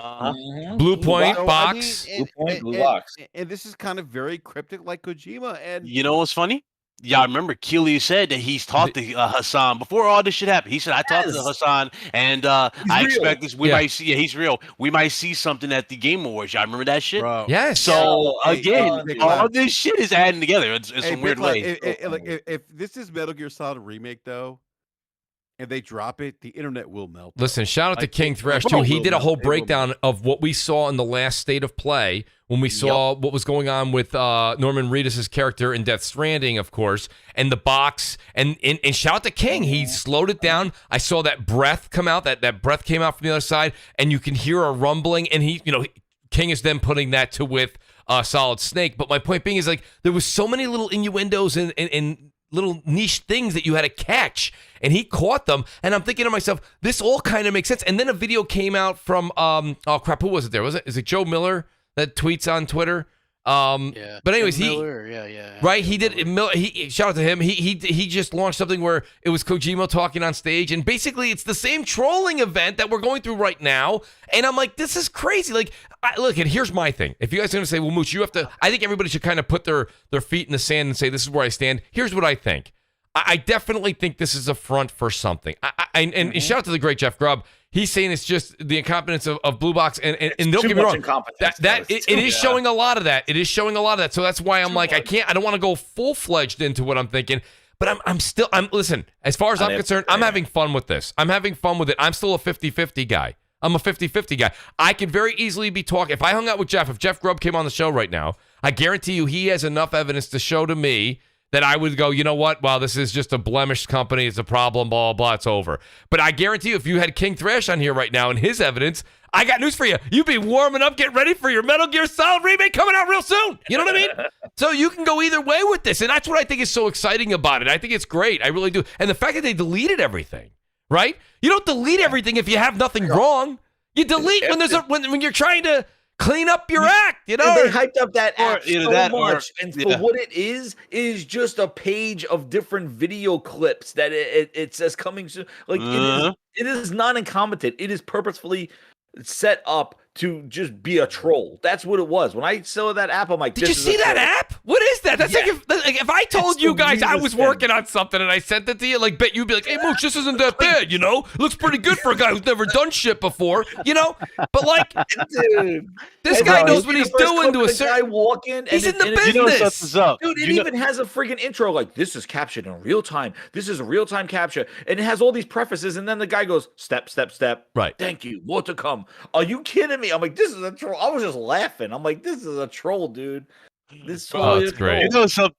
Blue Point box. Blue Point, blue box. And this is kind of very cryptic, like Kojima. And you know what's funny? Yeah, I remember Keighley said that he's talked to Hassan before all this shit happened. He said, I talked to Hassan, and I expect this. We might see, he's real. We might see something at the Game Awards. Y'all remember that shit? Bro. Yes. So, again, all this shit is adding together in some weird way. If this is Metal Gear Solid Remake, though, and they drop it, the internet will melt. Listen, shout out to King Thresh, too. He did a whole breakdown of what we saw in the last State of Play when we saw what was going on with Norman Reedus' character in Death Stranding, of course, and the box. And shout out to King. He slowed it down. I saw that breath come out. That breath came out from the other side, and you can hear a rumbling. And King is then putting that to with Solid Snake. But my point being is, like, there was so many little innuendos and little niche things that you had to catch, and he caught them. And I'm thinking to myself, this all kind of makes sense. And then a video came out from oh crap, who was it? Is it Joe Miller that tweets on Twitter? But anyways, right, he did. He shout out to him. He just launched something where it was Kojima talking on stage, and basically it's the same trolling event that we're going through right now. And I'm like, this is crazy. Like, look, and here's my thing. If you guys are gonna say, well, Mooch, you have to. I think everybody should kind of put their feet in the sand and say, this is where I stand. Here's what I think. I definitely think this is a front for something. And shout out to the great Jeff Grubb. He's saying it's just the incompetence of Blue Box, and don't get me wrong, it is showing a lot of that. It is showing a lot of that. So that's why I'm like, I don't want to go full-fledged into what I'm thinking, but I'm listen, as far as I'm concerned, I'm having fun with this. I'm having fun with it. I'm still a 50-50 guy. I'm a 50-50 guy. I could very easily be talking, if I hung out with Jeff, if Jeff Grubb came on the show right now, I guarantee you he has enough evidence to show to me that I would go, you know what? Wow, this is just a blemished company. It's a problem, blah, blah, it's over. But I guarantee you, if you had King Thrash on here right now and his evidence, I got news for you. You'd be warming up, get ready for your Metal Gear Solid remake coming out real soon. You know what I mean? So you can go either way with this. And that's what I think is so exciting about it. I think it's great. I really do. And the fact that they deleted everything, right? You don't delete everything if you have nothing wrong. You delete when you're trying to clean up your act, you know. And they hyped up that app so much, and for what it is just a page of different video clips that it says coming soon. Like it is not incompetent. It is purposefully set up to just be a troll. That's what it was. When I saw that app, I'm like, did you see that app? What is that? That's like if I told you guys I was working on something and I sent it to you, like, bet you'd be like, hey, Mooch, this isn't that bad, you know? Looks pretty good for a guy who's never done shit before, you know? But like, dude, this guy knows what he's doing to a certain guy walk in, he's in the business. Dude, it even has a freaking intro like, this is captured in real time. This is a real-time capture. And it has all these prefaces, and then the guy goes, step, step, step. Right. Thank you. More to come. Are you kidding me? I'm like, this is a troll. I was just laughing. I'm like, this is a troll, dude. This it's great.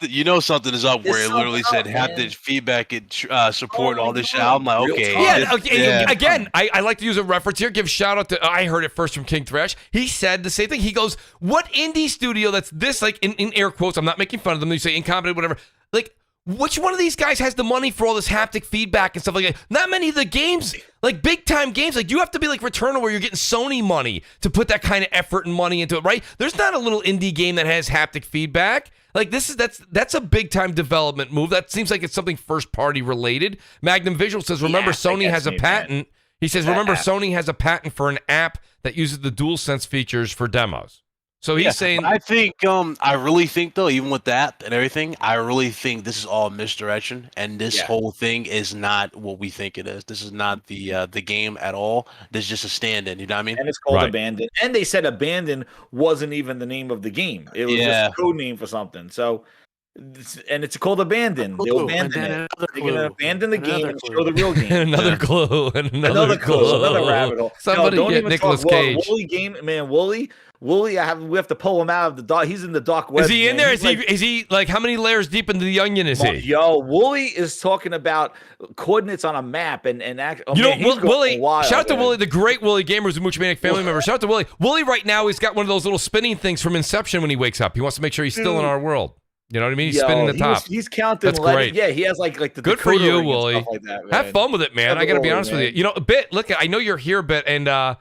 You know something is up where it literally said haptic feedback and support all this shit. I'm like, okay. Yeah, again, I like to use a reference here. Give shout out to, I heard it first from King Thrash. He said the same thing. He goes, what indie studio that's this, like in air quotes, I'm not making fun of them. You say incompetent, whatever. Like, which one of these guys has the money for all this haptic feedback and stuff like that? Not many of the games, like big time games, like you have to be like Returnal where you're getting Sony money to put that kind of effort and money into it, right? There's not a little indie game that has haptic feedback. Like that's a big time development move. That seems like it's something first party related. Magnum Visual says, remember Sony has a patent. He says, remember Sony has a patent for an app that uses the DualSense features for demos. So he's saying, I think, I really think though, even with that and everything, I really think this is all misdirection, and this whole thing is not what we think it is. This is not the game at all. This is just a stand-in. You know what I mean? And it's called Abandon. And they said Abandon wasn't even the name of the game. It was just a code name for something. So, and it's called Abandon. They'll abandon it. They're going to abandon the game and show the real game. Another clue. Another rabbit hole. Somebody get Nicolas Cage. WoolleyGamer, man, Woolley, we have to pull him out of the dark. He's in the dark web. Is he in there? Is he like how many layers deep into the onion is he? Yo, Woolley is talking about coordinates on a map and Woolley. Shout out to Woolley, the great WoolleyGamer, who's a Mooch Maniac family member. Shout out to Woolley. Woolley right now, he's got one of those little spinning things from Inception when he wakes up. He wants to make sure he's still in our world. You know what I mean? He's spinning the top. He's counting. That's great. Yeah, he has like the good for you, Woolley. Like that, have fun with it, man. I got to be honest with you. You know, Bit. Look, I know you're here, Bit, and I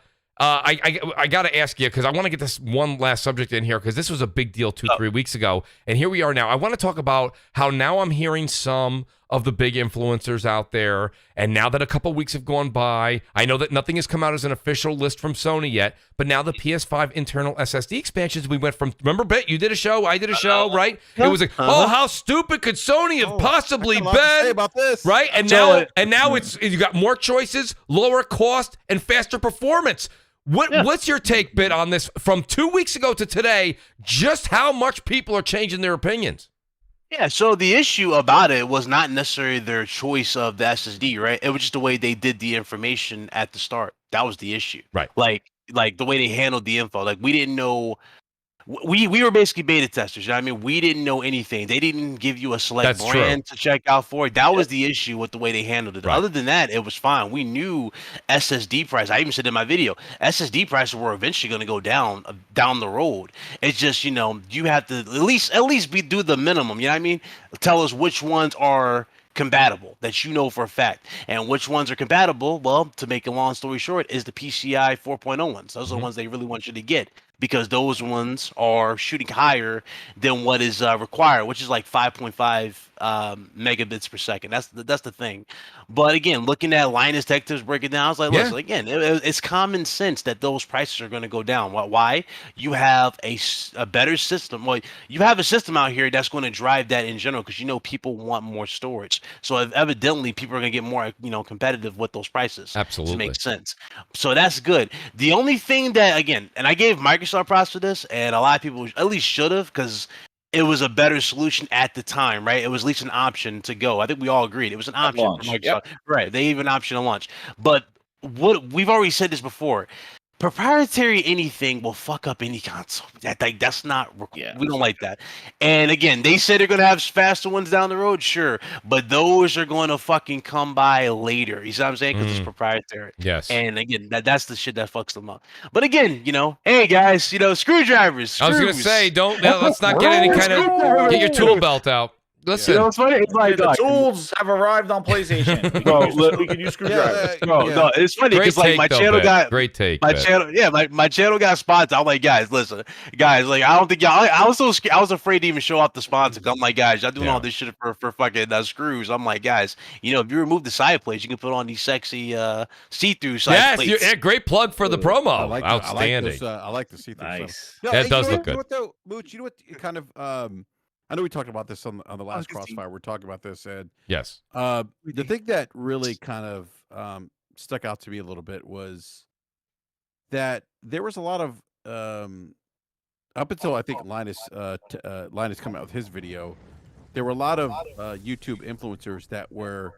got to ask you because I want to get this one last subject in here because this was a big deal 2-3 weeks ago, and here we are now. I want to talk about how now I'm hearing some of the big influencers out there, and now that a couple weeks have gone by, I know that nothing has come out as an official list from Sony yet, but now the PS5 internal SSD expansions, we went from, remember, Bet, you did a show, I did a show, right? It was like, oh, how stupid could Sony have possibly been? About this. Right? And now it's you got more choices, lower cost, and faster performance. What's your take, Bit, on this from 2 weeks ago to today, just how much people are changing their opinions? Yeah, so the issue about it was not necessarily their choice of the SSD, right? It was just the way they did the information at the start. That was the issue. Right. Like the way they handled the info. Like we didn't know we were basically beta testers. You know what I mean, we didn't know anything. They didn't give you a select brand to check out for. That was the issue with the way they handled it. Right. Other than that, it was fine. We knew SSD price. I even said in my video, SSD prices were eventually going to go down the road. It's just, you know, you have to at least do the minimum. You know what I mean? Tell us which ones are compatible that you know for a fact, and which ones are compatible. Well, to make a long story short, is the PCI 4.0 ones. Those are the ones they really want you to get, because those ones are shooting higher than what is required, which is like 5.5 megabits per second. That's the thing. But again, looking at Linus Tech Tips break it down, I was like, listen, again, it's common sense that those prices are going to go down. Why? You have a better system. Well, you have a system out here that's going to drive that in general, because you know people want more storage. So evidently people are going to get more, you know, competitive with those prices. Absolutely. To make sense. So that's good. The only thing that, again, and I gave Microsoft props for this, and a lot of people at least should have, because it was a better solution at the time, right? It was at least an option to go. I think we all agreed it was an option for Microsoft. Right. They even option to launch. But what we've already said this before. Proprietary anything will fuck up any console. That's not. We don't like that. And again, they say they're gonna have faster ones down the road, sure, but those are going to fucking come by later. You see what I'm saying? Because it's proprietary. Yes. And again, that's the shit that fucks them up. But again, you know, hey guys, you know, screwdrivers. Screws. I was gonna say, let's not get any kind of get your tool belt out. Listen, you know what's funny? It's like the tools have arrived on PlayStation. We can use screwdrivers. No, it's funny because like my channel got great take. My channel, my channel got sponsored. I'm like, guys, listen, guys, like I don't think y'all. I was so scared. I was afraid to even show off the sponsor. I'm like, guys, y'all doing all this shit for fucking screws. I'm like, guys, you know, if you remove the side plates, you can put on these sexy see-through side plates. Yes, great plug for the promo. Outstanding. I like the see-through. Nice. Yeah, it does look good. You know what though, Mooch? You know what kind of I know we talked about this on the last Crossfire. We're talking about this, Ed. Yes. The thing that really kind of stuck out to me a little bit was that there was a lot of up until I think Linus coming out with his video, there were a lot of YouTube influencers that were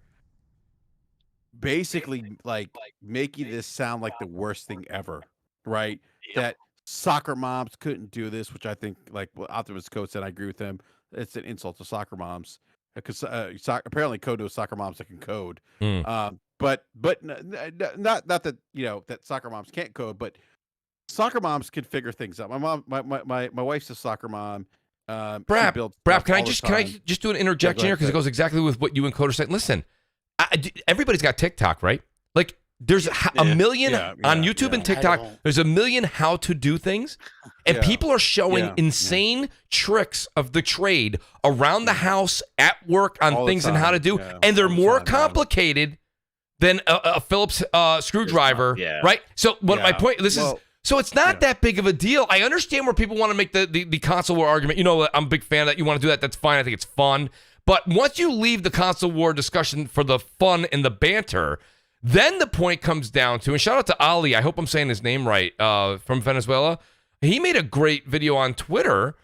basically like making this sound like the worst thing ever, right? That soccer moms couldn't do this, which I think, like Optimus Code said, I agree with him. It's an insult to soccer moms, because apparently Code knows soccer moms that can code. But not that, you know, that soccer moms can't code, but soccer moms can figure things out. My mom, my wife's a soccer mom. BRAP, can I just do an interjection here, because it goes exactly with what you and Coder said. Listen, everybody's got TikTok, right? Like, there's a million on YouTube and TikTok. There's a million how to do things, and people are showing insane tricks of the trade around the house, at work, on all things and how to do, and they're more complicated than a Phillips screwdriver, right? So, my point, so it's not that big of a deal. I understand where people want to make the console war argument. You know, I'm a big fan of that. You want to do that, that's fine. I think it's fun. But once you leave the console war discussion for the fun and the banter, then the point comes down to, and shout out to Ali, I hope I'm saying his name right, from Venezuela. He made a great video on Twitter,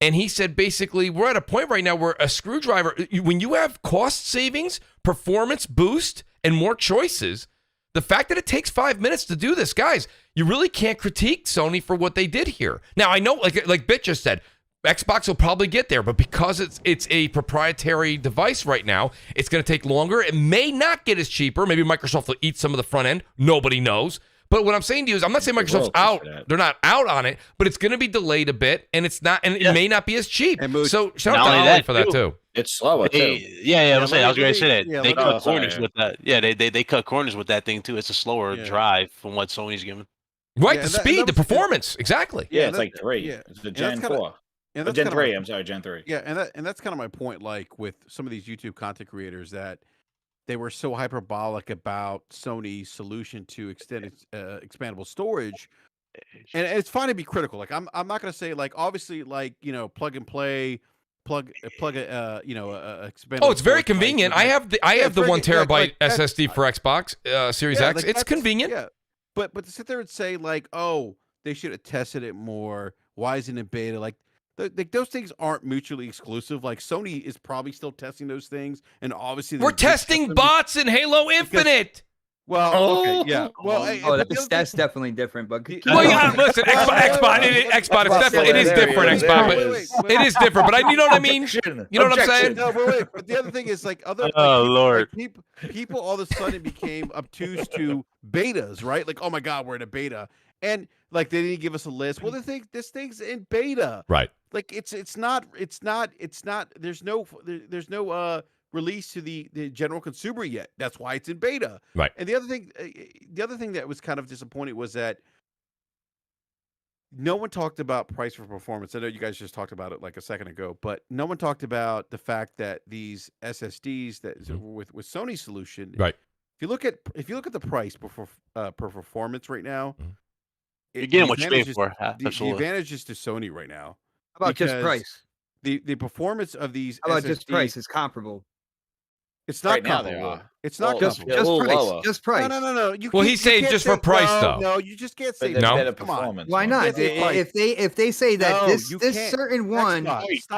and he said basically, we're at a point right now where a screwdriver, when you have cost savings, performance boost, and more choices, the fact that it takes 5 minutes to do this, guys, you really can't critique Sony for what they did here. Now, I know, like Bit just said, Xbox will probably get there, but because it's a proprietary device right now, it's going to take longer. It may not get as cheaper. Maybe Microsoft will eat some of the front end. Nobody knows. But what I'm saying to you is, I'm not saying Microsoft's out. They're not out on it, but it's going to be delayed a bit, and it's not, and it may not be as cheap. So shout out to Ali for that too. It's slower too. I was going to say that they cut corners with that. Yeah, they cut corners with that thing too. It's a slower drive from what Sony's giving. Right, the speed, the performance, exactly. Yeah, it's like 3. It's the Gen 4. Gen 3. I'm sorry, Gen 3. Yeah, and that's kind of my point. Like with some of these YouTube content creators, that they were so hyperbolic about Sony's solution to extended expandable storage, and it's fine to be critical. Like I'm not going to say, like, obviously, like, you know, plug and play, plug a expandable. Oh, it's very convenient. I have the 1 terabyte SSD for Xbox Series X. It's convenient. Yeah, but to sit there and say, like, oh, they should have tested it more. Why isn't it beta? Like those things aren't mutually exclusive. Like Sony is probably still testing those things, and obviously we're testing bots in Halo Infinite. Well, okay, yeah. Well, that's definitely different. But well, yeah, listen, Xbox, it is different. Xbox, but it is different. But you know what I mean? You know what I'm saying? No, but wait. But the other thing is, like, Lord, people all of a sudden became obtuse to betas, right? Like, oh my God, we're in a beta, and like they didn't give us a list. Well, this thing's in beta, right? Like, it's not. There's no released to the general consumer yet. That's why it's in beta. Right. And the other thing that was kind of disappointing was that no one talked about price for performance. I know you guys just talked about it like a second ago, but no one talked about the fact that these SSDs that with Sony's solution, right? If you look at the price per performance right now, you're getting what you pay for. The advantage is to Sony right now. How about just price? The performance of these How about SSDs, just price is comparable. It's not right now comparable. they are. It's not just comparable. just price. No. Well, he's saying just for price, though. No, you just can't say no. Better Come on. performance. Why not? If they say that this certain one, Let's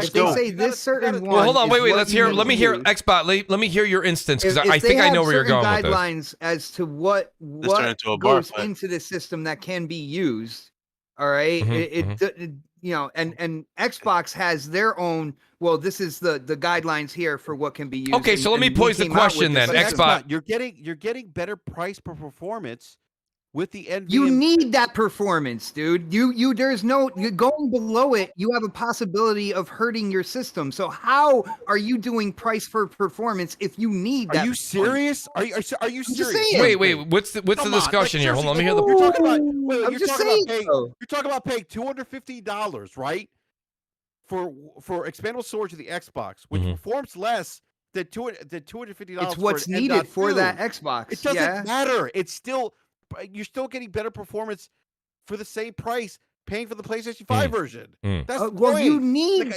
if go. they say this certain one. Well, hold on, wait. Let me hear Xbot. Let me hear your instance because I think I know where you're going with this. Guidelines as to what goes into the system that can be used. All right, and Xbox has their own. Well, this is the guidelines here for what can be used. Okay, so let me pose the question then. Xbox, you're getting better price per performance with the NVMe. You need that performance, dude. There's no going below it. You have a possibility of hurting your system. So how are you doing price for performance if you need that? Are you serious? Are you serious? Wait. What's the discussion here? Hold on, let me hear the. You're talking about paying $250, right? For expandable storage of the Xbox, which performs less than $250. It's what's needed for that Xbox. It doesn't matter. You're still getting better performance for the same price, paying for the PlayStation 5 version. That's well, you need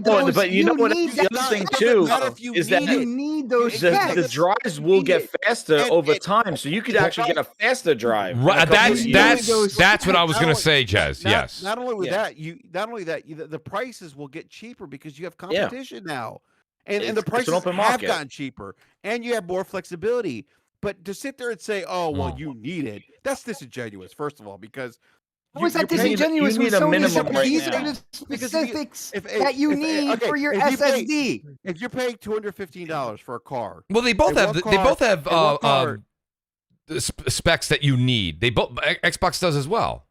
those. But you know what? The other thing too is that you need those. The drives will get faster over time, so you could actually get a faster drive. Right. That's what I was going to say, Jez. Yes. Not only that, the prices will get cheaper because you have competition now, and the prices have gotten cheaper, and you have more flexibility. But to sit there and say, "Oh, well, you need it," that's disingenuous. First of all, because how is that disingenuous? You need a minimum right these now. are the specifics that you need for your SSD. If you're paying $215 for a car, well, they both have specs that you need. They both Xbox does as well.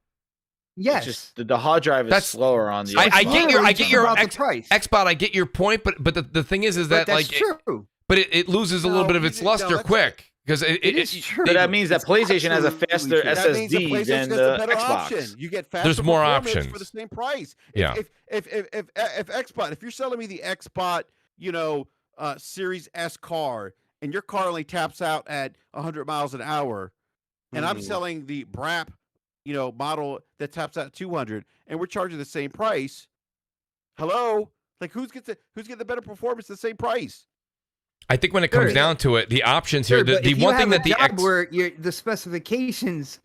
Yes, just the hard drive is slower on the. I get your price. Xbox. I get your point, but the thing is that that's true. But it loses a little bit of its luster quick. Because it's true. So that means that PlayStation has a faster SSD than the Xbox. You get faster. There's more options for the same price. Yeah. If Xbox, if you're selling me the Xbox, Series S car, and your car only taps out at 100 miles an hour, and I'm selling the BRAP, model that taps out at 200, and we're charging the same price. Hello, like who's getting the better performance at the same price? I think when it comes down to it, the options here, the one thing that the specifications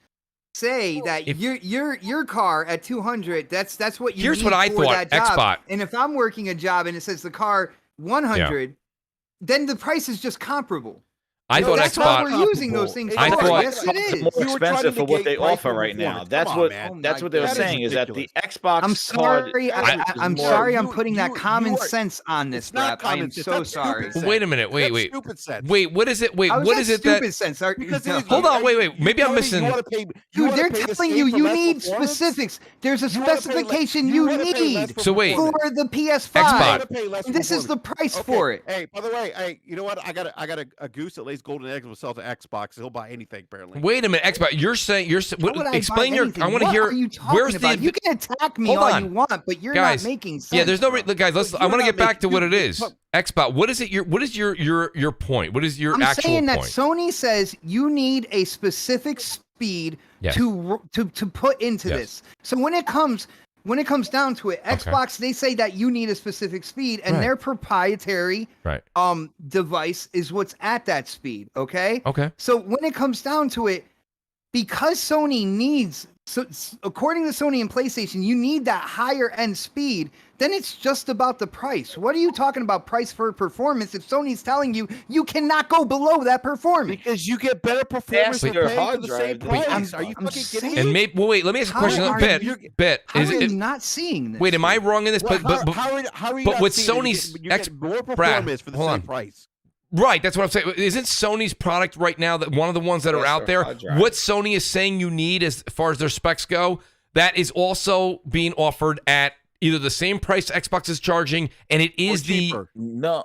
say that your car at 200, that's what you. Here's need what I for thought. That job. Xbox. And if I'm working a job and it says the car 100, then the price is just comparable. I thought that's Xbox. Why we're using those things. Yes, it is. More expensive for what they offer right now. That's what they were saying is that the Xbox. I'm sorry. I'm sorry. I'm putting that common sense on this. BRAP. I am so sorry. Wait a minute. Wait. What is it? What is it that? Stupid sense. Hold on. Wait. Maybe I'm missing. Dude, they're telling you need specifics. There's a specification you need. So wait. For the PS5. This is the price for it. Hey, by the way, you know what? I got a goose that lays golden eggs will sell to Xbox. He'll buy anything apparently. Wait a minute, Xbox. You're saying explain your. I want to hear. Where's the? You can attack me all you want, but you're not making sense. Yeah, there's no guys. I want to get back to what it is. Xbox. What is it? What is your point? What is your actual point? I'm saying that Sony says you need a specific speed to put into this. So when it comes down to it, Xbox, they say that you need a specific speed, and their proprietary device is what's at that speed. Okay. Okay. So when it comes down to it, because Sony needs, so according to Sony and PlayStation, you need that higher end speed. Then it's just about the price. What are you talking about price for performance if Sony's telling you you cannot go below that performance? Because you get better performance for paying for the same price. Are you fucking kidding me? And maybe, well, wait, let me ask a question. Bit. How are you not seeing this? Wait, am I wrong in this? Well, how are you not with seeing Sony's you get more performance for the same price? Right, that's what I'm saying. Isn't Sony's product right now that one of the ones that are out there? What Sony is saying you need as far as their specs go, that is also being offered at either the same price Xbox is charging, and it is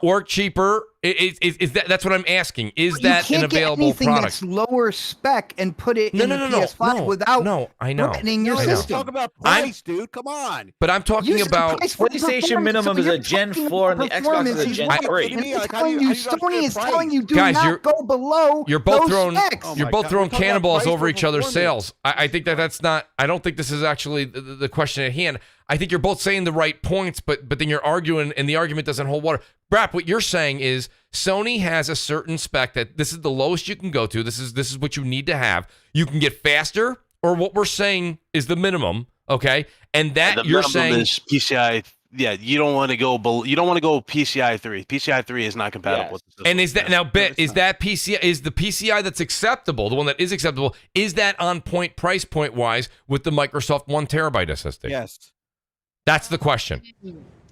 or cheaper. Is that's what I'm asking? Is that an available product? That's lower spec and put it in the PS5 without threatening your system. Talk about price, dude. Come on. But I'm talking about PlayStation minimum is a Gen 4 and the Xbox is a Gen 3. Sony is telling you do not go below. You're both those throwing specs. you're both throwing cannonballs over each other's sales. I think that's not. I don't think this is actually the question at hand. I think you're both saying the right points, but then you're arguing, and the argument doesn't hold water. BRAP, what you're saying is Sony has a certain spec that this is the lowest you can go to. This is what you need to have. You can get faster, or what we're saying is the minimum, okay? And that you're saying is PCI. Yeah, you don't want to go below. You don't want to go PCI 3. PCI 3 is not compatible with the system. And is that now? Is that PCI? Is the PCI that's acceptable, the one that is acceptable, is that on point price point wise with the Microsoft 1 terabyte SSD? Yes. That's the question.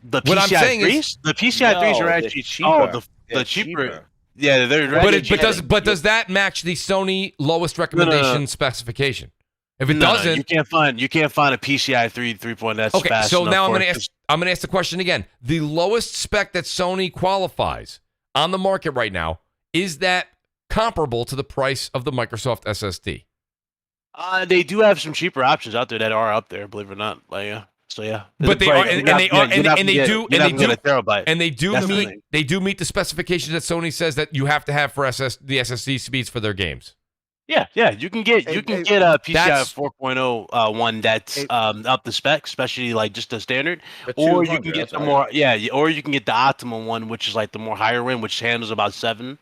The PCI 3s? The PCI 3s are actually cheaper. Oh, the cheaper. Yeah, they're but does that match the Sony lowest recommendation specification? If it doesn't, you can't find a PCI 3.0 that's okay. Fast So enough now I'm gonna ask the question again. The lowest spec that Sony qualifies on the market right now, is that comparable to the price of the Microsoft SSD? They do have some cheaper options out there that are up there, believe it or not. Like, yeah. So yeah, but they do meet the specifications that Sony says that you have to have for the SSD speeds for their games. Yeah, you can get a PCI 4.0 one that's up the spec, especially like just the standard, or you can get the more or you can get the optimum one, which is like the more higher end, which handles about 7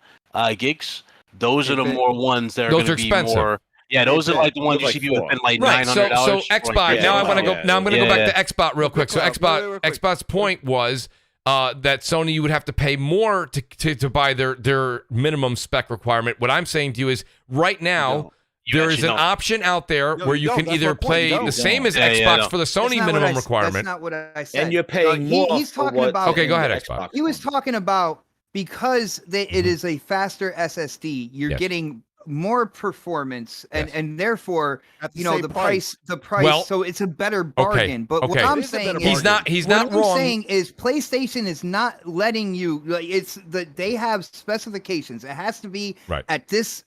gigs. Those are the more ones that are going to be expensive. More. Yeah, those are like the ones you see people spend like $900. So Xbox. Now I'm going to go back to Xbox real quick. So Xbox's point was that Sony, you would have to pay more to buy their minimum spec requirement. What I'm saying to you is right now there is an option out there where you can either play the same as Xbox for the Sony minimum requirement. That's not what I said. And you're paying more. He's talking about. Okay, go ahead, Xbox. He was talking about because it is a faster SSD. You're getting more performance and therefore the price so it's a better bargain. But what I'm saying is he's not wrong. What I'm saying is PlayStation is not letting you they have specifications. It has to be at this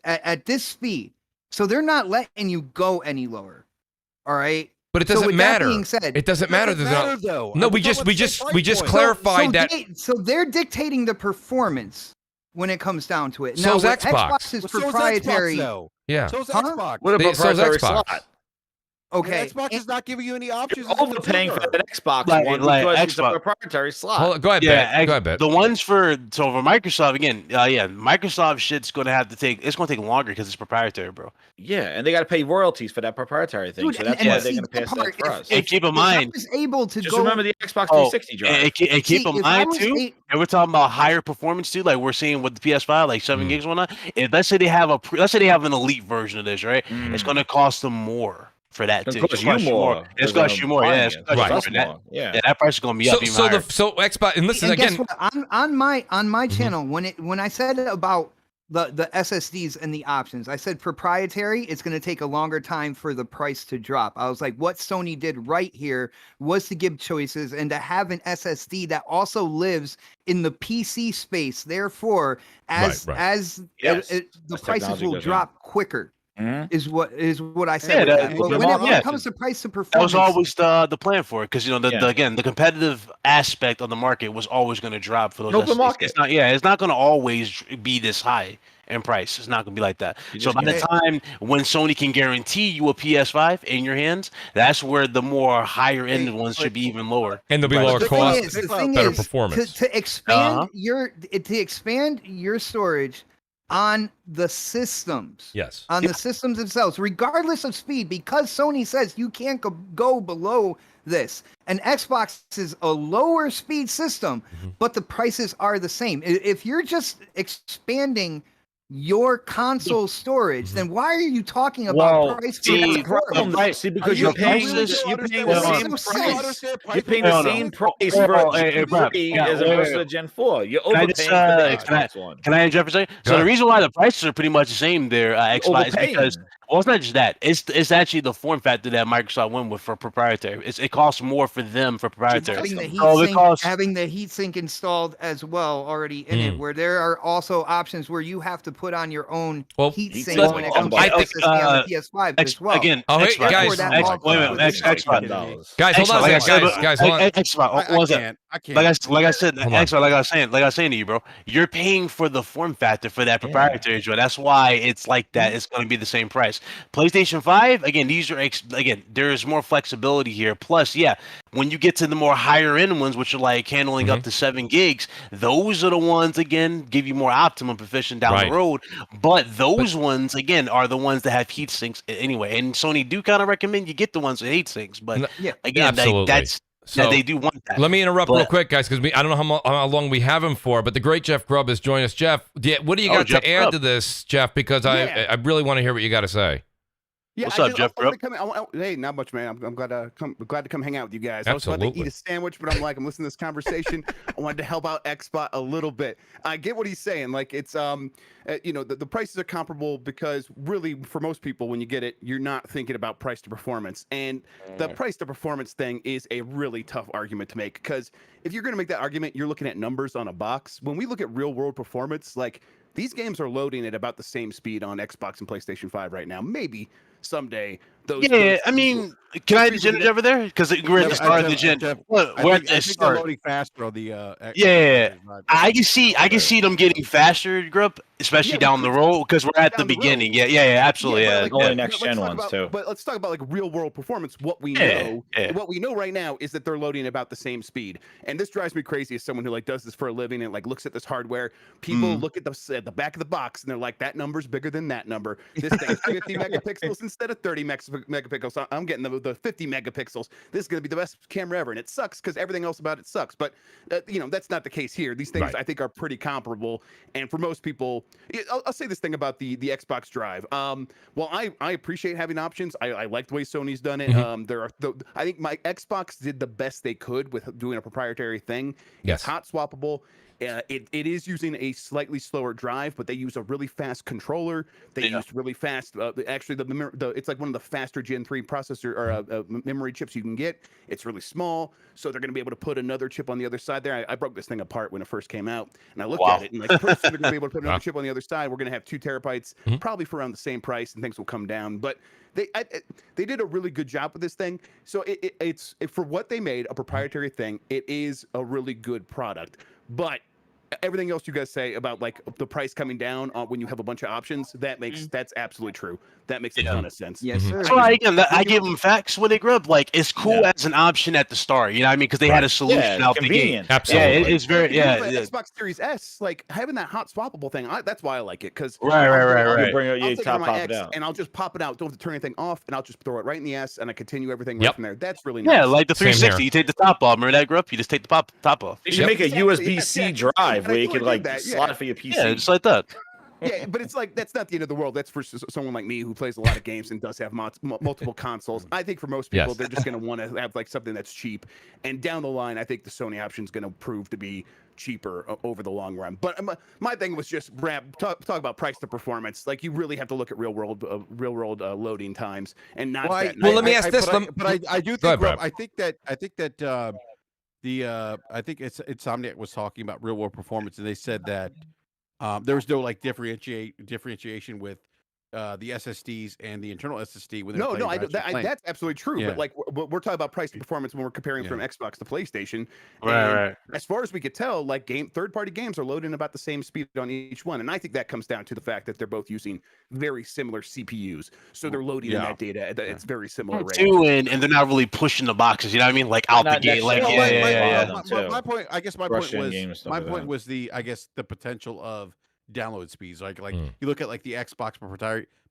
speed. So they're not letting you go any lower. All right? But it doesn't matter. That being said, it doesn't matter. Though. No, we just clarified that. So they're dictating the performance when it comes down to it. So's now, Xbox. Xbox is proprietary. Yeah. So's Xbox. What about proprietary slot? Okay. Xbox is not giving you any options. You're overpaying for an Xbox one because it's a proprietary slot. Go ahead, Ben. The ones for Microsoft again. Microsoft shit's going to have to take. It's going to take longer because it's proprietary, bro. Yeah, and they got to pay royalties for that proprietary thing. Dude, so that's why they're going to pass that for us. And keep in mind, just remember the Xbox 360 drive. And keep in mind too. And we're talking about higher performance too, like we're seeing with the PS5, like 7 gigs and whatnot. If let's say they have an elite version of this, right? It's going to cost them more. For that too. It's cost you more. It's cost you more. Yeah, that price is going to be up even higher. So Xbox, and listen and again. Guess what? On my channel, when I said about the SSDs and the options, I said proprietary. It's going to take a longer time for the price to drop. I was like, what Sony did right here was to give choices and to have an SSD that also lives in the PC space. Therefore, the prices will drop quicker. Is what I said. But when it comes to price to performance, that was always the plan for it because the competitive aspect of the market was always going to drop for those. Open market. It's not going to always be this high in price. It's not going to be like that. So by the time when Sony can guarantee you a PS5 in your hands, that's where the more higher end ones should be even lower, and they'll be lower cost, better performance. To expand your storage. on the systems. Yes. On the systems themselves, regardless of speed, because Sony says you can't go below this. And Xbox is a lower speed system, but the prices are the same. If you're just expanding your console storage, then why are you talking about price? See, because you're paying the same price for Gen 3 as opposed to Gen 4. You're overpaying for the Xbox One. Can I interrupt for a second? So the reason why the prices are pretty much the same there, Xbox, is because well, it's not just that. It's actually the form factor that Microsoft went with for proprietary. It costs more for them for proprietary. Having the heatsink installed as well already in it, where there are also options where you have to put on your own heatsink when it comes to SSD on the PS5 as well. Again, guys, hold on a second, guys, hold on. Xbox, I can't. Like I said, like I was saying to you, bro, you're paying for the form factor for that proprietary joint. That's why it's like that. It's going to be the same price. PlayStation 5, again, these are there's more flexibility here. Plus, when you get to the more higher end ones, which are like handling up to 7 gigs, those are the ones again give you more optimum proficient down the road. But those ones again are the ones that have heat sinks anyway. And Sony do kind of recommend you get the ones with heat sinks. But again, that's. So they do want that. Let me interrupt real quick, guys, because I don't know how long we have him for, but the great Jeff Grubb has joined us. Jeff, what do you got to add to this, Jeff? Because I really want to hear what you got to say. Yeah, what's up, Jeff? Hey, not much, man. I'm glad to come hang out with you guys. Absolutely. I was about to eat a sandwich, but I'm listening to this conversation. I wanted to help out Xbox a little bit. I get what he's saying. Like it's the prices are comparable because really for most people when you get it, you're not thinking about price to performance. And the price to performance thing is a really tough argument to make because if you're going to make that argument, you're looking at numbers on a box. When we look at real world performance, like these games are loading at about the same speed on Xbox and PlayStation 5 right now. Maybe someday those. I mean, can I just interject over there? Because we're at the start of the gen. We're at the start. They're loading faster on the. I can see them getting faster, Grubb, especially down the road because we're at the beginning. Absolutely. Only next gen ones too. But let's talk about like real world performance. What we know, what we know right now is that they're loading about the same speed, and this drives me crazy as someone who like does this for a living and like looks at this hardware. People look at the back of the box and they're like, that number's bigger than that number. This thing is 50 megapixels instead of 30 megapixels. I'm getting the 50 megapixels. This is going to be the best camera ever, and it sucks because everything else about it sucks. But that's not the case here. These things I think are pretty comparable, and for most people, I'll say this thing about the Xbox Drive. While I appreciate having options, I like the way Sony's done it. I think my Xbox did the best they could with doing a proprietary thing. It's hot swappable. It is using a slightly slower drive, but they use a really fast controller. They use really fast. Actually, it's like one of the faster Gen 3 processor or memory chips you can get. It's really small, so they're going to be able to put another chip on the other side there. I broke this thing apart when it first came out, and I looked at it, and like pretty soon they're going to be able to put another chip on the other side. We're going to have 2 terabytes, probably for around the same price, and things will come down. But they did a really good job with this thing. So it's for what they made, a proprietary thing. It is a really good product. But everything else you guys say about like the price coming down when you have a bunch of options, that's absolutely true. That makes a ton of sense. Yes, sir. So I give them facts when they grew up. Like it's cool as an option at the start. You know what I mean? Because they had a solution out the gate. Absolutely. It's very Xbox Series S, like having that hot swappable thing. That's why I like it because right. You bring it, you top pop it out, and I'll just pop it out. Don't have to turn anything off, and I'll just throw it right in the S, and I continue everything right from there. That's really nice. Yeah, like the 360. You take the top off. Remember that, Grubb? You just take the top off. You should make a USB-C drive where you could like slot it for your PC. Yeah, just like that. Yeah, but it's like that's not the end of the world. That's for someone like me who plays a lot of games and does have multiple consoles. I think for most people, they're just going to want to have like something that's cheap. And down the line, I think the Sony option is going to prove to be cheaper over the long run. But my thing was just talk about price to performance. Like you really have to look at real world loading times and not. Well, let me ask this. But I do think I think that I think it's Insomniac was talking about real world performance, and they said that there was no like differentiation with the SSDs and the internal SSD. That's absolutely true. Yeah. But like we're talking about price to performance when we're comparing from Xbox to PlayStation. Right. As far as we could tell, like third-party games are loading about the same speed on each one, and I think that comes down to the fact that they're both using very similar CPUs, so they're loading in that data. It's very similar. Too, and they're not really pushing the boxes. You know what I mean? Like out the gate. Like my point. I guess my point was the potential of download speeds. Like you look at like the Xbox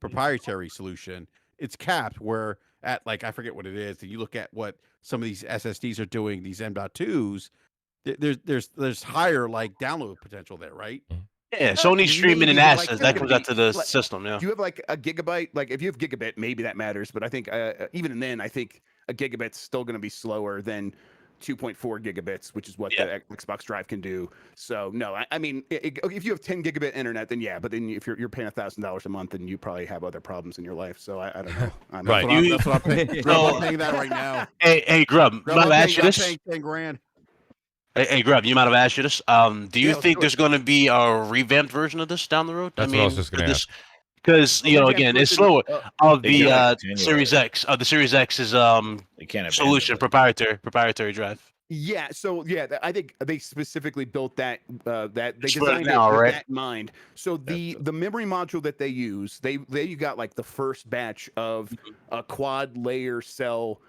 proprietary solution, it's capped where at like I forget what it is. And you look at what some of these SSDs are doing, these M.2s, there's higher like download potential there, right? Yeah, Sony streaming and assets that comes out to the system. Yeah. Do you have like a gigabyte? Like if you have gigabit, maybe that matters. But I think even then, I think a gigabit's still going to be slower than 2.4 gigabits, which is what the Xbox Drive can do. So no, I mean, if you have 10 gigabit internet, then yeah. But then if you're paying $1,000 a month, then you probably have other problems in your life. So I don't know. Right. That's what I'm paying. I'm paying that right now. Hey, Grub, I'm ask you this. paying 10 grand. Hey, Grub, you might have asked you this. Do you think there's going to be a revamped version of this down the road? That's what I was just going to ask. Because again, it's slower. Of the Series X, the Series X's solution, proprietary drive. Yeah, so I think they specifically built that they designed it with that in mind. So the memory module that they use, they got like the first batch of a quad layer cell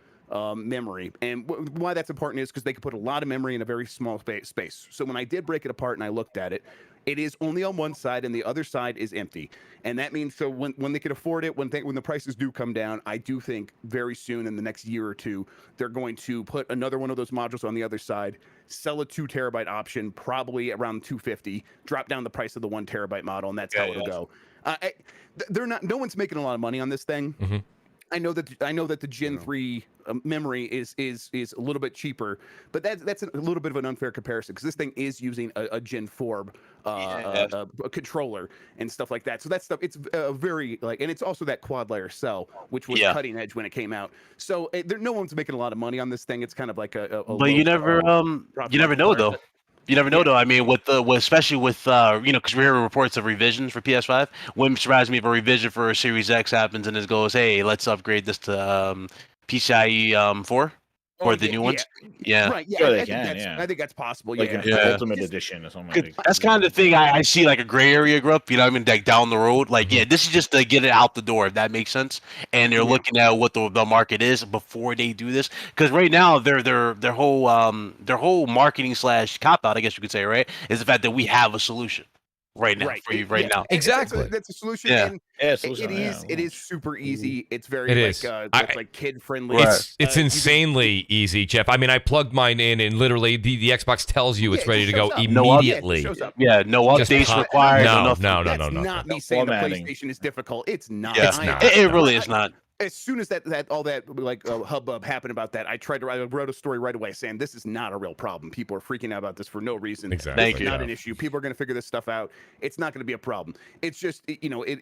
memory, and why that's important is because they could put a lot of memory in a very small space. So when I did break it apart and I looked at it, it is only on one side and the other side is empty. And that means so when they can afford it, when the prices do come down, I do think very soon in the next year or two, they're going to put another one of those modules on the other side, sell a 2 terabyte option, probably around $250, drop down the price of the 1 terabyte model, and that's how it'll go. No one's making a lot of money on this thing. Mm-hmm. I know that the Gen 3 memory is a little bit cheaper, but that's a little bit of an unfair comparison because this thing is using a Gen 4 a controller and stuff like that. So that stuff, it's very like, and it's also that quad layer cell, which was cutting edge when it came out. So no one's making a lot of money on this thing. It's kind of like but you never know though. You never know, though. I mean, especially with because we're hearing reports of revisions for PS5. Wouldn't surprise me if a revision for Series X happens and it goes, "Hey, let's upgrade this to PCIe 4 or the new ones." Yeah, right. Yeah, sure I think that's possible. Like an Ultimate Edition or something. Like that's kind of the thing I see, like a gray area group. You know what I mean? Like down the road, like this is just to get it out the door, if that makes sense. And they're looking at what the market is before they do this, because right now their whole marketing / cop out, I guess you could say, right, is the fact that we have a solution right now for you now. Exactly. That's a solution. Yeah. And it is super easy. It's very it's like kid friendly. It's insanely easy, Jeff. I mean, I plugged mine in and literally the Xbox tells you it's ready to go immediately. No updates required. No. That's not me saying the PlayStation is difficult. It's not. It's not. It really is not. As soon as all that hubbub happened about that, I wrote a story right away saying this is not a real problem. People are freaking out about this for no reason. Exactly. It's not an issue. People are going to figure this stuff out. It's not going to be a problem. It's just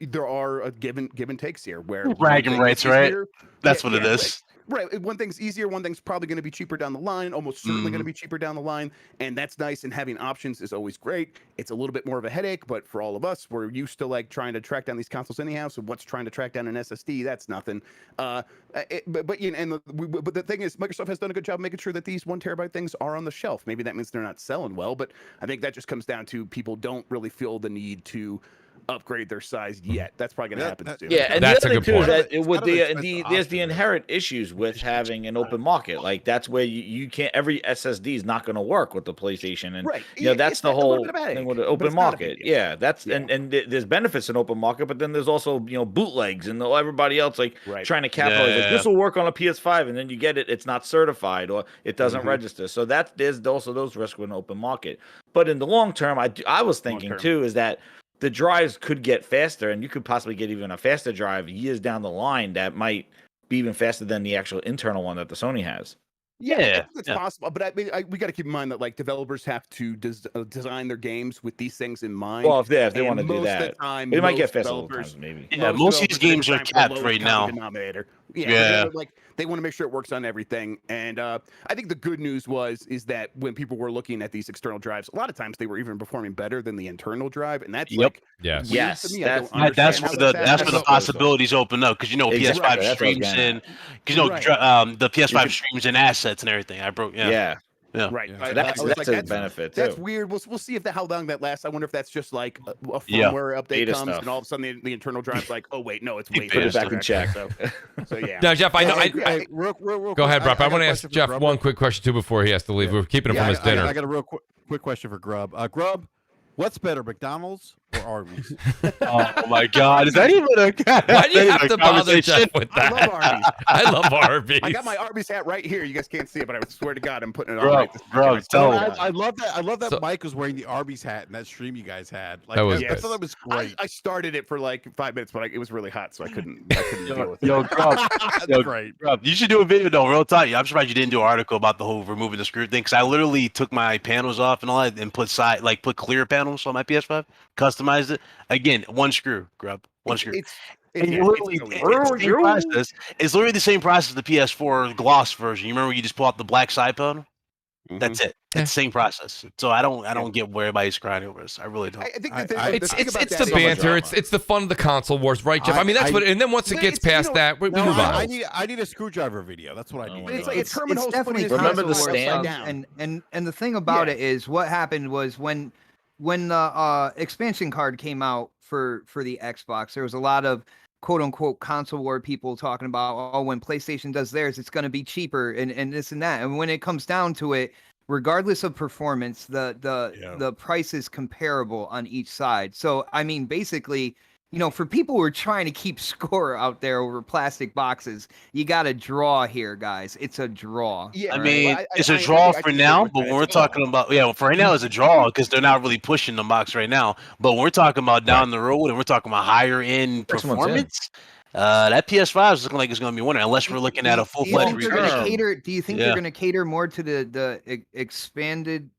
there are give and takes here where bragging rights, right? That's what it is. Right. One thing's easier. One thing's probably going to be cheaper down the line, almost certainly going to be cheaper down the line. And that's nice. And having options is always great. It's a little bit more of a headache, but for all of us, we're used to like trying to track down these consoles anyhow. So what's trying to track down an SSD? That's nothing. But the thing is, Microsoft has done a good job making sure that these 1 terabyte things are on the shelf. Maybe that means they're not selling well, but I think that just comes down to people don't really feel the need to upgrade their size yet. That's probably going to happen soon. Yeah, and that's the other thing too is that there's the inherent issues with having an open market. Like that's where you can't. Every SSD is not going to work with the PlayStation, and that's the whole thing with the open market. Yeah, that's and there's benefits in open market, but then there's also bootlegs and everybody else trying to capitalize. Like, this will work on a PS5, and then you get it, it's not certified or it doesn't register. So there's also those risks with an open market. But in the long term, I was thinking too is that the drives could get faster, and you could possibly get even a faster drive years down the line that might be even faster than the actual internal one that the Sony has. Yeah, it's possible. But we got to keep in mind that like developers have to design their games with these things in mind. Well, if they want to do that, they might get faster sometimes, maybe. Yeah, most of these games are capped right now. Yeah. Like they want to make sure it works on everything. And I think the good news is that when people were looking at these external drives, a lot of times they were even performing better than the internal drive, and that's yes. That's where the possibilities open up, because PS5 streams in, because the PS5 streams in assets and everything. Right. That's a benefit too. That's weird. We'll see how long that lasts. I wonder if that's just like a firmware update comes and all of a sudden the internal drive's like, oh wait, no, it's way put it back in check. So yeah. Now, Jeff, I know. Go ahead, Brap. I want to ask Jeff Grub one quick question too before he has to leave. We're keeping him from his dinner. I got a real quick question for Grub. Grub, what's better, McDonald's or Arby's? Oh my God! Is that even a? Why do you have to bother Jeff with that? I love Arby's. I love Arby's. I got my Arby's hat right here. You guys can't see it, but I swear to God, I'm putting it Bro, on right this bro, tell him. I love that. I love that So- Mike was wearing the Arby's hat in that stream you guys had. Like, That was I good. thought that was great. I started it for like 5 minutes, but it was really hot, so I couldn't deal with it. Yo, bro, That's great. bro, you should do a video though. Real tight. I'm surprised you didn't do an article about the whole removing the screw thing, because I literally took my panels off and all that and put clear panels on my PS5, customized it. Again, one screw, Grub, one screw. And you literally, it's literally the same process as the PS4 gloss version. You remember you just pull out the black side panel? That's it. It's the same process. So I don't get where everybody's crying over this. I really don't. I think it's the banter. It's the fun of the console wars, right, Jeff? I mean, that's what. And then once it gets past that, we move on. I need a screwdriver video. That's what I need. It's definitely Remember the console wars stand? down. And the thing about it is, what happened was when the expansion card came out for the Xbox, there was a lot of quote unquote console war people talking about, oh, when PlayStation does theirs, it's going to be cheaper and this and that. And when it comes down to it, regardless of performance, the price is comparable on each side. So, I mean, basically, you know, for people who are trying to keep score out there over plastic boxes, you got a draw here, guys. It's a draw. Yeah, I mean, it's a draw for now, but when we're talking about, for right now, it's a draw because they're not really pushing the box right now. But when we're talking about down the road and we're talking about higher end performance, that PS5 is looking like it's going to be winning unless we're looking at a full-fledged refresh. Do you think they're going to cater more to the expanded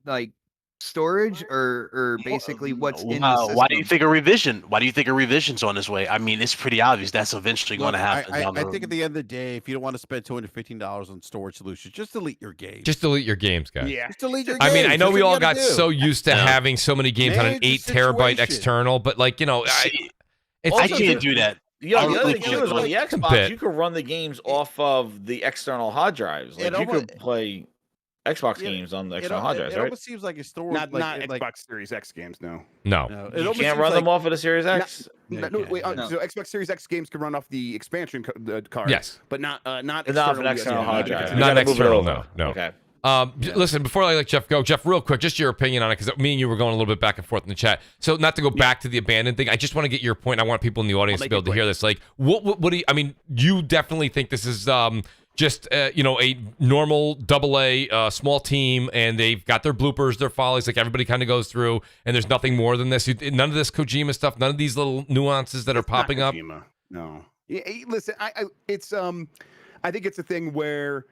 storage or basically what's in the system? Why do you think a revision? Why do you think a revision's on its way? I mean, it's pretty obvious that's eventually going to happen. I think at the end of the day, if you don't want to spend $215 on storage solutions, just delete your games. Just delete your games, guys. Yeah. Just delete your I games. mean, I know That's we what you all gotta got do. so used to having so many games on an Manage the 8 terabyte situation. external, but like, you know, I can't do that. Yeah, the other thing too is on the bit. Xbox, you could run the games off of the external hard drives. Like you could play Xbox games on the external hard drives, It right? almost seems like a storage. Not Xbox Series X games, no. No. You can't run them off of the Series X. So Xbox Series X games can run off the expansion card. Yes. but not Not for an external hard drive. Not external, no. Okay. Listen, before I let Jeff go, Jeff, real quick, just your opinion on it, because me and you were going a little bit back and forth in the chat. So not to go back to the abandoned thing, I just want to get your point. I want people in the audience to be able to hear this. Like, what do you, I mean, you definitely think this is just, a normal AA small team, and they've got their bloopers, their follies, like everybody kind of goes through, and there's nothing more than this. None of this Kojima stuff, none of these little nuances that are popping up. No. Yeah, listen, I think it's a thing where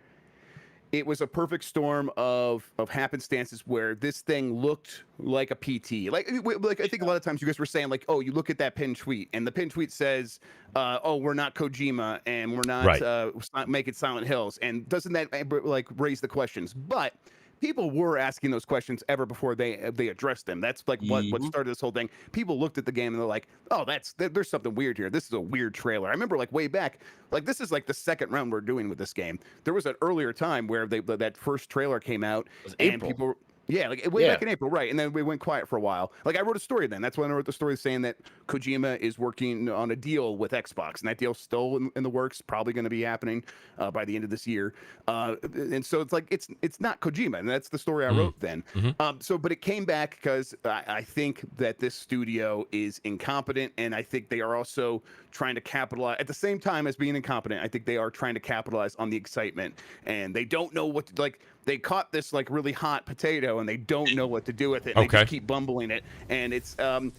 it was a perfect storm of happenstances where this thing looked like a PT. Like I think a lot of times you guys were saying, like, oh, you look at that pinned tweet, and the pinned tweet says, oh, we're not Kojima, and we're not making Silent Hills. And doesn't that like raise the questions? But people were asking those questions ever before they addressed them. That's like what started this whole thing. People looked at the game and they're like, oh, there's something weird here. This is a weird trailer. I remember like way back, like this is like the second round we're doing with this game. There was an earlier time where that first trailer came out and people. Yeah, like way back in April, right? And then we went quiet for a while. Like I wrote a story then. That's when I wrote the story saying that Kojima is working on a deal with Xbox, and that deal's still in the works. Probably going to be happening by the end of this year. And so it's like it's not Kojima, and that's the story I wrote then. But it came back because I think that this studio is incompetent, and I think they are also trying to capitalize at the same time as being incompetent. I think they are trying to capitalize on the excitement, and they don't know what to, like. They caught this like really hot potato and they don't know what to do with it. They just keep bumbling it, and it's I'm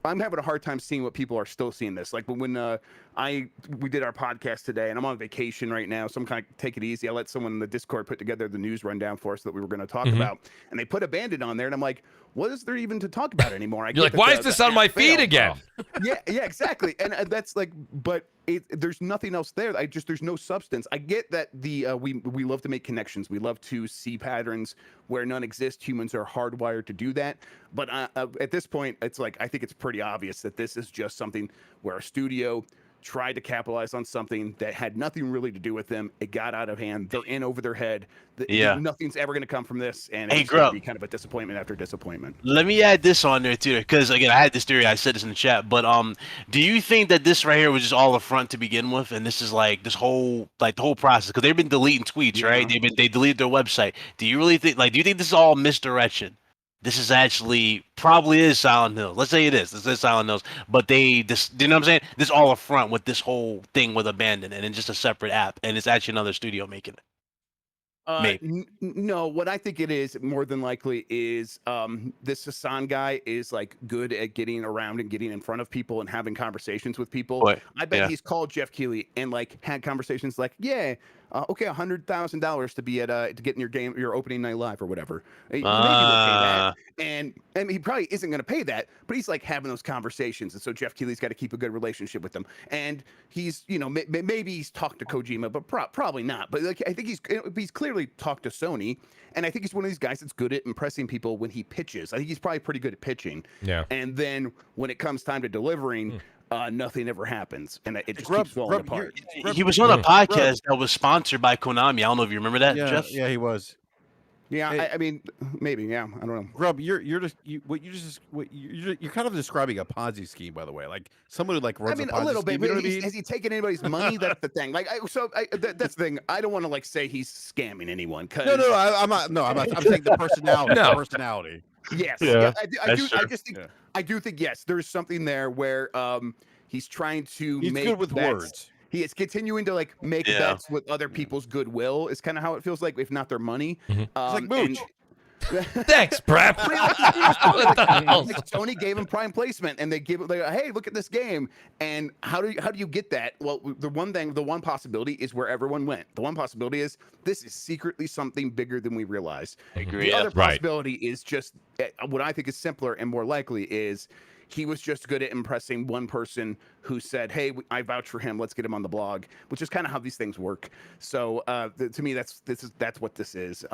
having a hard time seeing what people are still seeing this. Like when we did our podcast today, and I'm on vacation right now, so I'm kind of take it easy. I let someone in the Discord put together the news rundown for us that we were going to talk about, and they put Abandoned on there, and I'm like, what is there even to talk about anymore? You're like, why is this on my feed again? Yeah, exactly. And that's like, but there's nothing else there. There's no substance. I get that we love to make connections. We love to see patterns where none exist. Humans are hardwired to do that. But at this point, it's like, I think it's pretty obvious that this is just something where a studio tried to capitalize on something that had nothing really to do with them. It got out of hand. They're in over their head. Nothing's ever going to come from this, and it's going to be kind of a disappointment after disappointment. Let me add this on there too, because again, I had this theory. I said this in the chat, but do you think that this right here was just all a front to begin with, and this is like the whole process? Because they've been deleting tweets, right? They deleted their website. Do you really think? Like, do you think this is all misdirection? this is actually probably is Silent Hills. Let's say it is. This is Silent Hills. But you know what I'm saying? This all up front with this whole thing with Abandon and just a separate app. And it's actually another studio making it. No, what I think it is more than likely is this Hassan guy is like good at getting around and getting in front of people and having conversations with people. I bet he's called Jeff Keighley and like had conversations like, okay, $100,000 to be at to get in your opening night live or whatever. Maybe we'll pay that. And he probably isn't going to pay that, but he's like having those conversations, and so Jeff Keighley's got to keep a good relationship with them. And he's, you know, maybe he's talked to Kojima, but probably not. But like I think he's clearly talked to Sony, and I think he's one of these guys that's good at impressing people when he pitches. I think he's probably pretty good at pitching. Yeah. And then when it comes time to delivering. Nothing ever happens, and it just keeps falling apart. He was on a podcast that was sponsored by Konami. I don't know if you remember that, Jeff. Yeah, he was. Yeah, hey, I mean, maybe. Yeah, I don't know. Grub, you're kind of describing a Ponzi scheme, by the way. Like someone who like runs. I mean, a Ponzi little bit. Scheme, you know what I mean? Has he taken anybody's money? That's the thing. Like, that's the thing. I don't want to like say he's scamming anyone. No, I'm not. No, I'm not. I'm saying the personality. The personality. Yes. Yeah. I do think yes. There's something there where he's trying to make good with bets. words. He is continuing to like make bets with other people's goodwill. Is kind of how it feels like, if not their money. It's like Mooch. Thanks, BRAP. Sony gave him prime placement, and they give it like, hey, look at this game. And how do you get that? Well, the one possibility is where everyone went. The one possibility is this is secretly something bigger than we realized. I agree. The other possibility is just what I think is simpler and more likely is he was just good at impressing one person who said, hey, I vouch for him. Let's get him on the blog, which is kind of how these things work. So to me, that's what this is.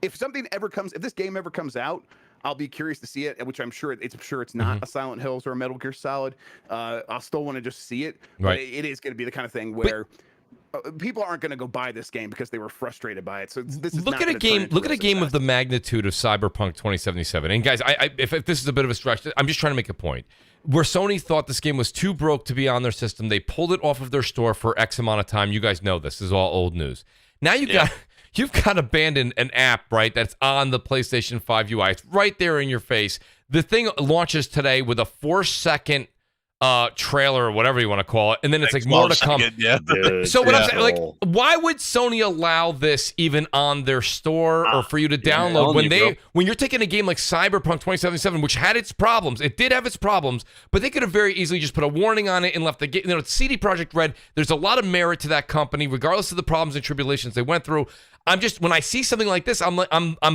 If this game ever comes out, I'll be curious to see it, which I'm sure it's not a Silent Hills or a Metal Gear Solid. I'll still want to just see it. But it is going to be the kind of thing where people aren't going to go buy this game because they were frustrated by it. So this is look at a game. Look at a game of the magnitude of Cyberpunk 2077. And guys, if this is a bit of a stretch, I'm just trying to make a point. Where Sony thought this game was too broke to be on their system, they pulled it off of their store for X amount of time. You guys know this is all old news. Now you've got abandoned an app, right? That's on the PlayStation 5 UI. It's right there in your face. The thing launches today with a 4-second trailer or whatever you want to call it, and then it's like more to come. So what I'm saying, like, why would Sony allow this even on their store or for you to download when you're taking a game like Cyberpunk 2077, which had its problems? It did have its problems, but they could have very easily just put a warning on it and left the game. You know, CD Projekt Red. There's a lot of merit to that company, regardless of the problems and tribulations they went through. When I see something like this, I'm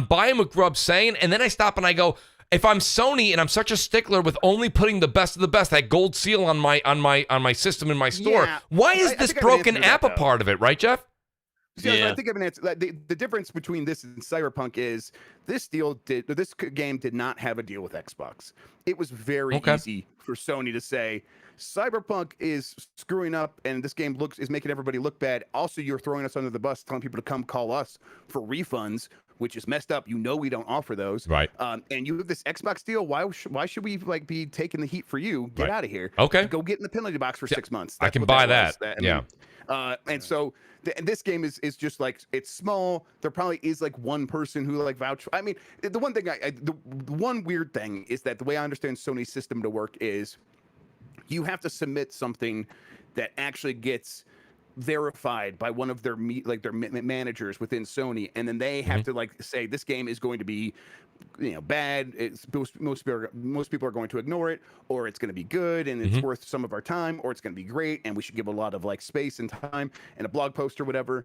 buying what Grub's saying, and then I stop and I go, if I'm Sony and I'm such a stickler with only putting the best of the best, that gold seal on my system in my store, why is this broken app a part of it, right, Jeff? I think I have an answer. The difference between this and Cyberpunk is this game did not have a deal with Xbox. It was very easy for Sony to say Cyberpunk is screwing up and this game is making everybody look bad. Also, you're throwing us under the bus, telling people to come call us for refunds, which is messed up. You know we don't offer those. Right. And you have this Xbox deal. Why should we like be taking the heat for you? Get out of here. Okay. Go get in the penalty box for 6 months. I can buy that. And so this game is just like, it's small. There probably is like one person who like vouch. I mean, the one thing the one weird thing is that the way I understand Sony's system to work is you have to submit something that actually gets verified by one of their managers within Sony, and then they have to like say this game is going to be, you know, bad. It's most people are going to ignore it, or it's going to be good and it's worth some of our time, or it's going to be great and we should give a lot of like space and time and a blog post or whatever.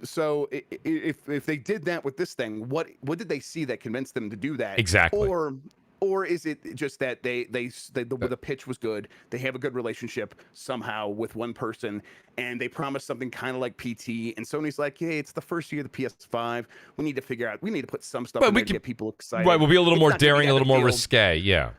So if they did that with this thing, what did they see that convinced them to do that? Exactly. Or is it just that the pitch was good? They have a good relationship somehow with one person, and they promised something kind of like PT. And Sony's like, "Hey, it's the first year of the PS5. We need to put some stuff in there to get people excited." Right, we'll be a little more daring, a little more risque. Yeah.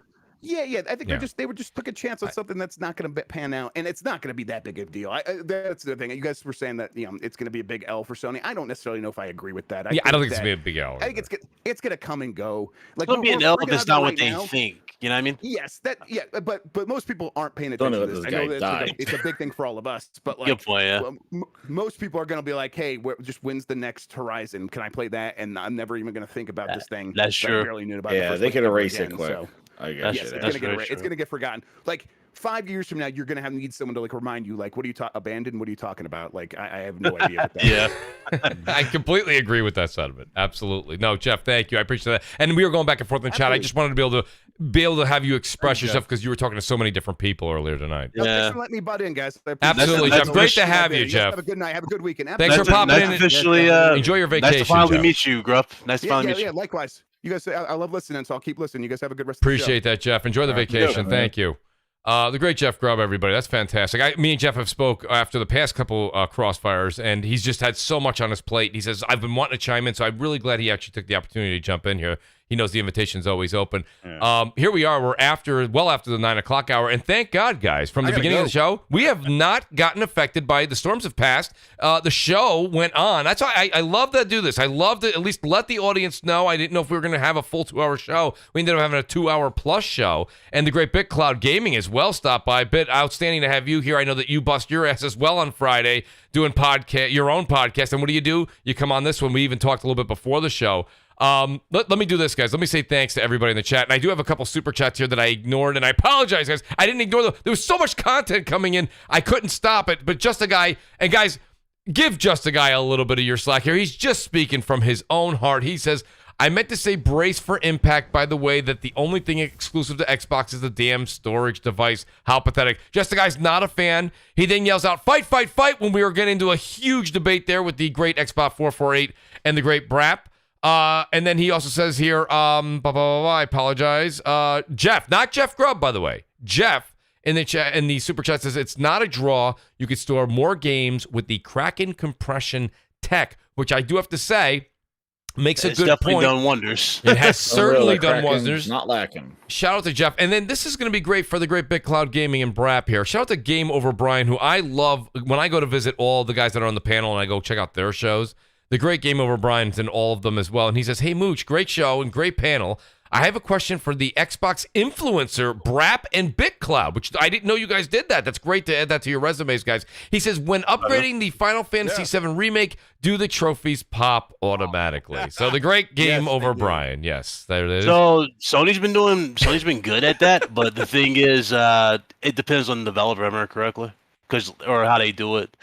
Yeah. I think they were just took a chance on something that's not going to pan out, and it's not going to be that big of a deal. That's the thing. You guys were saying that it's going to be a big L for Sony. I don't necessarily know if I agree with that. I don't think it's going to be a big L. I think it's going to come and go. Like it'll be an L if it's not what they think. You know what I mean? Yes, but most people aren't paying attention to this. I know that it's a big thing for all of us, but like, good point, yeah. Most people are going to be like, "Hey, just when's the next Horizon? Can I play that?" And I'm never even going to think about this thing. That's true. I barely knew about. Yeah, they could erase it quick. So. I guess it's going to get forgotten. Like 5 years from now, you're going to need someone to like remind you, like, what are you abandoned? What are you talking about? Like, I have no idea. What that Yeah, I completely agree with that sentiment. Absolutely. No, Jeff, thank you. I appreciate that. And we were going back and forth in chat. I just wanted to be able to have you express yourself because you were talking to so many different people earlier tonight. Yeah. Thanks for letting me butt in, guys. Absolutely, Jeff. Great to have you, Jeff. Have a good night. Have a good weekend. Thanks for popping in. Officially, enjoy your vacation. Nice to finally Jeff. meet you, Grupp. Nice to finally meet you. Yeah, likewise. You guys, I love listening, so I'll keep listening. You guys have a good rest Appreciate of the show. that, Jeff. Enjoy the vacation. Thank you. The great Jeff Grubb, everybody. That's fantastic. Me and Jeff have spoke after the past couple Crossfires, and he's just had so much on his plate. He says, I've been wanting to chime in, so I'm really glad he actually took the opportunity to jump in here. He knows the invitation's always open. Yeah. Here we are. We're well after the 9 o'clock hour, and thank God, guys, from the beginning of the show, we have not gotten affected by the storms have passed. The show went on. That's why I love to do this. I love to at least let the audience know. I didn't know if we were going to have a full 2-hour show. We ended up having a 2-hour plus show, and the great BitCloud Gaming as well stopped by. Bit, outstanding to have you here. I know that you bust your ass as well on Friday doing your own podcast. And what do? You come on this one. We even talked a little bit before the show. Let me do this, guys. Let me say thanks to everybody in the chat. And I do have a couple super chats here that I ignored, and I apologize, guys. I didn't ignore them. There was so much content coming in, I couldn't stop it. But Just a Guy, and guys, give Just a Guy a little bit of your slack here. He's just speaking from his own heart. He says, I meant to say brace for impact, by the way, that the only thing exclusive to Xbox is the damn storage device. How pathetic. Just a Guy's not a fan. He then yells out, fight, fight, fight, when we were getting into a huge debate there with the great Xbox 448 and the great BRAP. And then he also says here, I apologize. Jeff, not Jeff Grubb, by the way. Jeff in the chat, in the super chat says it's not a draw. You could store more games with the Kraken compression tech, which I do have to say makes a good definitely point. Done wonders. It has certainly done wonders. Not lacking. Shout out to Jeff. And then this is going to be great for the great BitCloud Gaming and BRAP here. Shout out to Game Over Brian, who I love when I go to visit all the guys that are on the panel and I go check out their shows. The great Game Over Brian's in all of them as well. And he says, hey, Mooch, great show and great panel. I have a question for the Xbox influencer, BRAP and BitCloud, which I didn't know you guys did that. That's great to add that to your resumes, guys. He says, when upgrading the Final Fantasy VII Remake, do the trophies pop automatically? So the great Game Over Brian. Yes, there it is. So Sony's been good at that, but the thing is, it depends on the developer, am I correctly? Or how they do it.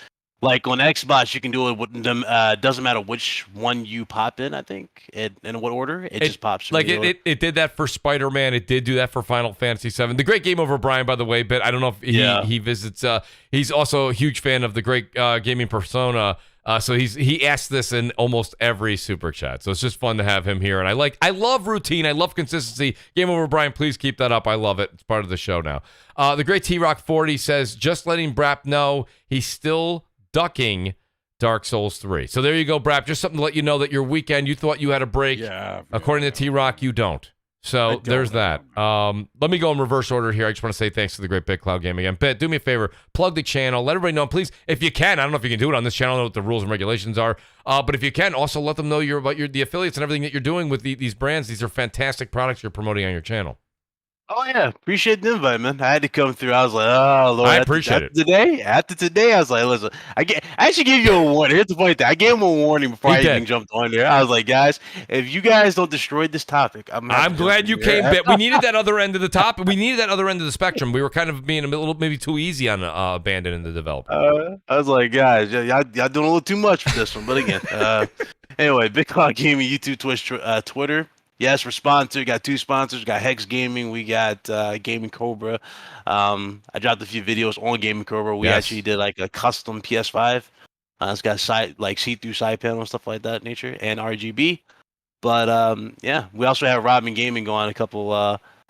Like on Xbox, you can do it with them. Doesn't matter which one you pop in, I think, in what order. It just pops. Like it did that for Spider-Man. It did do that for Final Fantasy VII. The great Game Over Brian, by the way, but I don't know if he visits. He's also a huge fan of the great gaming persona. So he asks this in almost every super chat. So it's just fun to have him here. And I love routine. I love consistency. Game Over Brian, please keep that up. I love it. It's part of the show now. The great T-Rock 40 says, just letting BRAP know he's still ducking Dark Souls 3. So there you go, BRAP. Just something to let you know that your weekend, you thought you had a break. According to T-Rock, you don't. So there's that. Let me go in reverse order here. I just want to say thanks to the great BitCloud Gaming. And Bit, do me a favor, plug the channel. Let everybody know, please, if you can. I don't know if you can do it on this channel. I don't know what the rules and regulations are. But if you can, also let them know about the affiliates and everything that you're doing with these brands. These are fantastic products you're promoting on your channel. Oh yeah, appreciate the invite, man. I had to come through. I was like, oh Lord, I appreciate it. After today, I was like, listen, I actually gave you a warning. Here's the funny thing: I gave him a warning before I even jumped on there. I was like, guys, if you guys don't destroy this topic, I'm glad you came. Bit. We needed that other end of the top. We needed that other end of the spectrum. We were kind of being a little maybe too easy on abandoning the development. I was like, guys, y'all doing a little too much for this one. But again, anyway, BitCloud Gaming, YouTube, Twitch, Twitter. Yes, we're sponsored. Got 2 sponsors. We got Hex Gaming. We got Gaming Cobra. I dropped a few videos on Gaming Cobra. We actually did like a custom PS5. It's got see-through side panel and stuff like that nature and RGB. But yeah, we also have Robin Gaming going a couple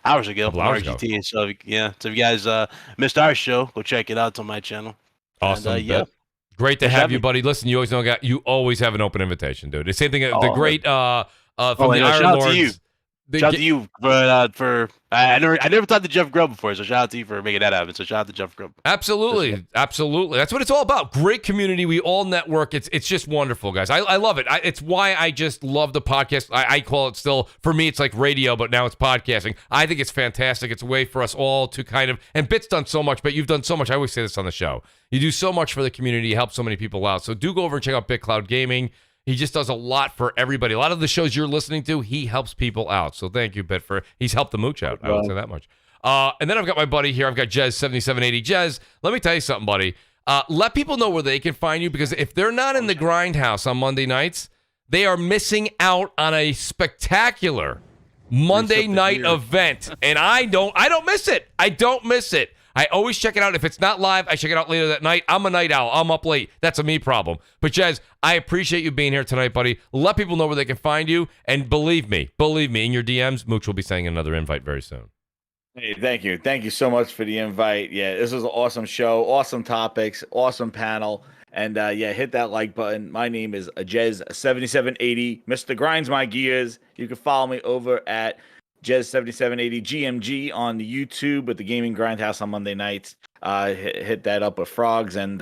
hours ago from RGT. So yeah, so if you guys missed our show, go check it out on my channel. Awesome. And, yeah. Great to have you, buddy. Listen, you always have an open invitation, dude. The same thing. The great. From the Iron Lords, Shout out to you for I never talked to Jeff Grubb before, so shout out to you for making that happen. So shout out to Jeff Grubb. Absolutely. That's what it's all about. Great community. We all network. It's just wonderful, guys. I love it. It's why I just love the podcast. I call it still, for me, it's like radio, but now it's podcasting. I think it's fantastic. It's a way for us all to kind of, and Bit's done so much, but you've done so much. I always say this on the show. You do so much for the community. You help so many people out. So do go over and check out BitCloud Gaming. He just does a lot for everybody. A lot of the shows you're listening to, he helps people out. So thank you, Bit, he's helped the Mooch out. I would say that much. And then I've got my buddy here. I've got Jez7780. Jez, let me tell you something, buddy. Let people know where they can find you, because if they're not in the Grindhouse on Monday nights, they are missing out on a spectacular Monday night event. And I don't miss it. I don't miss it. I always check it out. If it's not live, I check it out later that night. I'm a night owl. I'm up late. That's a me problem. But Jez, I appreciate you being here tonight, buddy. Let people know where they can find you. And believe me, in your DMs, Mooch will be sending another invite very soon. Hey, thank you. Thank you so much for the invite. Yeah, this was an awesome show. Awesome topics. Awesome panel. And hit that like button. My name is Jez7780. Mr. Grinds My Gears. You can follow me over at Jez7780 GMG on the YouTube with the Gaming Grindhouse on Monday nights. Hit that up with Frogs, and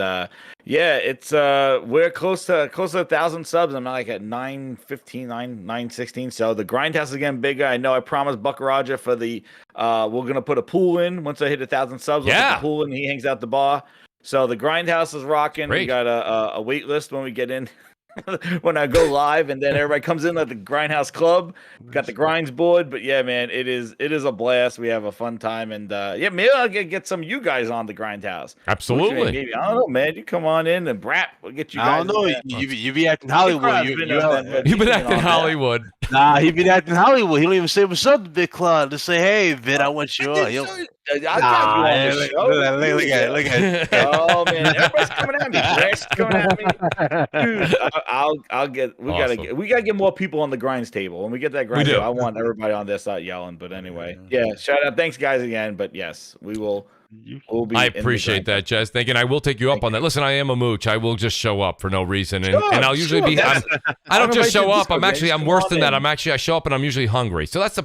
it's we're close to 1,000 subs. I'm like at 915, 916. So the Grindhouse is getting bigger. I know I promised Buck Roger for the we're gonna put a pool in once I hit 1,000 subs. We'll put the pool in. He hangs out the bar. So the Grindhouse is rocking. Great. We got a wait list when we get in. When I go live, and then everybody comes in at the Grindhouse Club. Got the grinds board, but yeah, man, it is a blast. We have a fun time, and maybe I'll get some of you guys on the Grindhouse. Absolutely. Maybe I don't know, man. You come on in and BRAP. We'll get you guys. I don't know. You be acting Hollywood. You've been acting Hollywood. Nah, he be acting Hollywood. He don't even say what's up to Big Claude. Just say, hey, Vid, I want you on. Look at it. Oh man, everybody's coming at me. Rex coming at me. Dude, I'll get. We gotta get more people on the grinds table. When we get that grind table, I want everybody on there start yelling. But anyway, shout out, thanks guys again. But yes, we will. We'll be. I appreciate that, Jez. Thank you. And I will take you up on that. Listen, I am a mooch. I will just show up for no reason, and I'll usually be. I don't just show up. I'm worse than that. I show up and I'm usually hungry. So that's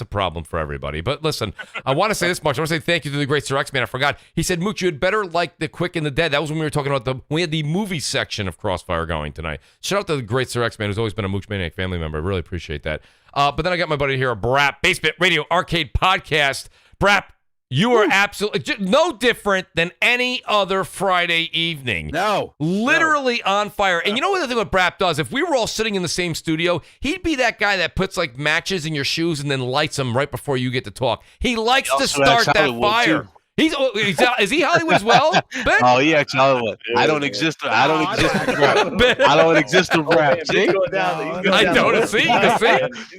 a problem for everybody. But listen, I want to say this much. I want to say thank you to the great SrgntSaltyNutz, man. I forgot. He said, Mooch, you had better like the Quick and the Dead. That was when we were talking about we had the movie section of Crossfire going tonight. Shout out to the great SrgntSaltyNutz, man, who's always been a Mooch Maniac family member. I really appreciate that. But then I got my buddy here, BRAP, Basement Radio Arcade Podcast. BRAP, you are absolutely no different than any other Friday evening. No. Literally on fire. And you know what the thing what BRAP does? If we were all sitting in the same studio, he'd be that guy that puts like matches in your shoes and then lights them right before you get to talk. He likes to start that fire. Too. Is he Hollywood as well? Ben? Oh, he acts Hollywood. I don't exist. I don't exist to BRAP. I don't exist to BRAP. I don't see.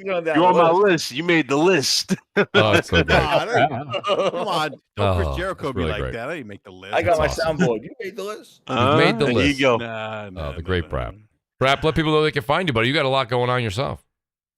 You're on my list. You made the list. Oh, it's so great. Come on. Don't Chris Jericho be like that. I didn't make the list. I got my soundboard. You made the list. You made the list. There you go. The great BRAP. BRAP, let people know they can find you, buddy. You got a lot going on yourself.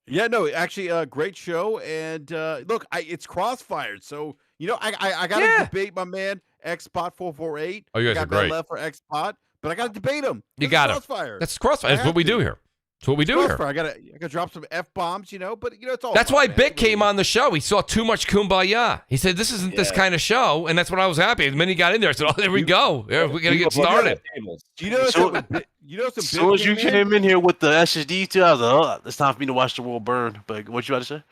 Yeah, no, actually, a great show. And look, it's Crossfire, so I got to debate my man Xpot448. Oh, you guys are great. Left for Xpot, but I got to debate him. You got to. Crossfire. That's Crossfire. That's what we do here. That's what we do here. I got to drop some F-bombs, but it's all. That's fun, why man. Bit came on the show. He saw too much Kumbaya. He said, "This isn't this kind of show," and that's when I was happy. The minute he got in there, I said, "Oh, there we go. Yeah, we got to get started." As soon as you came in here with the SSD too, I was like, "Oh, it's time for me to watch the world burn." But what you about to say?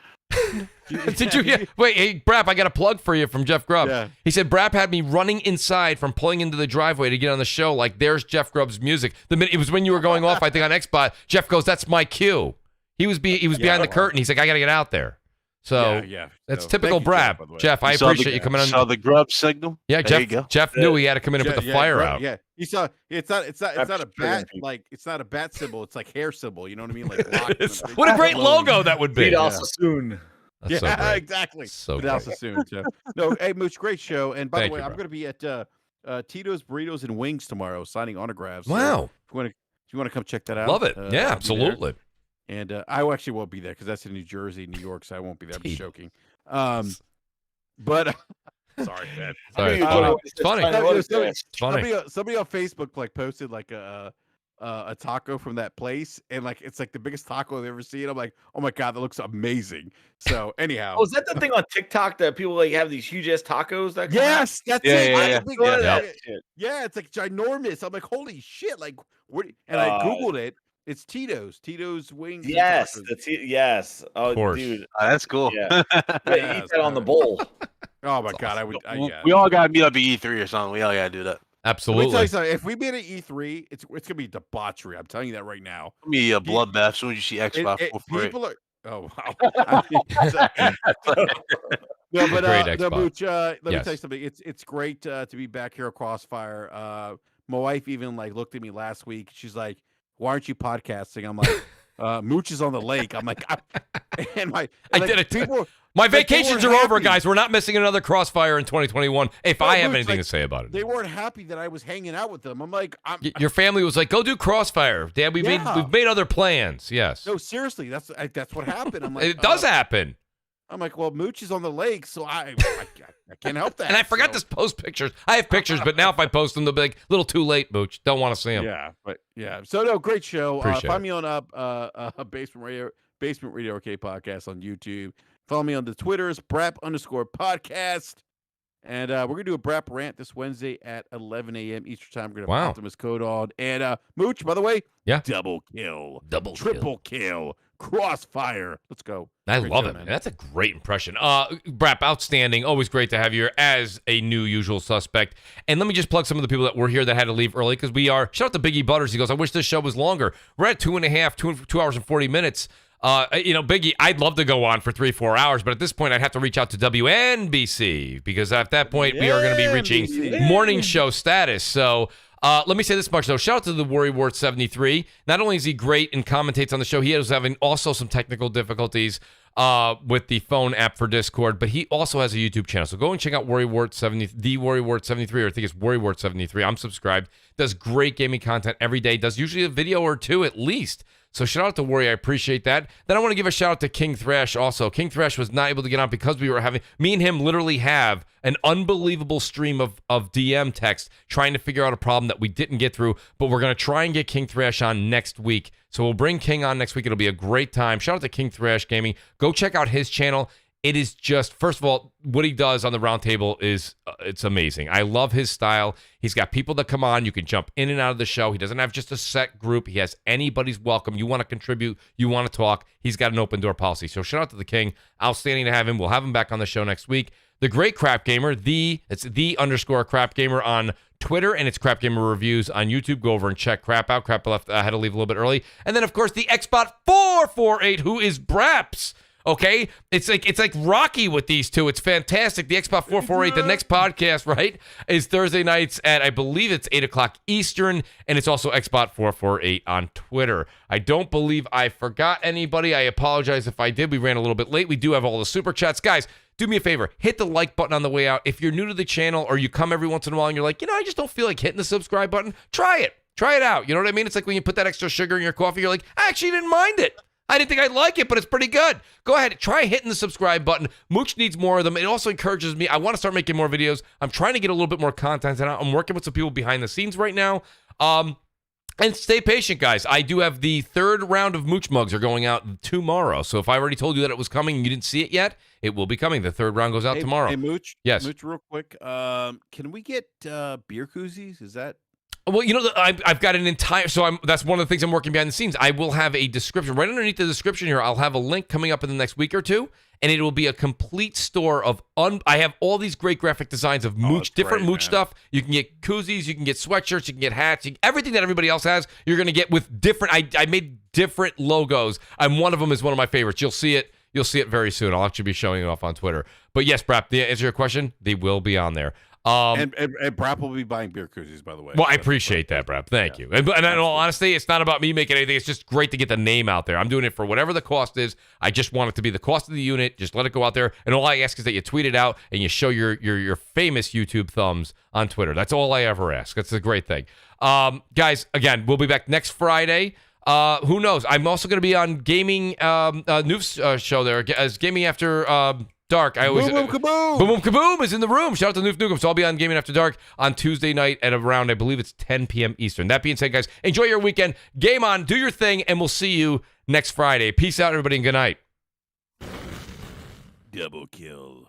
Did you hear? Wait, hey, BRAP, I got a plug for you from Jeff Grubb. Yeah. He said BRAP had me running inside from pulling into the driveway to get on the show. Like, there's Jeff Grubb's music. It was when you were going off, I think, on Xbot. Jeff goes, "That's my cue." He was behind the curtain. He's like, "I got to get out there." So that's typical BRAP. Jeff, I appreciate you coming on. Saw the Grubb signal. Yeah, Jeff knew he had to come in and put the fire out. Yeah, he saw. It's not a bat. Like it's not a bat symbol. It's like hair symbol. You know what I mean? Like what a great logo that would be. Also soon. That's so great. Exactly. So but also soon, Jeff. No, hey, Mooch, great show. And by the way, I'm going to be at Tito's Burritos and Wings tomorrow, signing autographs. Wow. So if you want to come check that out, love it. Yeah, absolutely. And I actually won't be there because that's in New Jersey, New York, so I won't be there. I'm joking. But sorry, man. Sorry, it's funny. Somebody on Facebook like posted like a a taco from that place, and like it's like the biggest taco I've ever seen. I'm like, oh my god, that looks amazing. So anyhow, oh, is that the thing on TikTok that people like have these huge ass tacos? That yes, that's it. Yeah. It's like ginormous. I'm like, holy shit! Like, what? And I googled it. It's Tito's wings. Yes, yes. Oh, dude, that's cool. Yeah, eat that on the bowl. Oh my god, I would. We all gotta meet up at E3 or something. We all gotta do that. Absolutely. Let me tell you something. If we made an E3, it's gonna be debauchery. I'm telling you that right now. It'll be a bloodbath as soon as you see Xbox. People are. Oh wow. No, but no, Mooch, let me tell you something. It's great to be back here at Crossfire. My wife even like looked at me last week. She's like, "Why aren't you podcasting?" I'm like, "Mooch is on the lake." I'm like, my vacations are over, guys. We're not missing another Crossfire in 2021. If I have anything to say about it, they weren't happy that I was hanging out with them. I'm like, your family was like, "Go do Crossfire, Dad. We've made other plans." Yes. No, seriously, that's what happened. I'm like, it does happen. I'm like, well, Mooch is on the lake, so I can't help that. And I forgot to post pictures. I have pictures, but now if I post them, they'll be like, a little too late, Mooch. Don't want to see them. Yeah, but yeah. So no, great show. Find me on Basement Radio Arcade Podcast on YouTube. Follow me on the Twitters, BRAP_podcast. And we're going to do a BRAP rant this Wednesday at 11 a.m. Eastern Time. We're going to have Optimus Code on. And Mooch, by the way, double kill. Triple kill. Crossfire. Let's go. I love it, man. That's a great impression. BRAP, outstanding. Always great to have you here as a new usual suspect. And let me just plug some of the people that were here that had to leave early because we are. Shout out to Biggie Butters. He goes, I wish this show was longer. We're at 2 hours and 40 minutes. Biggie, I'd love to go on for 3-4 hours, but at this point, I'd have to reach out to WNBC because at that point, we are going to be reaching morning show status. So let me say this much, though. Shout out to the WarriorWart73. Not only is he great and commentates on the show, he is having also some technical difficulties with the phone app for Discord, but he also has a YouTube channel. So go and check out WarriorWart70, the WarriorWart73, or I think it's WarriorWart73. I'm subscribed. Does great gaming content every day. Does usually a video or two at least. So shout out to Warrior. I appreciate that. Then I want to give a shout out to King Thrash also. King Thrash was not able to get on because we were having, me and him literally have an unbelievable stream of DM text trying to figure out a problem that we didn't get through, but we're going to try and get King Thrash on next week. So we'll bring King on next week. It'll be a great time. Shout out to King Thrash Gaming. Go check out his channel. It is just, first of all, what he does on the roundtable is, it's amazing. I love his style. He's got people that come on. You can jump in and out of the show. He doesn't have just a set group. He has anybody's welcome. You want to contribute. You want to talk. He's got an open door policy. So shout out to the King. Outstanding to have him. We'll have him back on the show next week. The Great Crap Gamer, it's _Crap Gamer on Twitter, and it's Crap Gamer Reviews on YouTube. Go over and check Crap out. Crap had to leave a little bit early. And then, of course, the Xbot448, who is BRAP's. Okay, it's like Rocky with these two. It's fantastic. The Xbox 448, the next podcast, right, is Thursday nights at, I believe it's 8 o'clock Eastern, and it's also Xbox 448 on Twitter. I don't believe I forgot anybody. I apologize if I did. We ran a little bit late. We do have all the super chats. Guys, do me a favor. Hit the like button on the way out. If you're new to the channel or you come every once in a while and you're like, I just don't feel like hitting the subscribe button, try it. Try it out. You know what I mean? It's like when you put that extra sugar in your coffee, you're like, I actually didn't mind it. I didn't think I'd like it, but it's pretty good. Go ahead, try hitting the subscribe button. Mooch needs more of them. It also encourages me. I want to start making more videos. I'm trying to get a little bit more content, and I'm working with some people behind the scenes right now. And stay patient, guys. I do have the third round of Mooch mugs are going out tomorrow. So if I already told you that it was coming and you didn't see it yet, it will be coming. The third round goes out tomorrow. Hey, Mooch. Yes. Mooch, real quick. Can we get beer koozies? Is that... Well, I've got an entire, that's one of the things I'm working behind the scenes. I will have a description. Right underneath the description here, I'll have a link coming up in the next week or two, and it will be a complete store of, I have all these great graphic designs of Mooch, different Mooch stuff. You can get koozies, you can get sweatshirts, you can get hats, everything that everybody else has, you're going to get with different, I made different logos, and one of them is one of my favorites. You'll see it very soon. I'll actually be showing it off on Twitter. But yes, BRAP, to answer your question, they will be on there. And BRAP will be buying beer koozies, by the way. Well, I appreciate that, BRAP. Thank you. And in all honesty, it's not about me making anything. It's just great to get the name out there. I'm doing it for whatever the cost is. I just want it to be the cost of the unit. Just let it go out there. And all I ask is that you tweet it out and you show your famous YouTube thumbs on Twitter. That's all I ever ask. That's a great thing. Guys, again, we'll be back next Friday. Who knows? I'm also going to be on gaming news show there as gaming after Dark. I always Boom Boom Kaboom. Boom Boom Kaboom is in the room. Shout out to Noof Nukem. So I'll be on Gaming After Dark on Tuesday night at around, I believe it's 10 p.m. Eastern. That being said, guys, enjoy your weekend. Game on, do your thing, and we'll see you next Friday. Peace out, everybody, and good night. Double kill.